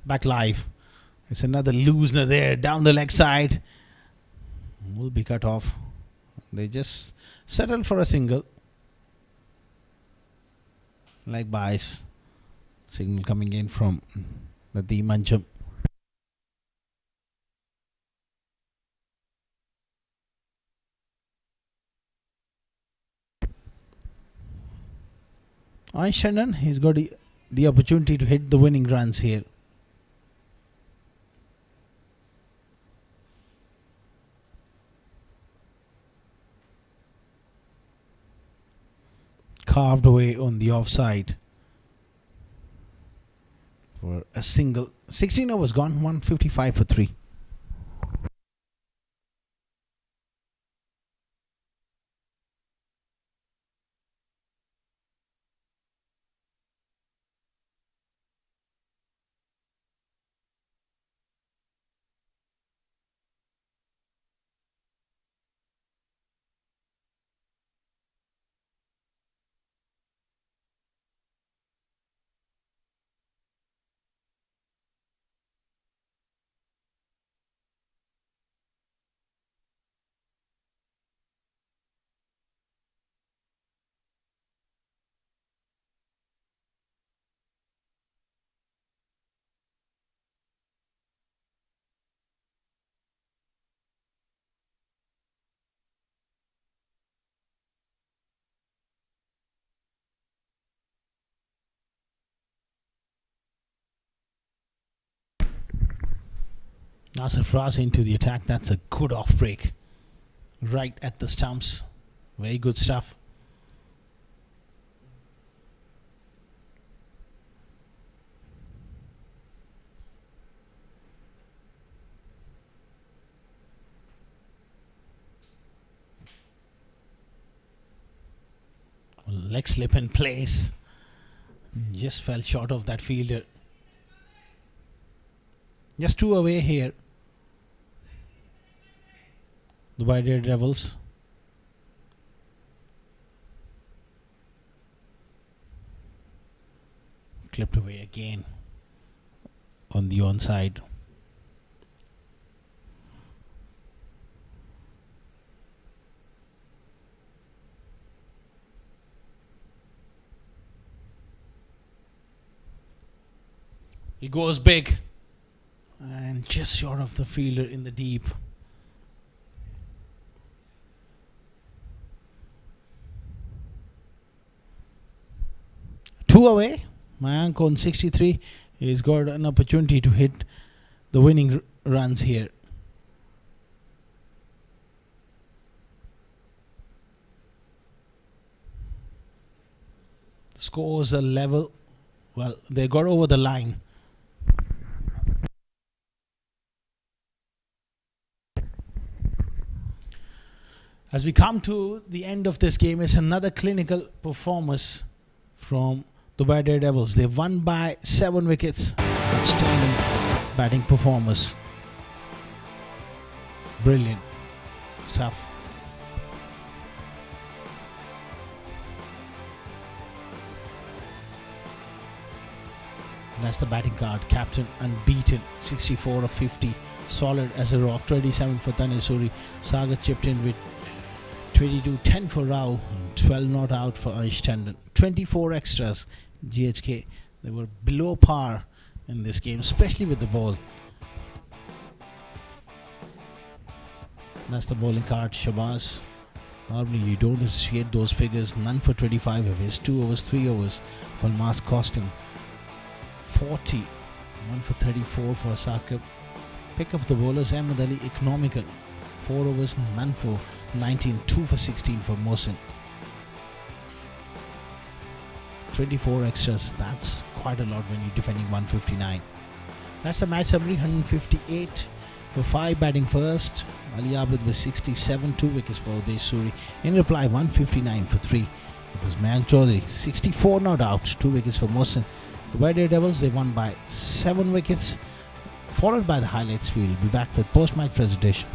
Back live. It's another loosener there down the leg side. Will be cut off. They just settle for a single. Leg bias. Signal coming in from the Mancham. Einstein, he's got the opportunity to hit the winning runs here. Carved away on the offside for a single. 16 overs gone, 155 for 3. Nasser Fraz into the attack. That's a good off break. Right at the stumps. Very good stuff. Leg slip in place. Just fell short of that fielder. Just 2 away here. Dubai Daredevils. Clipped away again on the onside. He goes big and just short of the fielder in the deep. Two away. Mayank on 63. He's got an opportunity to hit the winning runs here. The scores are level. Well, they got over the line. As we come to the end of this game, it's another clinical performance from Dubai Daredevils. They won by 7 wickets. Outstanding batting performance. Brilliant stuff. That's the batting card. Captain unbeaten. 64 of 50. Solid as a rock. 27 for Tanesuri. Sagar chipped in with 22, 10 for Rao, and 12 not out for Aish Tandon. 24 extras. GHK, they were below par in this game, especially with the ball. That's the bowling card. Shabazz. Normally you don't associate those figures. None for 25 overs, 2 overs, 3 overs for Mas costing 40. 1 for 34 for Saqib. Pick up the bowlers. Ahmed Ali economical. 4 overs, none for 19, 2 for 16 for Mohsin. 24 extras, that's quite a lot when you're defending 159. That's the match summary. 158 for 5 batting first. Ali Abid with 67, 2 wickets for Uday Suri. In reply, 159 for 3. It was Mayank Chaudhary, 64 not out, 2 wickets for Mohsin. The Dubai Daredevils, they won by 7 wickets, followed by the highlights. We'll be back with post-match presentation.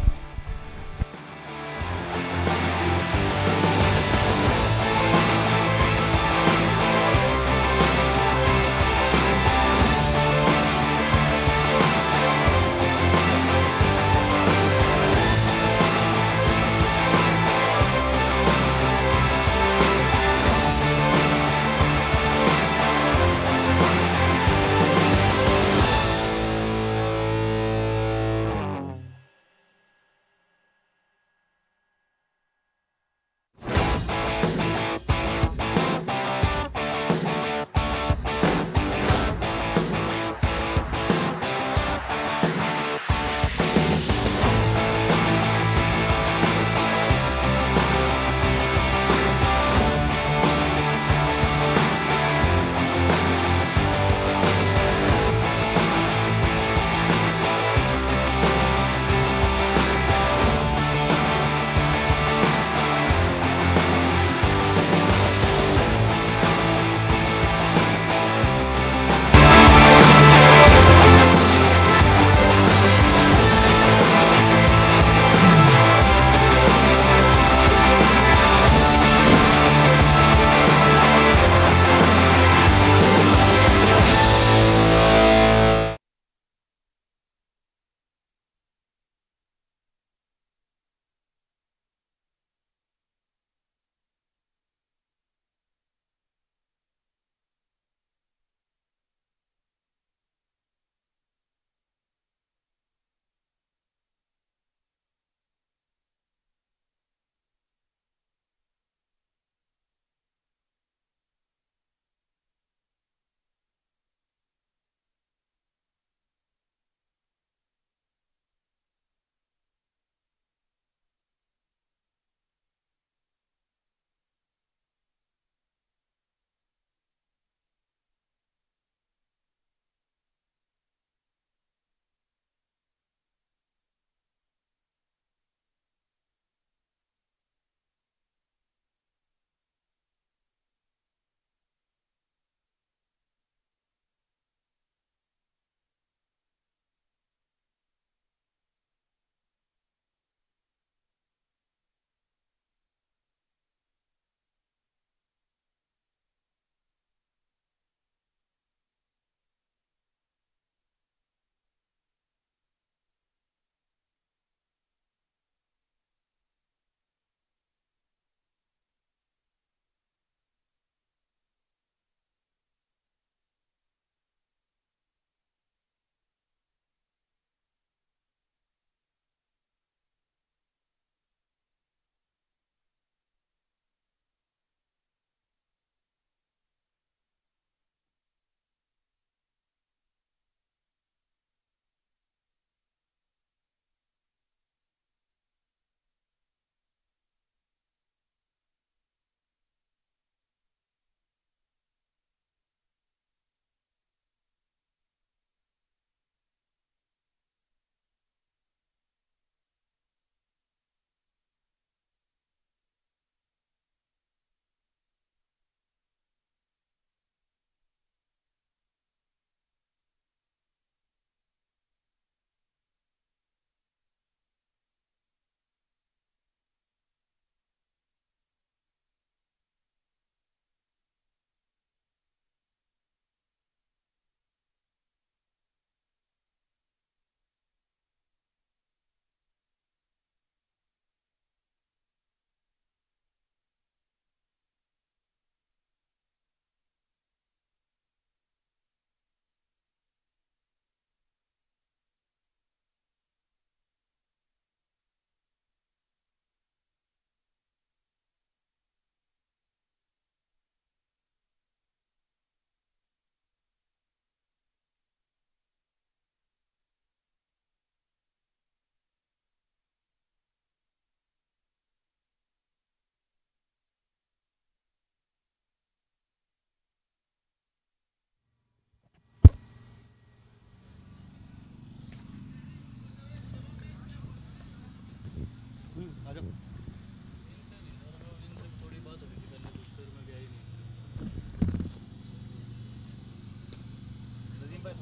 Hello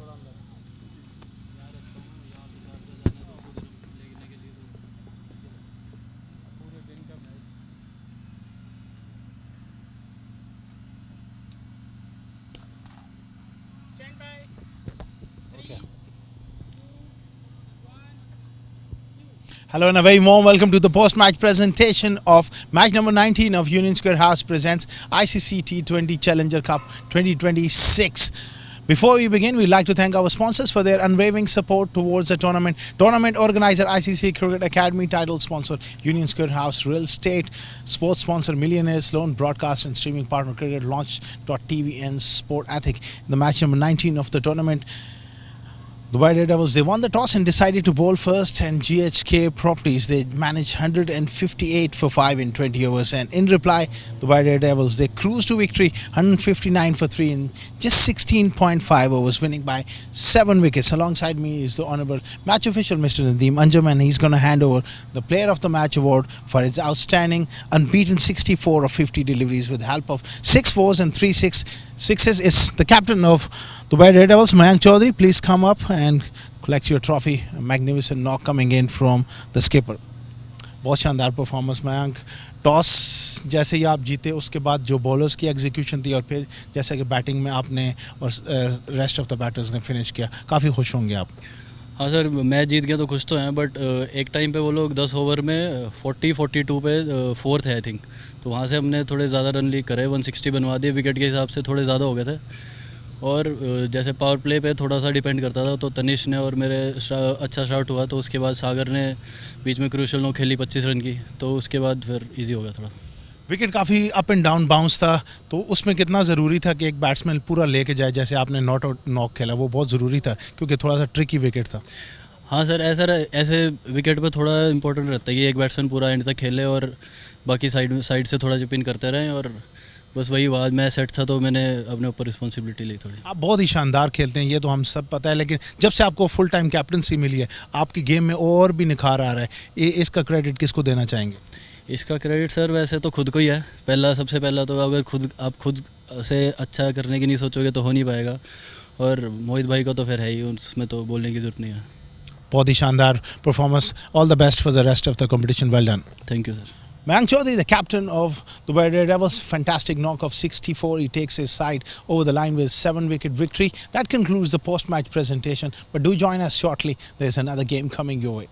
and a very warm welcome to the post-match presentation of match number 19 of Union Square House presents ICCA T20 Challenger Cup 2026. Before we begin, we'd like to thank our sponsors for their unwavering support towards the tournament. Tournament organizer ICCA Cricket Academy, title sponsor Union Square House, real estate, sports sponsor Millionaires Loan, broadcast and streaming partner Cricket Launch.tv and Sport Ethic. The match number 19 of the tournament, Dubai Daredevils, they won the toss and decided to bowl first, and GHK Properties, they managed 158 for 5 in 20 overs, and in reply, Dubai Daredevils, they cruised to victory 159 for 3 in just 16.5 overs, winning by 7 wickets. Alongside me is the Honourable Match Official Mr. Nadeem Anjum, and he's going to hand over the Player of the Match award for his outstanding unbeaten 64 of 50 deliveries with the help of 6 fours and 3 sixes. Is the captain of Dubai Daredevils, Mayank Chaudhary. Please come up and collect your trophy. A magnificent knock coming in from the skipper. बहुत शानदार performance Mayank. Toss जैसे ही आप जीते उसके बाद जो bowlers की execution थी और फिर जैसा कि बैटिंग में आपने और रेस्ट ऑफ द बैटर्स ने फिनिश किया, काफ़ी खुश होंगे आप. हाँ सर, मैच जीत गया तो खुश तो हैं, बट एक टाइम पे वो लोग 10 ओवर में 40-42 पे फोर्थ है आई थिंक, तो वहाँ से हमने थोड़े ज़्यादा रन लीक करे, 160 बनवा दिए. विकेट के हिसाब से थोड़े ज़्यादा हो गए थे, और जैसे पावर प्ले पे थोड़ा सा डिपेंड करता था, तो तनिष ने और मेरे अच्छा शॉट हुआ, तो उसके बाद सागर ने बीच में क्रूशल नो खेली 25 रन की, तो उसके बाद फिर इजी हो गया थोड़ा. विकेट काफ़ी अप एंड डाउन बाउंस था, तो उसमें कितना ज़रूरी था कि एक बैट्समैन पूरा लेके जाए, जैसे आपने नॉट आउट नॉक खेला, वो बहुत ज़रूरी था क्योंकि थोड़ा सा ट्रिकी विकेट था. हाँ सर, ऐसे विकेट पे थोड़ा इंपॉर्टेंट रहता है कि एक बैट्समैन पूरा एंड तक खेले और बाकी साइड से थोड़ा चिप इन करते रहें, और बस वही बात, मैं सेट था तो मैंने अपने ऊपर रिस्पॉन्सिबिलिटी ली थोड़ी. आप बहुत ही शानदार खेलते हैं, ये तो हम सब पता है, लेकिन जब से आपको फुल टाइम कैप्टनसी मिली है, आपकी गेम में और भी निखार आ रहा है. इसका क्रेडिट किसको देना चाहेंगे? इसका क्रेडिट सर वैसे तो खुद को ही है. सबसे पहला तो अगर आप खुद से अच्छा करने की नहीं सोचोगे तो हो नहीं पाएगा, और मोहित भाई का तो फिर है ही, उसमें तो बोलने की ज़रूरत नहीं है. बहुत ही शानदार performance. All the best for the rest of the competition. Well done. Thank you sir. Mayank Chaudhary, the captain of Dubai Daredevils, fantastic knock of 64. He takes his side over the line with 7-wicket victory. That concludes the post-match presentation. But do join us shortly. There's another game coming your way.